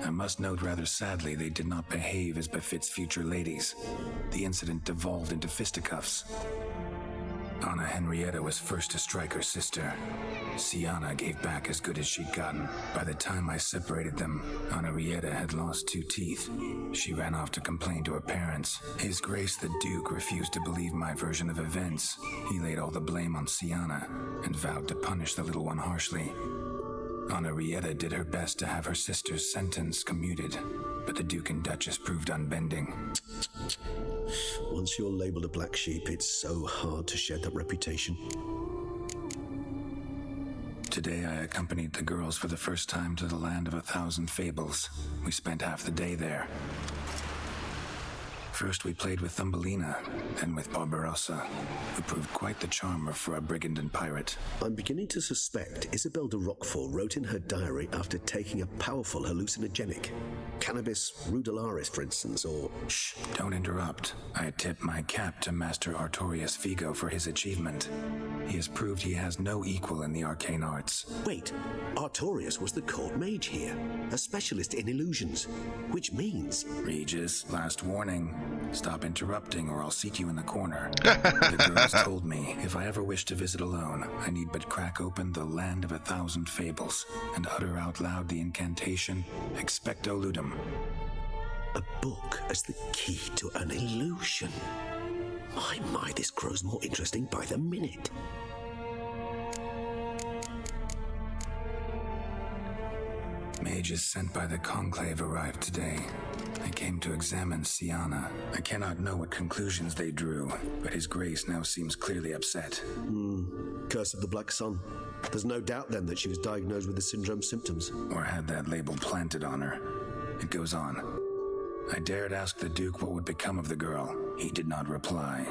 I must note rather sadly they did not behave as befits future ladies. The incident devolved into fisticuffs. Anna Henrietta was first to strike her sister. Siana gave back as good as she'd gotten. By the time I separated them, Henrietta had lost 2 teeth. She ran off to complain to her parents. His Grace the Duke refused to believe my version of events. He laid all the blame on Siana and vowed to punish the little one harshly. Henrietta did her best to have her sister's sentence commuted, but the Duke and Duchess proved unbending. Once you're labeled a black sheep, it's so hard to shed that reputation. Today I accompanied the girls for the first time to the land of 1,000 fables. We spent half the day there. First we played with Thumbelina, then with Barbarossa, who proved quite the charmer for a brigand and pirate. I'm beginning to suspect Isabelle de Roquefort wrote in her diary after taking a powerful hallucinogenic. Cannabis rudelaris, for instance, or... Shh, don't interrupt. I tip my cap to Master Artorius Vigo for his achievement. He has proved he has no equal in the arcane arts. Wait, Artorius was the court mage here, a specialist in illusions, which means... Regis, last warning. Stop interrupting or I'll seat you in the corner. The girls told me if I ever wish to visit alone, I need but crack open the land of 1,000 fables and utter out loud the incantation Expecto Ludum. A book as the key to an illusion. My, this grows more interesting by the minute. Mages sent by the Conclave arrived today. They came to examine Siana. I cannot know what conclusions they drew, but His Grace now seems clearly upset. Curse of the Black Sun. There's no doubt then that she was diagnosed with the syndrome symptoms. Or had that label planted on her. It goes on. I dared ask the Duke what would become of the girl. He did not reply.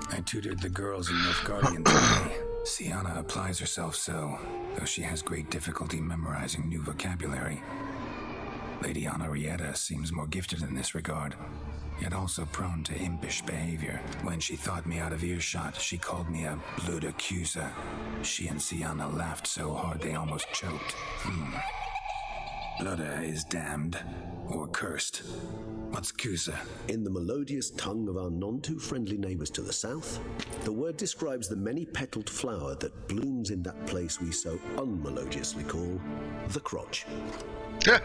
I tutored the girls in Nilfgaardian today. Siana applies herself so, though she has great difficulty memorizing new vocabulary. Lady Henrietta seems more gifted in this regard, yet also prone to impish behavior. When she thought me out of earshot, she called me a blood accuser. She and Siana laughed so hard they almost choked. Blooda is damned, or cursed. What's Cusa? In the melodious tongue of our none-too-friendly neighbors to the south, the word describes the many-petaled flower that blooms in that place we so unmelodiously call the crotch. Yeah.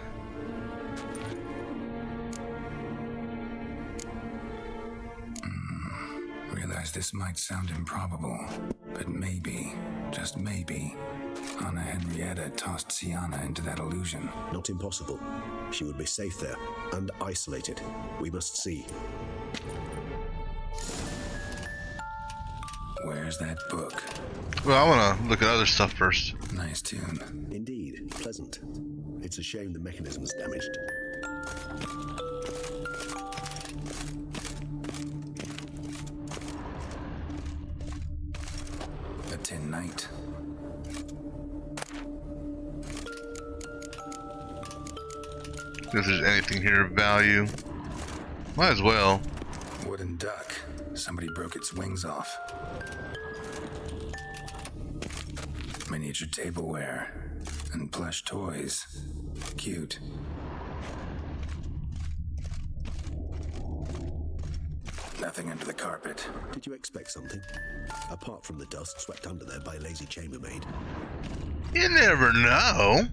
Realize this might sound improbable, but maybe, just maybe, Anna Henrietta tossed Siana into that illusion. Not impossible. She would be safe there, and isolated. We must see. Where's that book? Well, I want to look at other stuff first. Nice tune. Indeed, pleasant. It's a shame the mechanism's damaged. A tin knight. If there's anything here of value, might as well. Wooden duck. Somebody broke its wings off. Miniature tableware and plush toys. Cute. Nothing under the carpet. Did you expect something? Apart from the dust swept under there by a lazy chambermaid. You never know.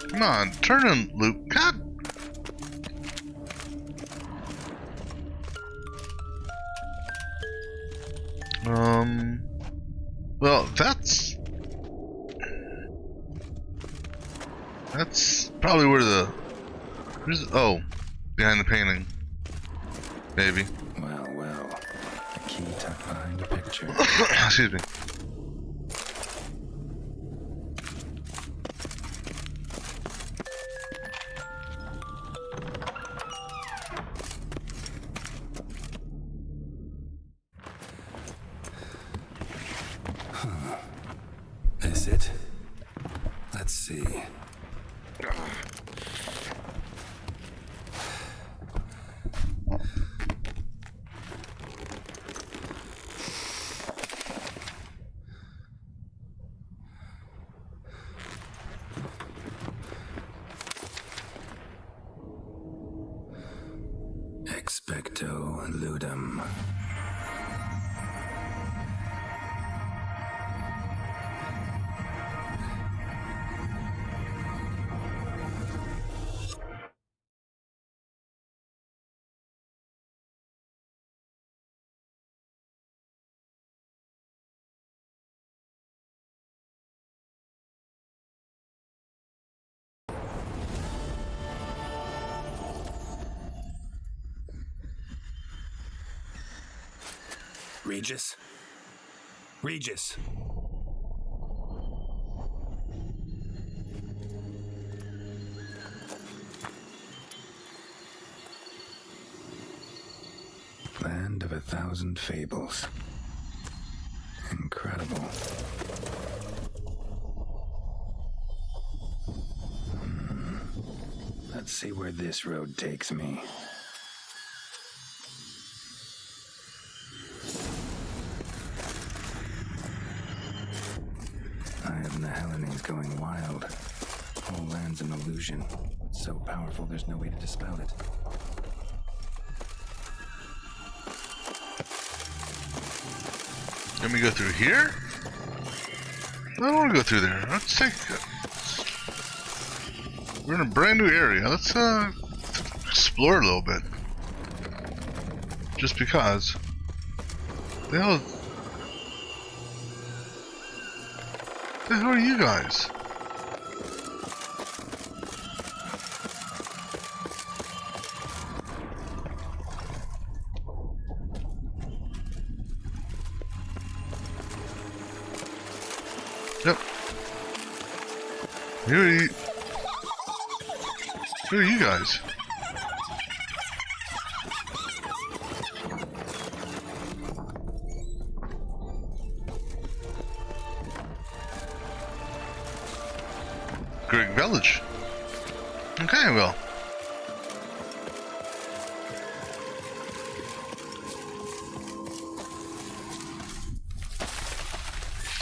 Come on, turn in, Luke. God. Well, that's probably where the behind the painting. Maybe. Well, the key tucked behind a picture. Excuse me. Is it? Let's see. Expecto ludum. Regis? Regis! Land of 1,000 fables. Incredible. Let's see where this road takes me. The Hellenes going wild. Whole land's an illusion. So powerful there's no way to dispel it. Let me go through here? I don't want to go through there. Let's take... We're in a brand new area. Let's explore a little bit. Just because. The hell... What the hell are you guys? Yep. Who are you guys? Great village. Okay, well.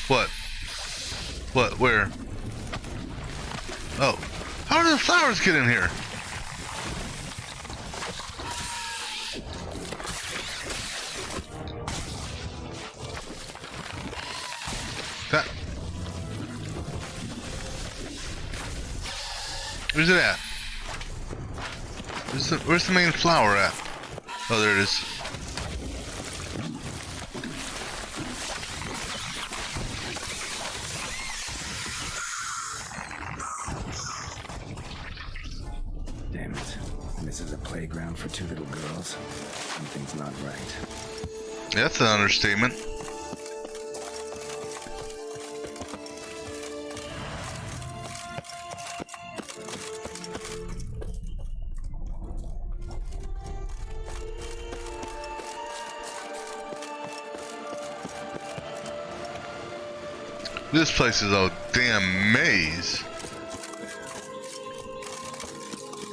What? What? Where? Oh. How did the flowers get in here? That. Where's it at? Where's the main flower at? Oh, there it is. Damn it. This is a playground for two little girls. Something's not right. That's an understatement. This place is a damn maze.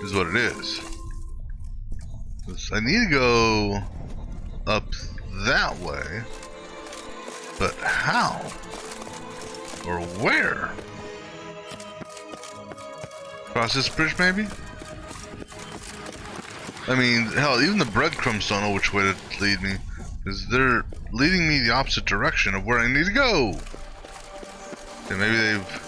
Is what it is. I need to go up that way. But how? Or where? Across this bridge, maybe? I mean, hell, even the breadcrumbs don't know which way to lead me. Because they're leading me the opposite direction of where I need to go. Okay, maybe they've...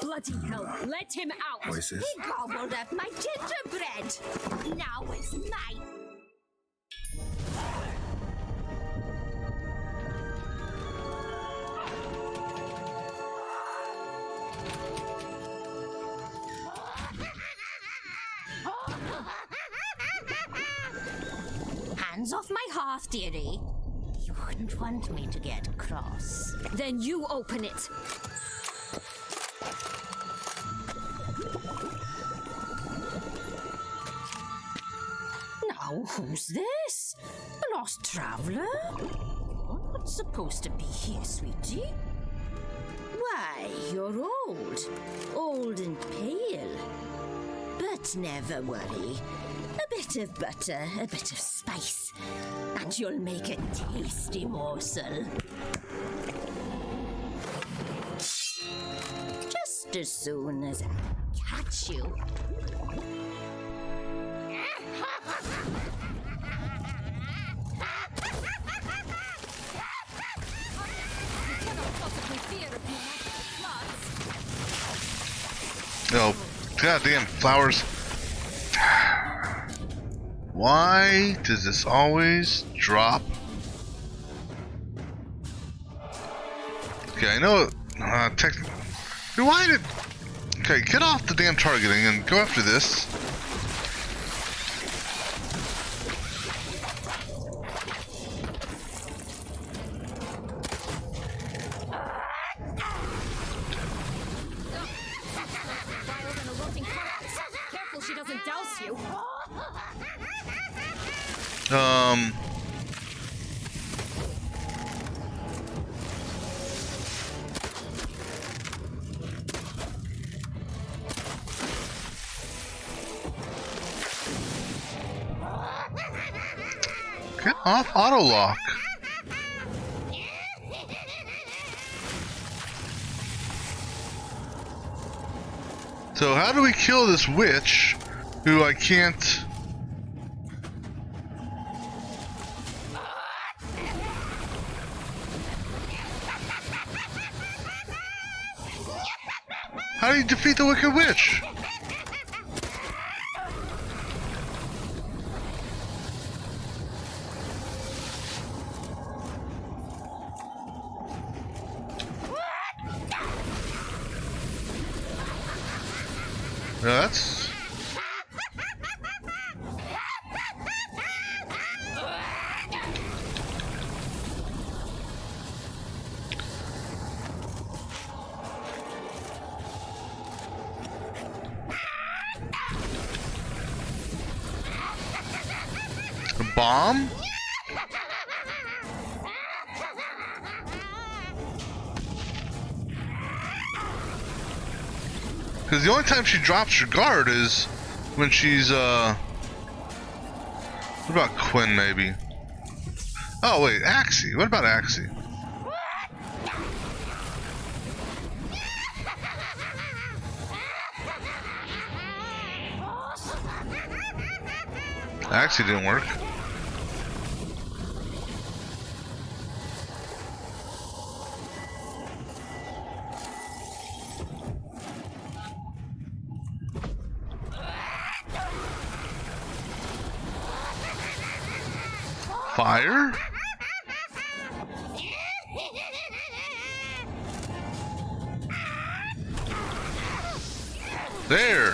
Bloody hell, let him out! Voices. He gobbled up my gingerbread! Now it's mine! Hands off my hearth, dearie. You wouldn't want me to get cross. Then you open it. Now, who's this? A lost traveler? You're not supposed to be here, sweetie. Why, you're old. Old and pale. But never worry. A bit of butter, a bit of spice, and you'll make a tasty morsel. Just as soon as I catch you. Oh, goddamn flowers. Why does this always drop? Okay, I know. Technically, why did? Okay, get off the damn targeting and go after this. Careful she doesn't douse you. Get off auto lock. So how do we kill this witch who I can't... How do you defeat the Wicked Witch? That's... a bomb? Because the only time she drops her guard is when she's, what about Quinn, maybe? Oh, wait, Axie. What about Axie? Axie didn't work. Fire? There.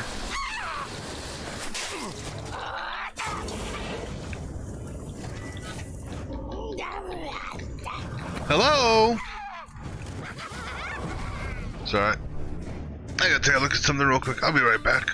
Hello? It's alright. I gotta take a look at something real quick. I'll be right back.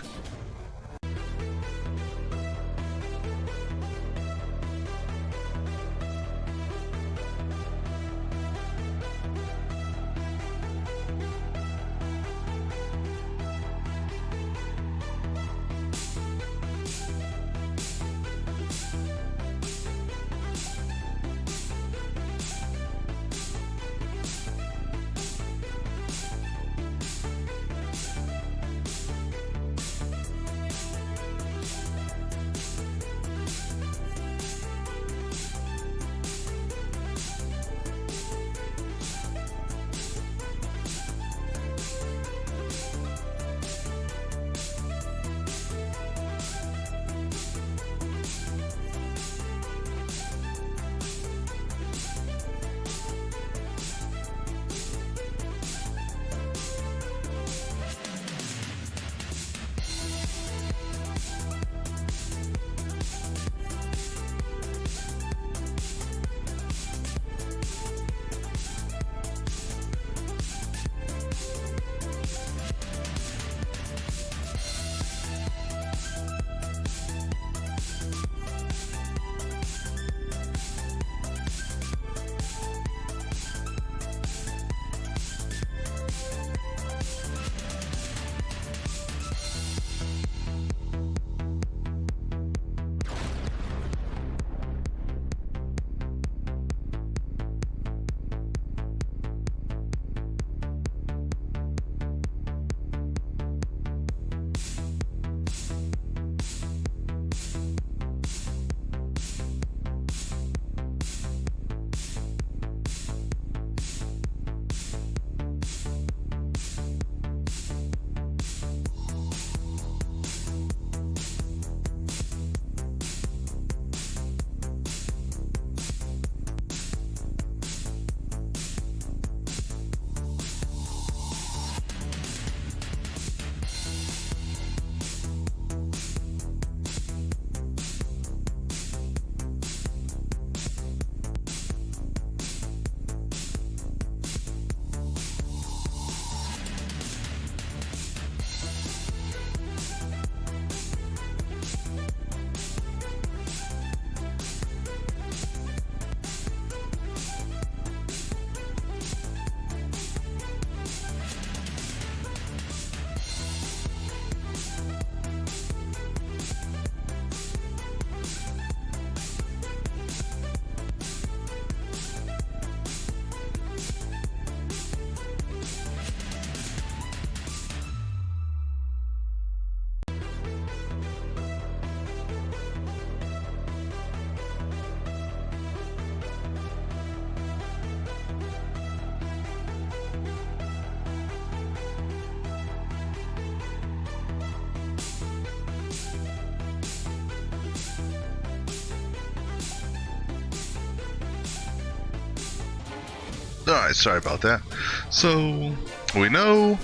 Alright, sorry about that. So, we know,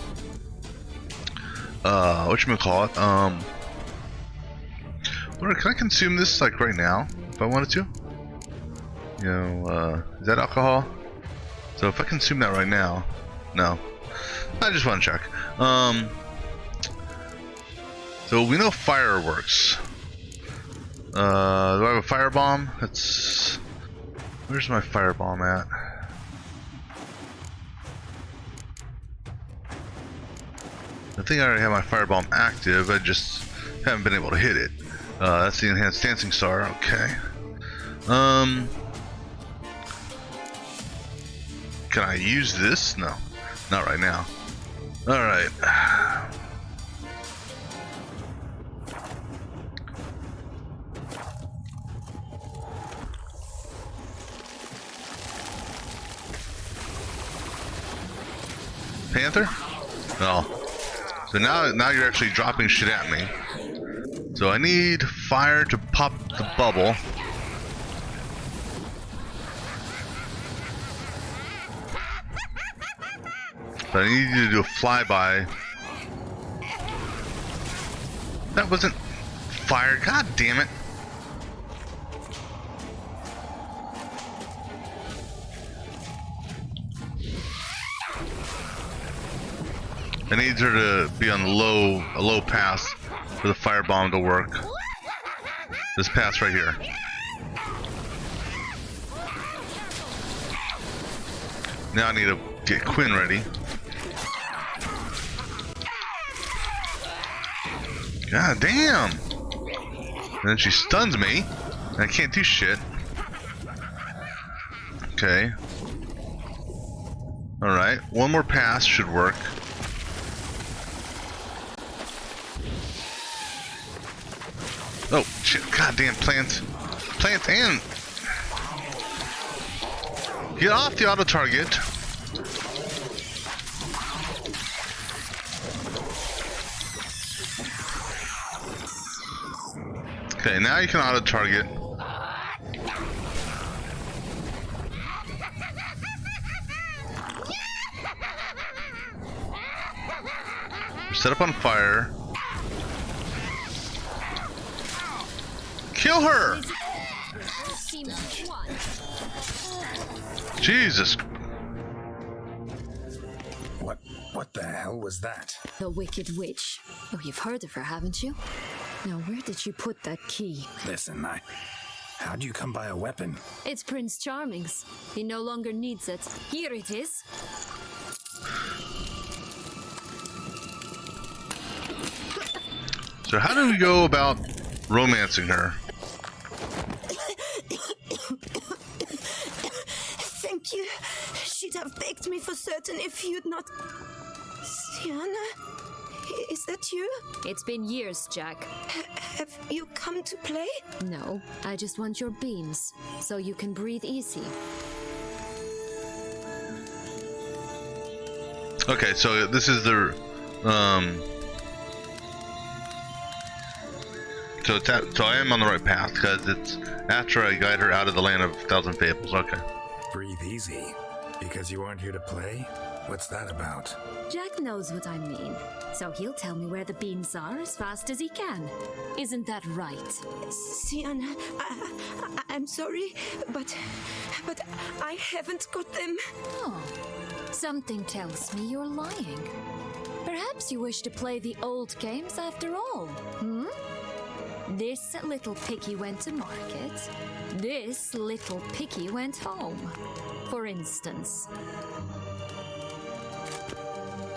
whatchamacallit, can I consume this, like, right now, if I wanted to? You know, is that alcohol? So if I consume that right now, no. I just want to check. So we know fireworks. Do I have a firebomb? Where's my firebomb at? I think I already have my firebomb active. I just haven't been able to hit it. That's the enhanced dancing star. Okay. Can I use this? No, not right now. All right. Panther? No. So now you're actually dropping shit at me. So I need fire to pop the bubble. But I need you to do a flyby. That wasn't fire. God damn it. I need her to be on a low pass for the firebomb to work. This pass right here. Now I need to get Quinn ready. God damn! And then she stuns me, and I can't do shit. Okay. Alright, one more pass should work. Oh, shit, goddamn plant. Plant and... Get off the auto target. Okay, now you can auto target. Set up on fire. Kill her! Jesus. What the hell was that? The Wicked Witch. Oh, you've heard of her, haven't you? Now, where did you put that key? Listen, how'd you come by a weapon? It's Prince Charming's. He no longer needs it. Here it is. So how do we go about romancing her? Thank you. She'd have begged me for certain if you'd not... Sienna? Is that you? It's been years, Jack. Have you come to play? No, I just want your beams, so you can breathe easy. Okay, so this is the... So I am on the right path, because it's after I guide her out of the land of 1,000 fables. Okay. Breathe easy? Because you aren't here to play? What's that about? Jack knows what I mean, so he'll tell me where the beans are as fast as he can. Isn't that right? Sienna, I'm sorry, but I haven't got them. Oh, something tells me you're lying. Perhaps you wish to play the old games after all, hmm? This little piggy went to market. This little piggy went home, for instance.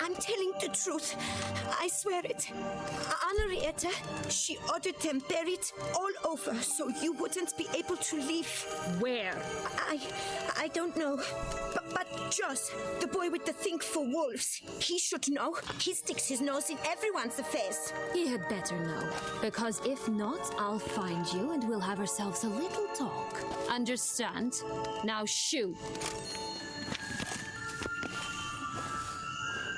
I'm telling the truth. I swear it. Henrietta, she ordered them buried all over so you wouldn't be able to leave. Where? I don't know. But Joss, the boy with the thing for wolves, he should know. He sticks his nose in everyone's affairs. He had better know, because if not, I'll find you and we'll have ourselves a little talk. Understand? Now shoo.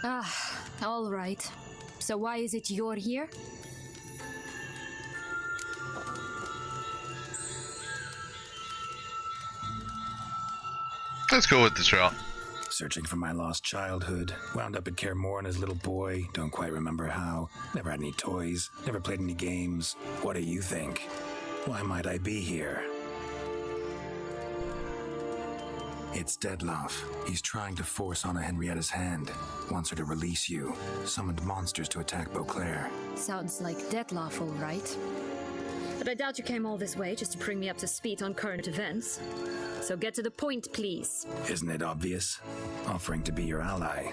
Ah, all right. So why is it you're here? Let's go with this route. Searching for my lost childhood. Wound up at Kaer Morhen as a little boy. Don't quite remember how. Never had any toys. Never played any games. What do you think? Why might I be here? It's Dettlaff. He's trying to force Anna Henrietta's hand. Wants her to release you. Summoned monsters to attack Beauclair. Sounds like Dettlaff, all right. But I doubt you came all this way just to bring me up to speed on current events. So get to the point, please. Isn't it obvious? Offering to be your ally.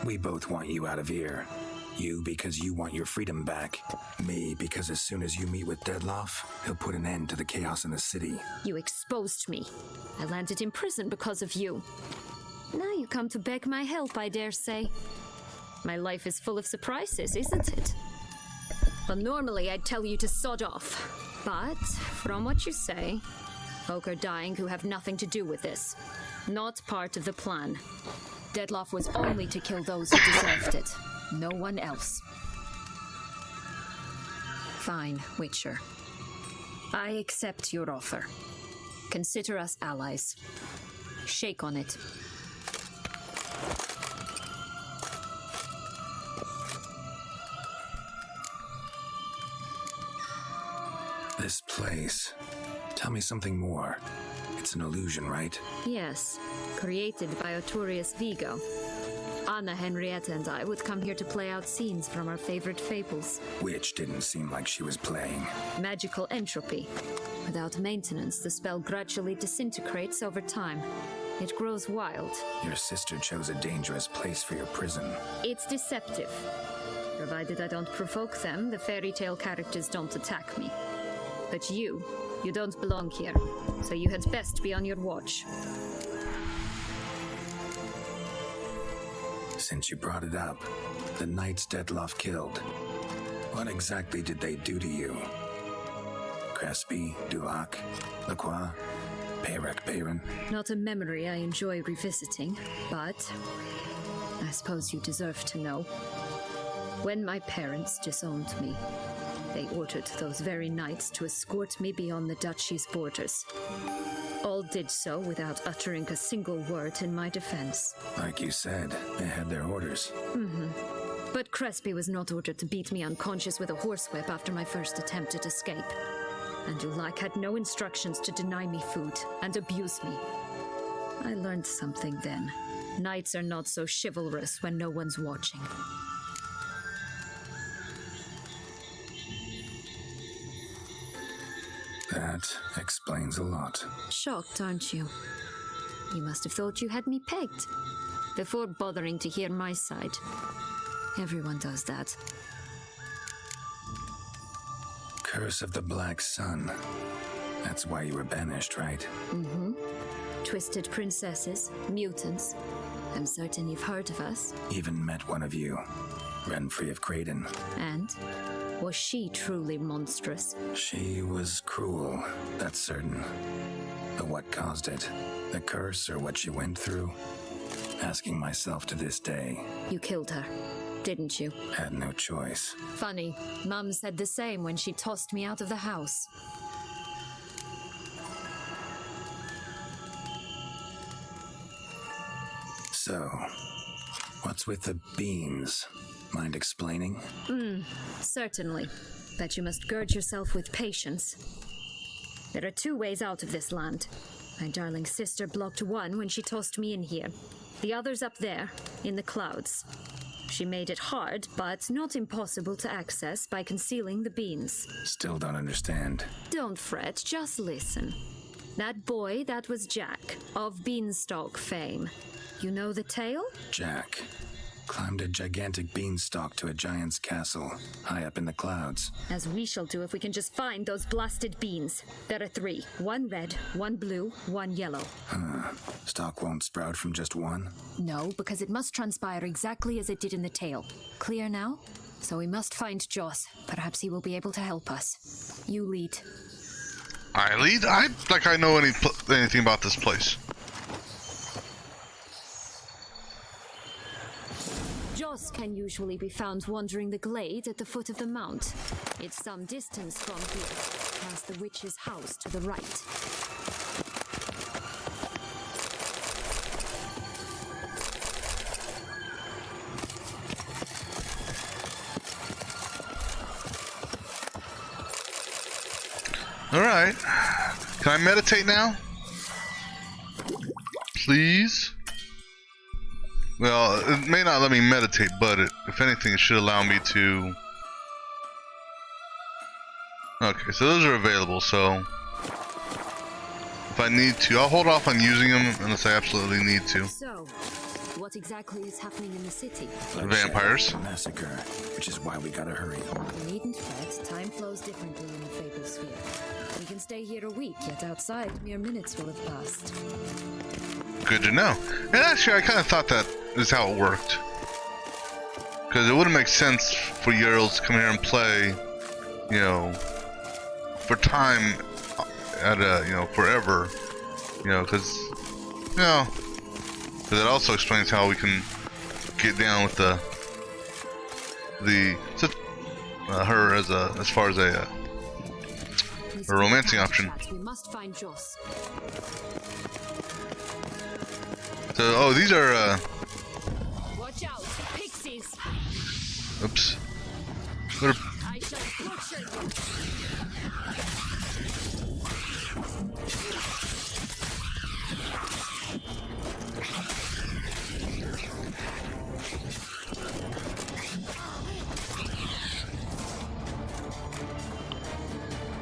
We both want you out of here. You because you want your freedom back. Me because as soon as you meet with Dettlaff, he'll put an end to the chaos in the city. You exposed me. I landed in prison because of you. Now you come to beg my help, I dare say. My life is full of surprises, isn't it? Well, normally I'd tell you to sod off. But, from what you say, folk are dying who have nothing to do with this. Not part of the plan. Dettlaff was only to kill those who deserved it. No one else. Fine, Witcher. I accept your offer. Consider us allies. Shake on it. This place. Tell me something more. It's an illusion, right? Yes, created by Arturius Vigo. Anna Henrietta and I would come here to play out scenes from our favorite fables. Which didn't seem like she was playing. Magical entropy. Without maintenance, the spell gradually disintegrates over time. It grows wild. Your sister chose a dangerous place for your prison. It's deceptive. Provided I don't provoke them, the fairy tale characters don't attack me. But you don't belong here, so you had best be on your watch. Since you brought it up, the knights Dettlaff killed. What exactly did they do to you? Crespi, Dullac, Lacroix, Peyrac Bayron? Not a memory I enjoy revisiting, but I suppose you deserve to know. When my parents disowned me, they ordered those very knights to escort me beyond the duchy's borders. All did so without uttering a single word in my defense. Like you said, they had their orders. But Crespi was not ordered to beat me unconscious with a horsewhip after my first attempt at escape. And Dullac had no instructions to deny me food and abuse me. I learned something then. Knights are not so chivalrous when no one's watching. That explains a lot. Shocked, aren't you? You must have thought you had me pegged. Before bothering to hear my side. Everyone does that. Curse of the Black Sun. That's why you were banished, right? Twisted princesses, mutants. I'm certain you've heard of us. Even met one of you. Renfri of Creighton. And? Was she truly monstrous? She was cruel, that's certain. But what caused it? The curse or what she went through? Asking myself to this day. You killed her, didn't you? Had no choice. Funny, Mum said the same when she tossed me out of the house. So, what's with the beans? Mind explaining? Certainly. But you must gird yourself with patience. There are two ways out of this land. My darling sister blocked one when she tossed me in here. The other's up there, in the clouds. She made it hard, but not impossible to access by concealing the beans. Still don't understand. Don't fret, just listen. That boy, that was Jack, of Beanstalk fame. You know the tale? Jack climbed a gigantic beanstalk to a giant's castle, high up in the clouds. As we shall do if we can just find those blasted beans. There are 3. 1 red, 1 blue, 1 yellow. Stalk won't sprout from just one? No, because it must transpire exactly as it did in the tale. Clear now? So we must find Joss. Perhaps he will be able to help us. You lead. I lead? I know anything about this place. Joss can usually be found wandering the glade at the foot of the mount. It's some distance from here, past the witch's house to the right. Alright. Can I meditate now? Please? Well, it may not let me meditate, but if anything, it should allow me to... Okay, so those are available, so... If I need to, I'll hold off on using them unless I absolutely need to. So, what exactly is happening in the city? Vampires. Massacre, which is why we gotta hurry. You needn't fret. Time flows differently in the Fable Sphere. We can stay here a week, yet outside, mere minutes will have passed. Good to know. And actually, I kind of thought that is how it worked. Because it wouldn't make sense for Jarls to come here and play, you know, for time at you know, forever. You know, because, you know, because it also explains how we can get down with her as far as a romancing option. We must find Joss. So, oh, these are Watch out, pixies. Oops. What are... I shall butcher you.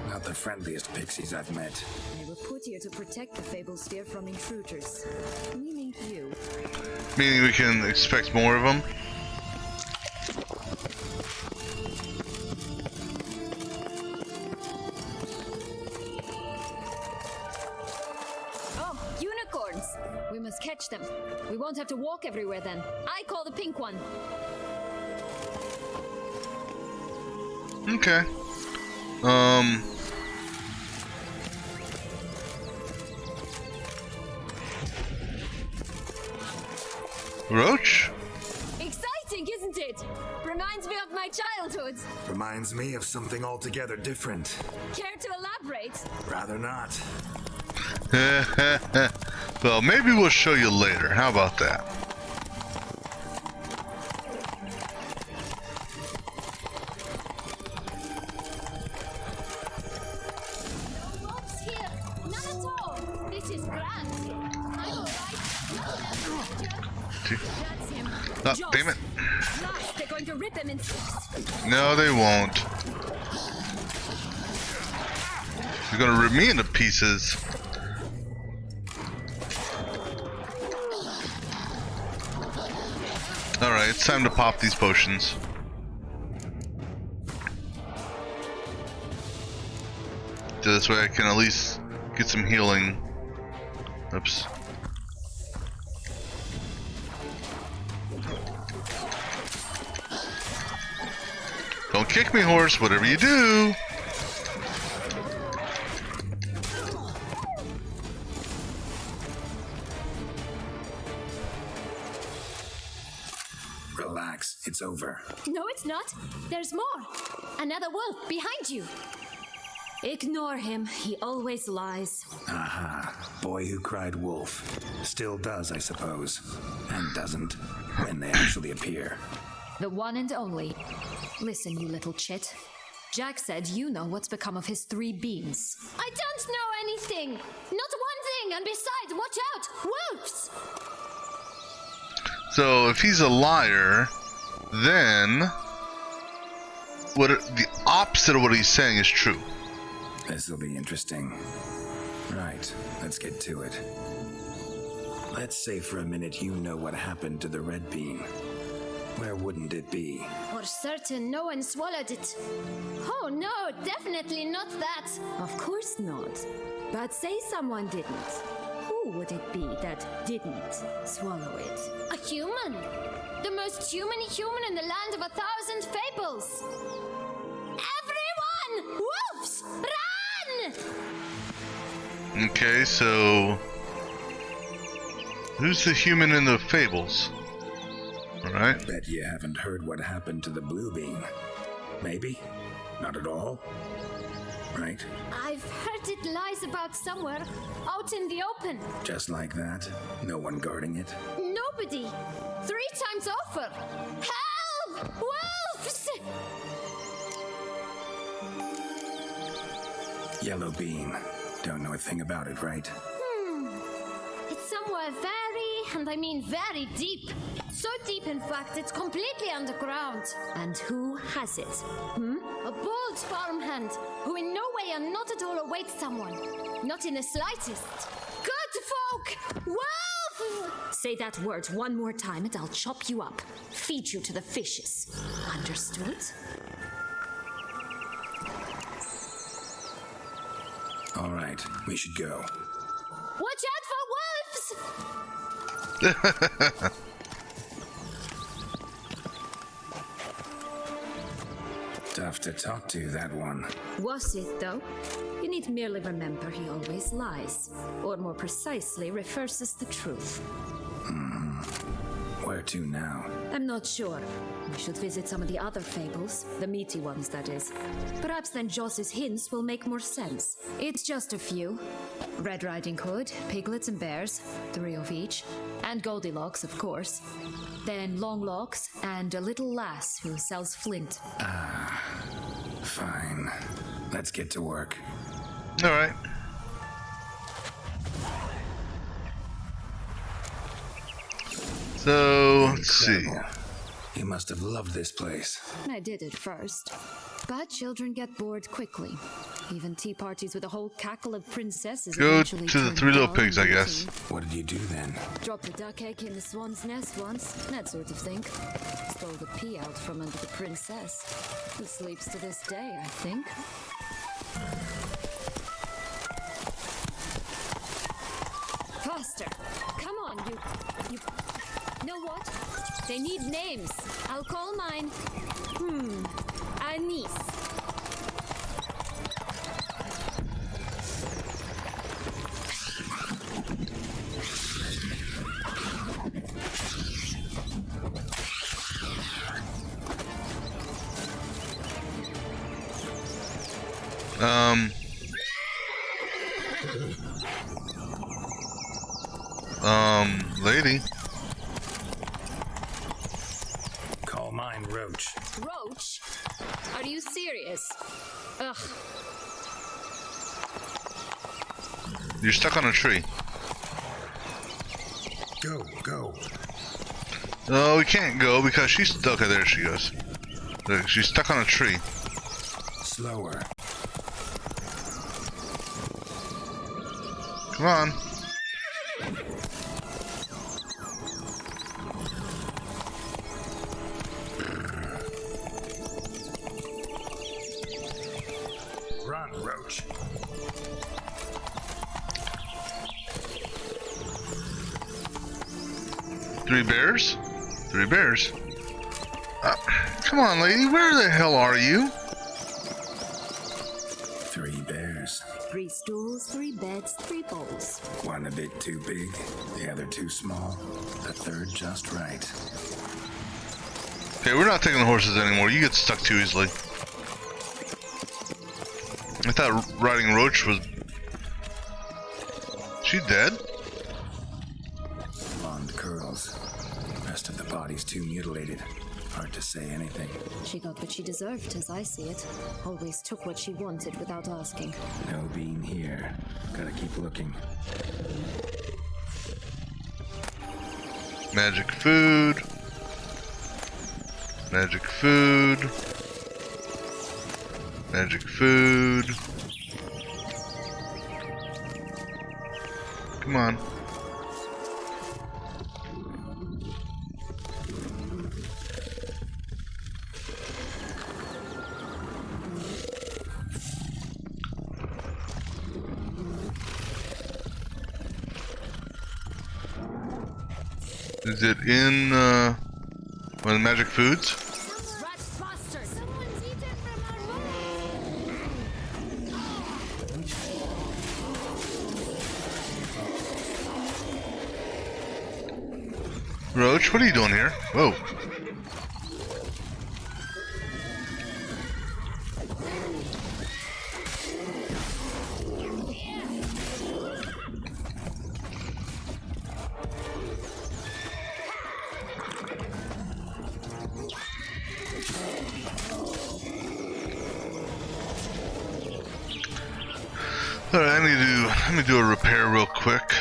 Not the friendliest pixies I've met. They were put here to protect the Fable Sphere from intruders. Meaning you. Meaning we can expect more of them? Oh, unicorns! We must catch them. We won't have to walk everywhere then. I call the pink one. Okay. Roach? Exciting, isn't it? Reminds me of my childhood. Reminds me of something altogether different. Care to elaborate? Rather not. Well, maybe we'll show you later. How about that? Mobs here. None at all. This is grand. I'm alright. That's him. Oh, damn it. Last, they're going to rip him in six. No, they won't. You're gonna rip me into pieces. Alright, it's time to pop these potions. So this way I can at least get some healing. Oops. Don't kick me, horse, whatever you do. Relax, it's over. No, it's not. There's more. Another wolf behind you. Ignore him. He always lies. Aha. Boy who cried wolf. Still does, I suppose. And doesn't, when they actually appear. The one and only. Listen, you little chit. Jack said you know what's become of his 3 beans. I don't know anything. Not one thing. And besides, watch out. Wolves. So if he's a liar, then the opposite of what he's saying is true. This'll be interesting. Right, let's get to it. Let's say for a minute you know what happened to the red bean. Where wouldn't it be? For certain, no one swallowed it. Oh no, definitely not that. Of course not. But say someone didn't. Who would it be that didn't swallow it? A human. The most human in the land of 1,000 fables. Everyone! Wolves! Run! Okay, so who's the human in the fables? Alright. Bet you haven't heard what happened to the blue bean. Maybe? Not at all? Right? I've heard it lies about somewhere, out in the open. Just like that? No one guarding it? Nobody. 3 times over. Help! Wolves! Yellow bean. Don't know a thing about it, right? It's somewhere very, and I mean very deep. So deep, in fact, it's completely underground. And who has it? A bold farmhand who in no way and not at all awaits someone. Not in the slightest. Good folk! Wolf! Say that word one more time and I'll chop you up. Feed you to the fishes. Understood? All right, we should go. Watch out for wolves! Tough to talk to, that one. Was it, though? You need merely remember he always lies. Or more precisely, reverses the truth. Where to now? I'm not sure. We should visit some of the other fables. The meaty ones, that is. Perhaps then Joss's hints will make more sense. It's just a few. Red Riding Hood, Piglets and Bears, 3 of each. And Goldilocks, of course. Then Longlocks, and a little lass who sells flint. Fine. Let's get to work. Alright. So, let's see. You must have loved this place. I did at first. But children get bored quickly. Even tea parties with a whole cackle of princesses. Go to the Three Little Pigs, I guess. What did you do then? Dropped a duck egg in the swan's nest once, that sort of thing. Stole the pea out from under the princess, who sleeps to this day, I think. Faster! Come on, you... Know what? They need names. I'll call mine. Anise. Lady. Call mine Roach. Roach? Are you serious? Ugh. You're stuck on a tree. Go. No, we can't go because she's stuck. There she goes. Look, she's stuck on a tree. Slower. Come on. Run, Roach. Three bears? 3 bears. Come on, lady. Where the hell are you? 3 bears. 3 stools, 3 beds, 3 bowls. One a bit too big, the other too small, the third just right. Okay, we're not taking the horses anymore. You get stuck too easily. I thought riding Roach was... She dead? Blonde curls. Rest of the body's too mutilated. Hard to say anything. She got what she deserved, as I see it. Always took what she wanted without asking. No bean here. Gotta keep looking. Magic food. Magic food. Magic food. Come on. Is it in one of the magic foods? Roach, what are you doing here? Whoa. Alright, let me do a repair real quick.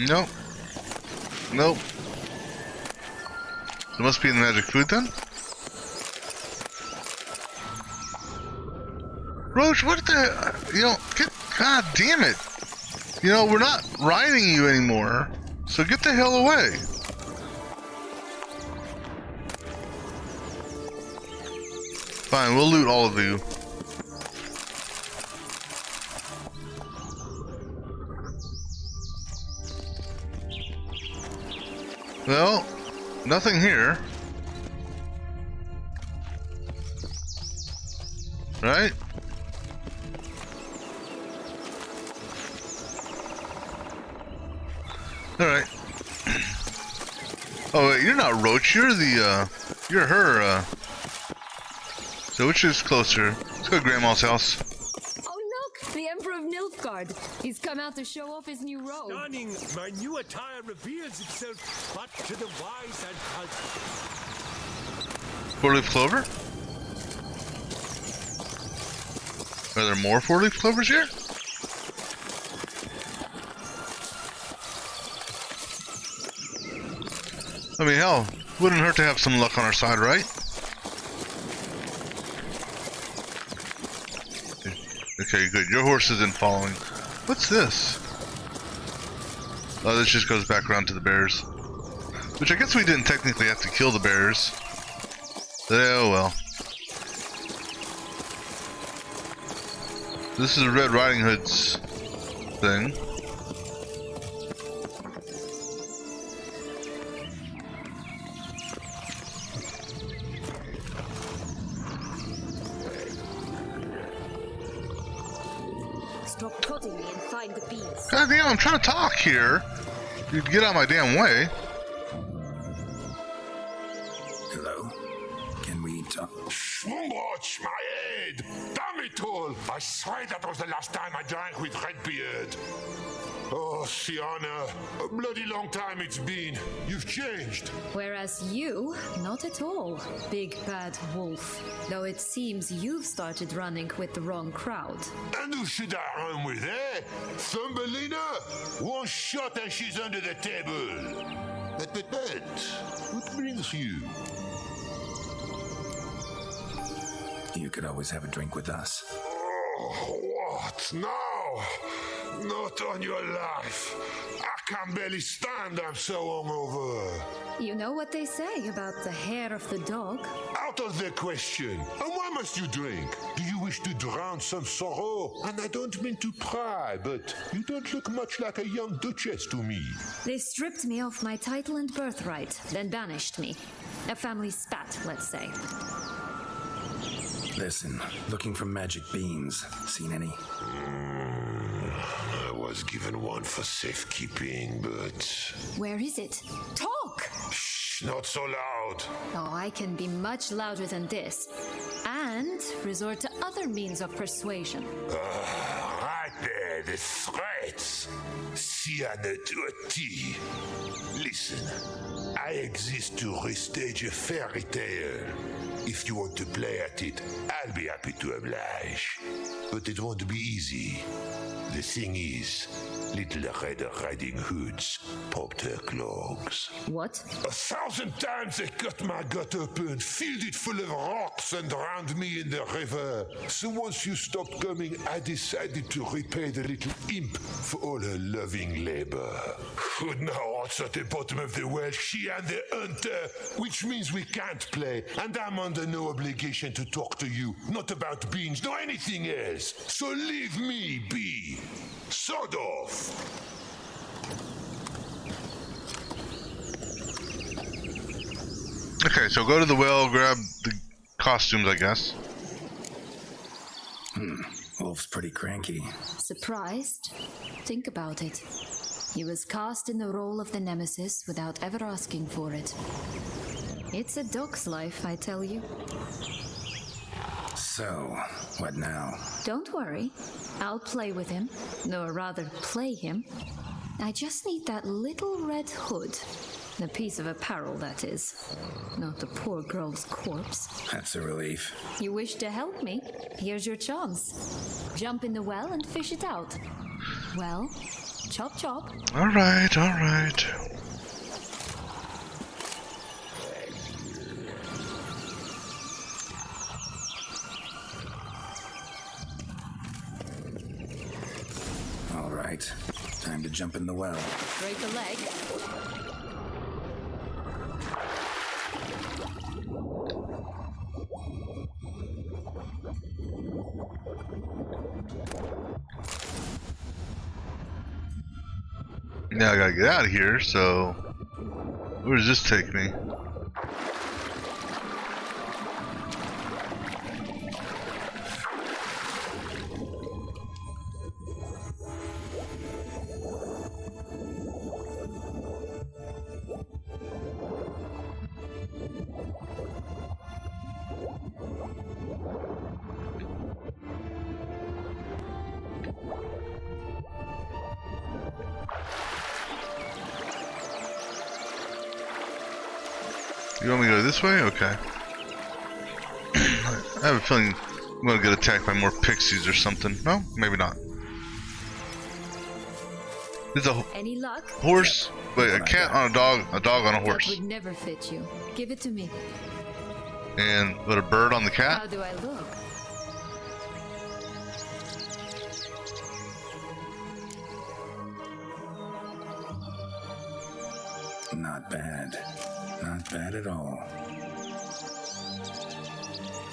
Nope. Nope. It must be in the magic food then? Roach, what the... You know, God damn it. You know, we're not riding you anymore. So get the hell away. Fine, we'll loot all of you. Well, nothing here. Right? Alright. Oh wait, you're not Roach, you're the, you're her, So which is closer? Let's go to Grandma's house. Oh look! The Emperor of Nilfgaard! He's come out to show off his new robe. Stunning! My new attire reveals itself but to the wise and cultured. 4-leaf clover? Are there more 4-leaf clovers here? I mean, hell, wouldn't hurt to have some luck on our side, right? Okay, good. Your horse isn't following. What's this? Oh, this just goes back around to the bears. Which I guess we didn't technically have to kill the bears. Oh well. This is Red Riding Hood's thing. Stop prodding me and find the bees. God damn, I'm trying to talk here. You'd get out of my damn way. Hello? Can we talk? Watch my head! Damn it all! I swear that was the last time I drank with Redbeard. Oh, Sienna, a bloody long time it's been. You've changed. Whereas you, not at all, big bad wolf. Though it seems you've started running with the wrong crowd. And who should I run with, eh? Thumbelina? One shot and she's under the table. But, what brings you? You could always have a drink with us. Oh, what? No! Not on your life. I can barely stand, I'm so hungover. You know what they say about the hair of the dog? Out of the question. And why must you drink? Do you wish to drown some sorrow? And I don't mean to pry, but you don't look much like a young duchess to me. They stripped me of my title and birthright, then banished me. A family spat, let's say. Listen, looking for magic beans. Seen any? I was given one for safekeeping, but... Where is it? Talk! Shh, not so loud. Oh, I can be much louder than this. And resort to other means of persuasion. Right there, the threats. Sienna to a T. Listen, I exist to restage a fairy tale. If you want to play at it, I'll be happy to oblige. But it won't be easy. The thing is, little Red Riding Hoods popped her clogs. What? 1,000 times they cut my gut open, filled it full of rocks and drowned me in the river. So once you stopped coming, I decided to repay the little imp for all her loving labor. Good now, what's at the bottom of the well? She and the hunter, which means we can't play, and I'm under no obligation to talk to you, not about beans, nor anything else. So leave me be. Sod off. Okay, so go to the well, grab the costumes, I guess. Wolf's pretty cranky. Surprised? Think about it. He was cast in the role of the Nemesis without ever asking for it. It's a dog's life, I tell you. So, what now? Don't worry. I'll play with him. Or rather, play him. I just need that little red hood. A piece of apparel, that is. Not the poor girl's corpse. That's a relief. You wish to help me? Here's your chance. Jump in the well and fish it out. Well, chop chop. Alright, alright. Alright. Time to jump in the well. Break a leg. Now I gotta get out of here, so where does this take me? You want me to go this way? Okay. I have a feeling I'm gonna get attacked by more pixies or something. No, maybe not. There's a Any luck? horse, wait, a cat on a dog on a horse, That would never fit you. Give it to me. and with a bird on the cat. How do I look? Not bad. Not bad at all.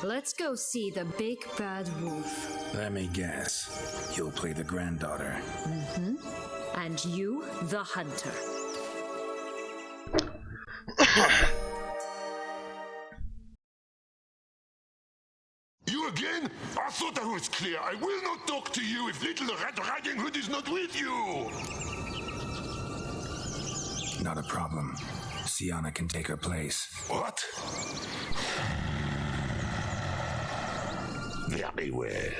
Let's go see the big bad wolf. Let me guess. You'll play the granddaughter. Mm-hmm. And you, the hunter. You again? I thought I was clear. I will not talk to you if little Red Riding Hood is not with you. Not a problem. Sienna can take her place. What? Very well.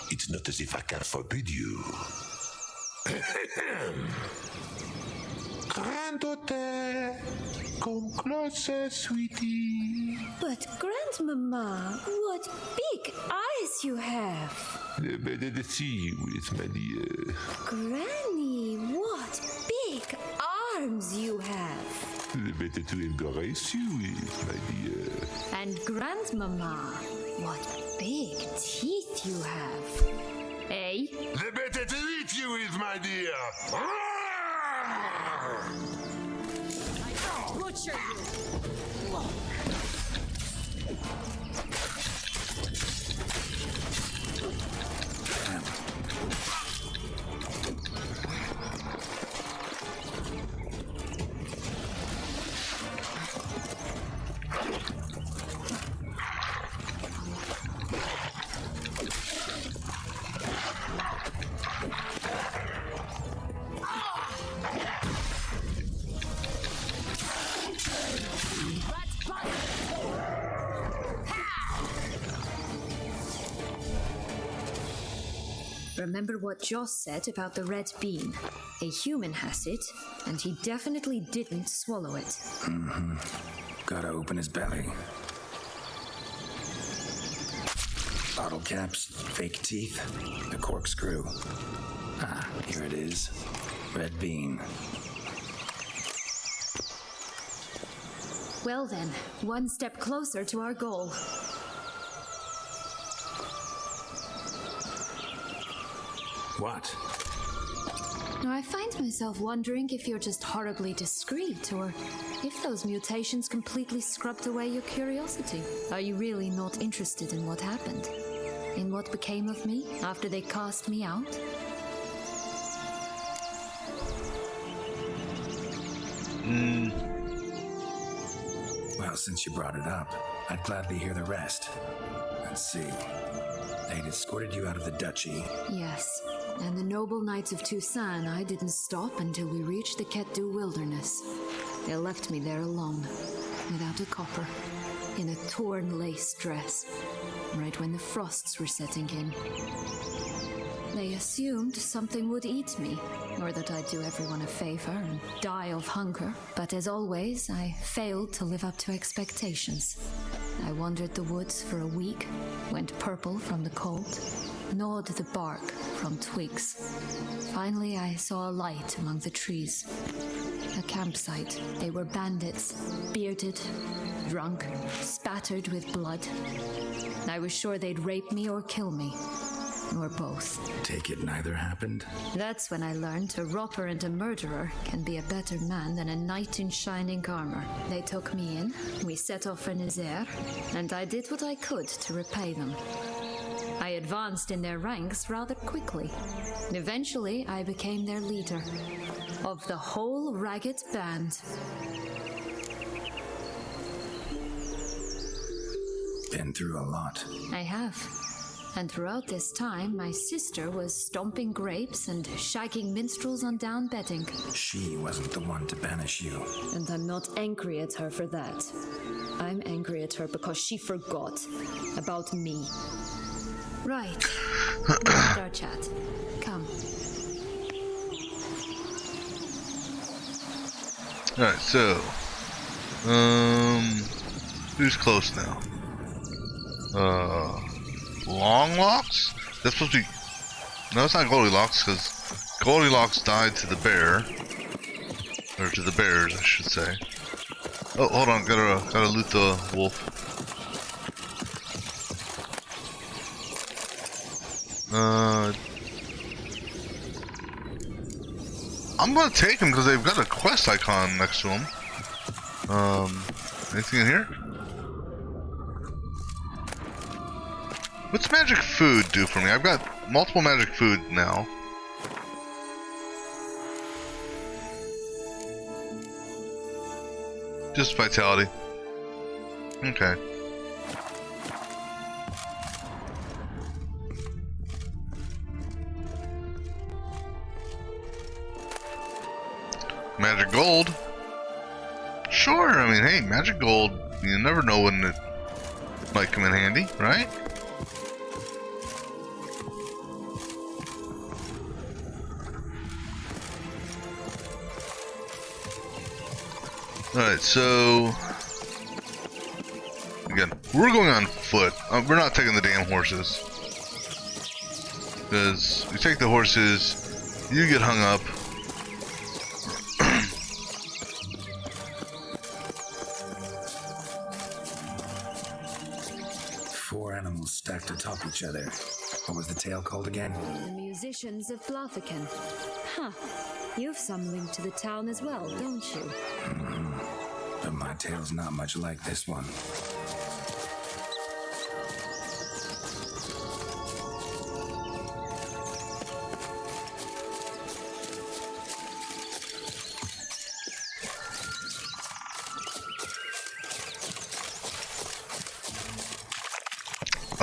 It's not as if I can forbid you. Granddaughter, come closer, sweetie. But, Grandmama, what big eyes you have. Better to see you with, my dear. Granny, what big arms you have. Better to embrace you with, my dear. And Grandmama, what big teeth you have. Eh? The better to eat you with, my dear. I butcher you. Remember what Joss said about the red bean. A human has it, and he definitely didn't swallow it. Mm-hmm. Gotta open his belly. Bottle caps, fake teeth, the corkscrew. Ah, here it is. Red bean. Well then, one step closer to our goal. What? Now, I find myself wondering if you're just horribly discreet, or if those mutations completely scrubbed away your curiosity. Are you really not interested in what happened? In what became of me after they cast me out? Well, since you brought it up, I'd gladly hear the rest. Let's see. They'd escorted you out of the duchy. Yes, and the noble knights of Toussaint, I didn't stop until we reached the Ketdu wilderness. They left me there alone, without a copper, in a torn lace dress. right when the frosts were setting in. They assumed something would eat me, or that I'd do everyone a favor and die of hunger. But as always, I failed to live up to expectations. I wandered the woods for a week, went purple from the cold, gnawed the bark from twigs. Finally, I saw a light among the trees. A campsite. They were bandits, bearded, drunk, spattered with blood. I was sure they'd rape me or kill me. Or both. Take it neither happened? That's when I learned a robber and a murderer can be a better man than a knight in shining armor. They took me in, we set off for Nazaire, and I did what I could to repay them. I advanced in their ranks rather quickly. Eventually, I became their leader. Of the whole ragged band. Been through a lot. I have. And throughout this time, my sister was stomping grapes and shagging minstrels on down bedding. She wasn't the one to banish you. And I'm not angry at her for that. I'm angry at her because she forgot about me. Right. Let's our chat. Come. Alright, so who's close now? Longlocks? That's supposed to be... No, it's not Goldilocks, because Goldilocks died to the bear. Or to the bears, I should say. Oh, hold on, gotta loot the wolf. I'm gonna take him because they've got a quest icon next to him. Anything in here? What's magic food do for me? I've got multiple magic food now. Just vitality. Okay. Magic gold. Sure, I mean, hey, magic gold, you never know when it might come in handy, right? Alright, so... Again, we're going on foot. We're not taking the damn horses. Because we take the horses, you get hung up. Four animals stacked atop each other. What was the tale called again? The Musicians of Blathican. Huh. You've some link to the town as well, don't you? But my tale's not much like this one.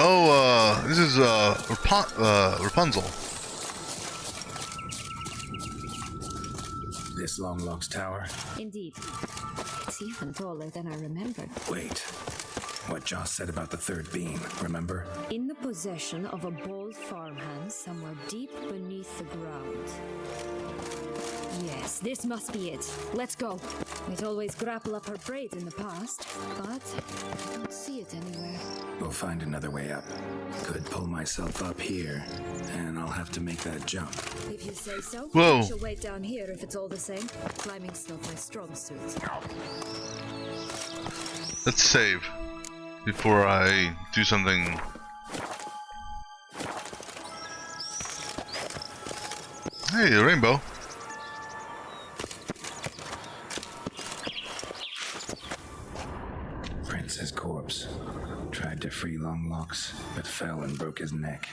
Oh, this is Rapunzel. This Longlocks Tower? Indeed. It's even taller than I remembered. Wait. What Joss said about the third beam, remember? In the possession of a bold farmhand somewhere deep beneath the ground. Yes, this must be it. Let's go. We'd always grapple up her braid in the past, but I don't see it anywhere. We'll find another way up. Could pull myself up here, and I'll have to make that jump. If you say so. Whoa. I shall wait down here if it's all the same. Climbing's not my strong suit. Let's save before I do something. Hey, a rainbow. Prince's corpse. Tried to free Longlocks, but fell and broke his neck.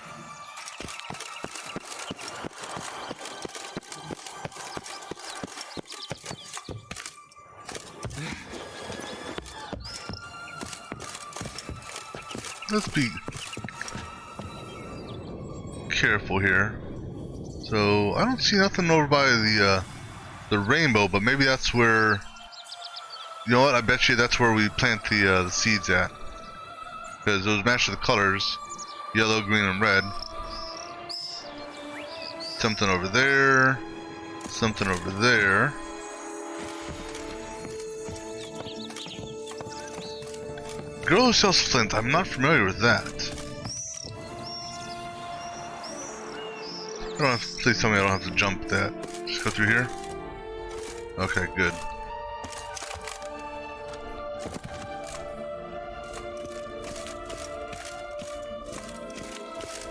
Let's be careful here. So I don't see nothing over by the rainbow, but maybe that's where. You know what? I bet you that's where we plant the seeds at. Because those match the colors. Yellow, green, and red. Something over there. Something over there. Girl who sells flint. I'm not familiar with that. I don't have to, please tell me I don't have to jump that. Just go through here. Okay, good.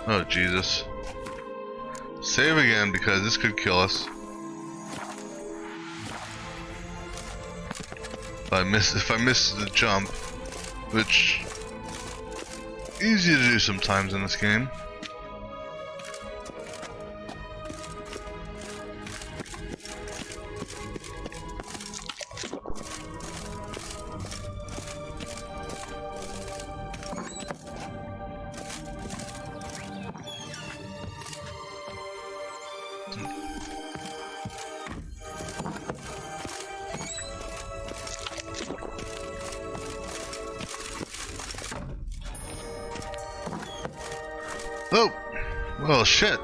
Oh Jesus. Save again because this could kill us. If I miss the jump, which easy to do sometimes in this game. Oh! Well, shit.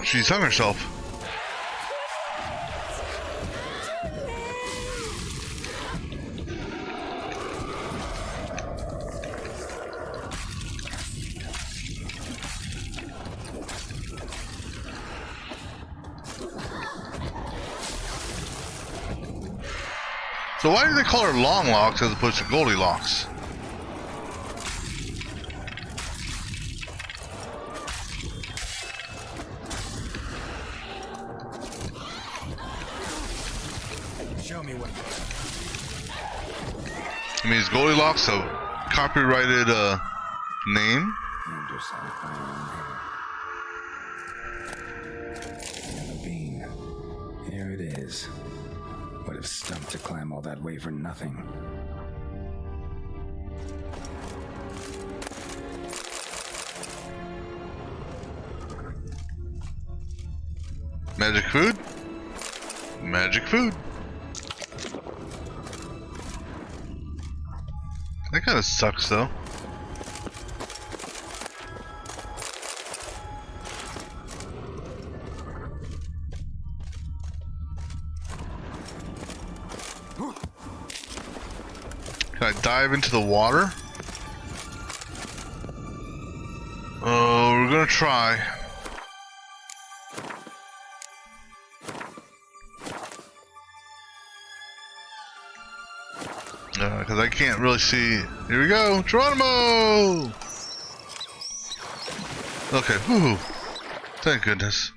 She's hung herself. So why do they call her Longlocks as opposed to Goldilocks? I mean, is Goldilocks a copyrighted name? Bean. Here it is. Would have stumped to climb all that way for nothing. Magic food? Magic food. That kind of sucks, though. Can I dive into the water? Oh, we're gonna try. Because I can't really see. Here we go, Geronimo! Okay, whoo! Thank goodness.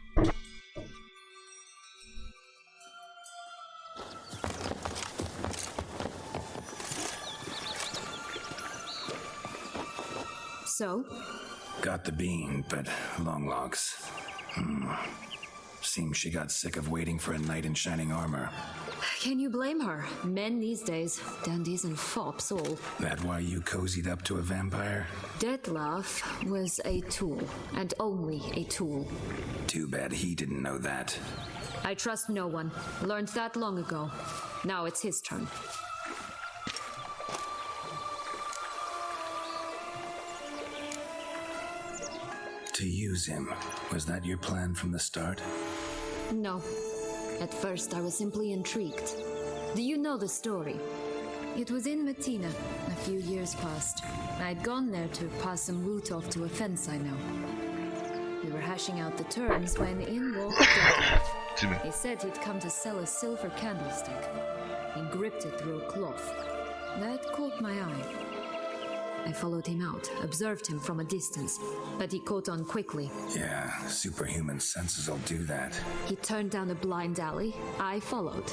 So? Got the bean, but Longlocks. Seems she got sick of waiting for a knight in shining armor. Can you blame her? Men these days, dandies and fops all. That why you cozied up to a vampire? Dettlaff was a tool, and only a tool. Too bad he didn't know that. I trust no one. Learned that long ago. Now it's his turn. To use him, was that your plan from the start? No. At first, I was simply intrigued. Do you know the story? It was in Metina, a few years past. I'd gone there to pass some loot off to a fence I know. We were hashing out the terms when in walked Dettlaff. He said he'd come to sell a silver candlestick. He gripped it through a cloth. That caught my eye. I followed him out, observed him from a distance, but he caught on quickly. Yeah, superhuman senses will do that. He turned down a blind alley. I followed.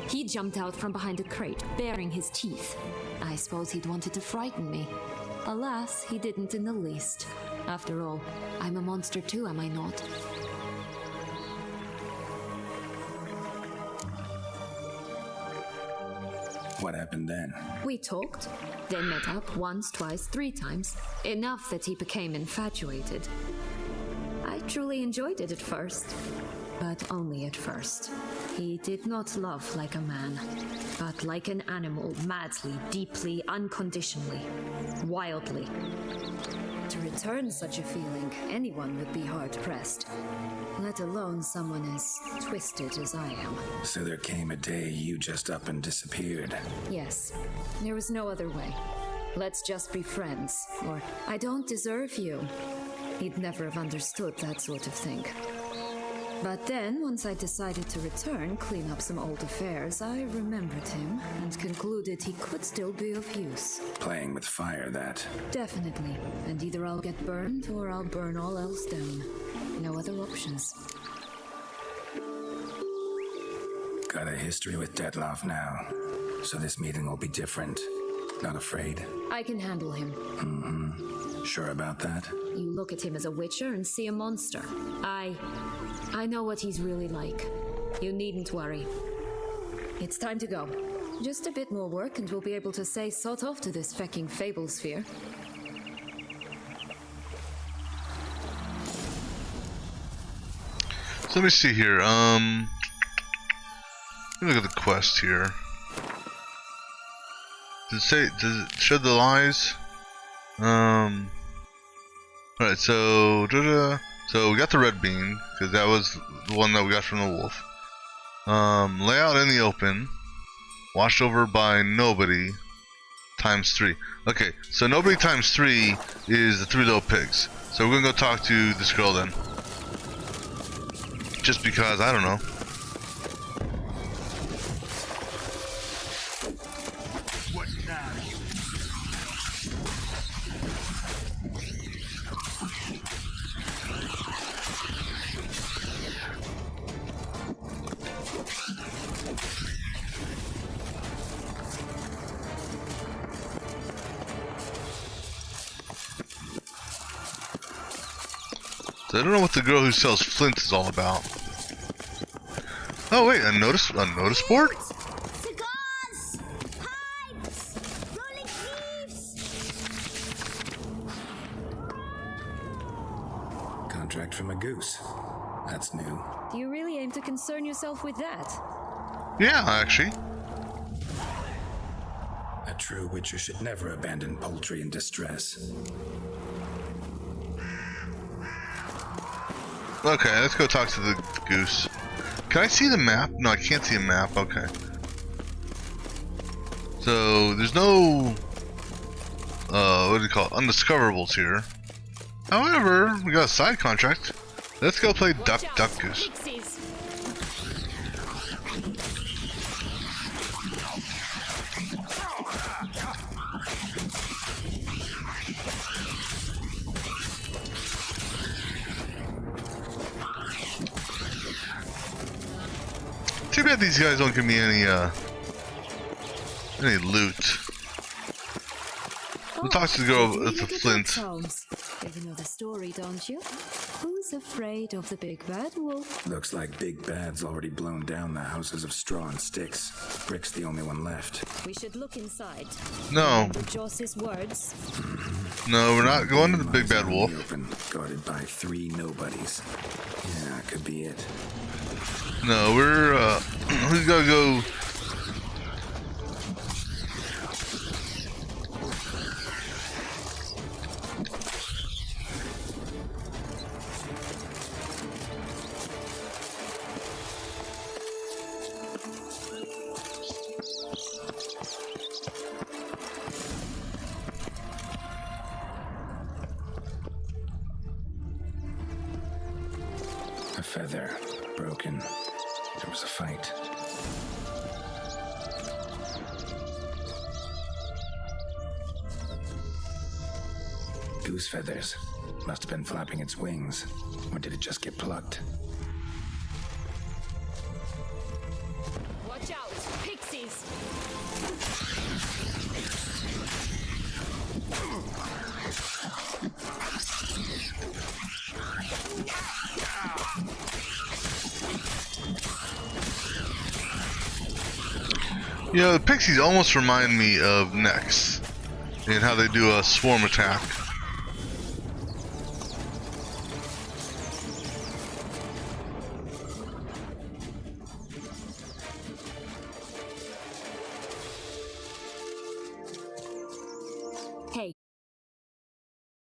He jumped out from behind a crate, baring his teeth. I suppose he'd wanted to frighten me. Alas, he didn't in the least. After all, I'm a monster too, am I not? What happened then? We talked, then met up once, twice, 3 times. Enough that he became infatuated. I truly enjoyed it at first, but only at first. He did not love like a man, but like an animal, madly, deeply, unconditionally, wildly. To return such a feeling, anyone would be hard-pressed, let alone someone as twisted as I am. So there came a day you just up and disappeared. Yes, there was no other way. Let's just be friends, or I don't deserve you. He'd never have understood that sort of thing. But then, once I decided to return, clean up some old affairs, I remembered him and concluded he could still be of use. Playing with fire, that. Definitely. And either I'll get burned or I'll burn all else down. No other options. Got a history with Dettlaff now, so this meeting will be different. Not afraid? I can handle him. Mm-hmm. Sure about that? You look at him as a witcher and see a monster. I know what he's really like. You needn't worry. It's time to go. Just a bit more work and we'll be able to say sod off to this fecking fable sphere. So let me see here. Let me look at the quest here. Does it shed the lies? Alright, so we got the red bean, because that was the one that we got from the wolf. Lay out in the open, watched over by nobody, ×3. Okay, so nobody ×3 is the 3 little pigs. So we're gonna go talk to this girl then. Just because, I don't know. So I don't know what the girl who sells flint is all about. Oh wait, a notice board? Cigars! Pipes! Rolling thieves! Contract from a goose. That's new. Do you really aim to concern yourself with that? Yeah, actually. A true witcher should never abandon poultry in distress. Okay, let's go talk to the goose. Can I see the map? No, I can't see a map. Okay. So, there's no... what do you call it? Undiscoverables here. However, we got a side contract. Let's go play Duck Goose. Too bad these guys don't give me any loot. We'll talk to the girl with the flint. You know the story, don't you? Who's afraid of the big bad wolf? Looks like Big Bad's already blown down the houses of straw and sticks. Brick's the only one left. We should look inside. No. Remember Joss's words? No, we're not going to the big bad wolf. Open, guarded by 3 nobodies. Yeah, that could be it. No, we're we gotta go. A feather, broken. There was a fight. Goose feathers. Must have been flapping its wings. Or did it just get plucked? Watch out! Pixies! You know, the pixies almost remind me of Nex in how they do a swarm attack.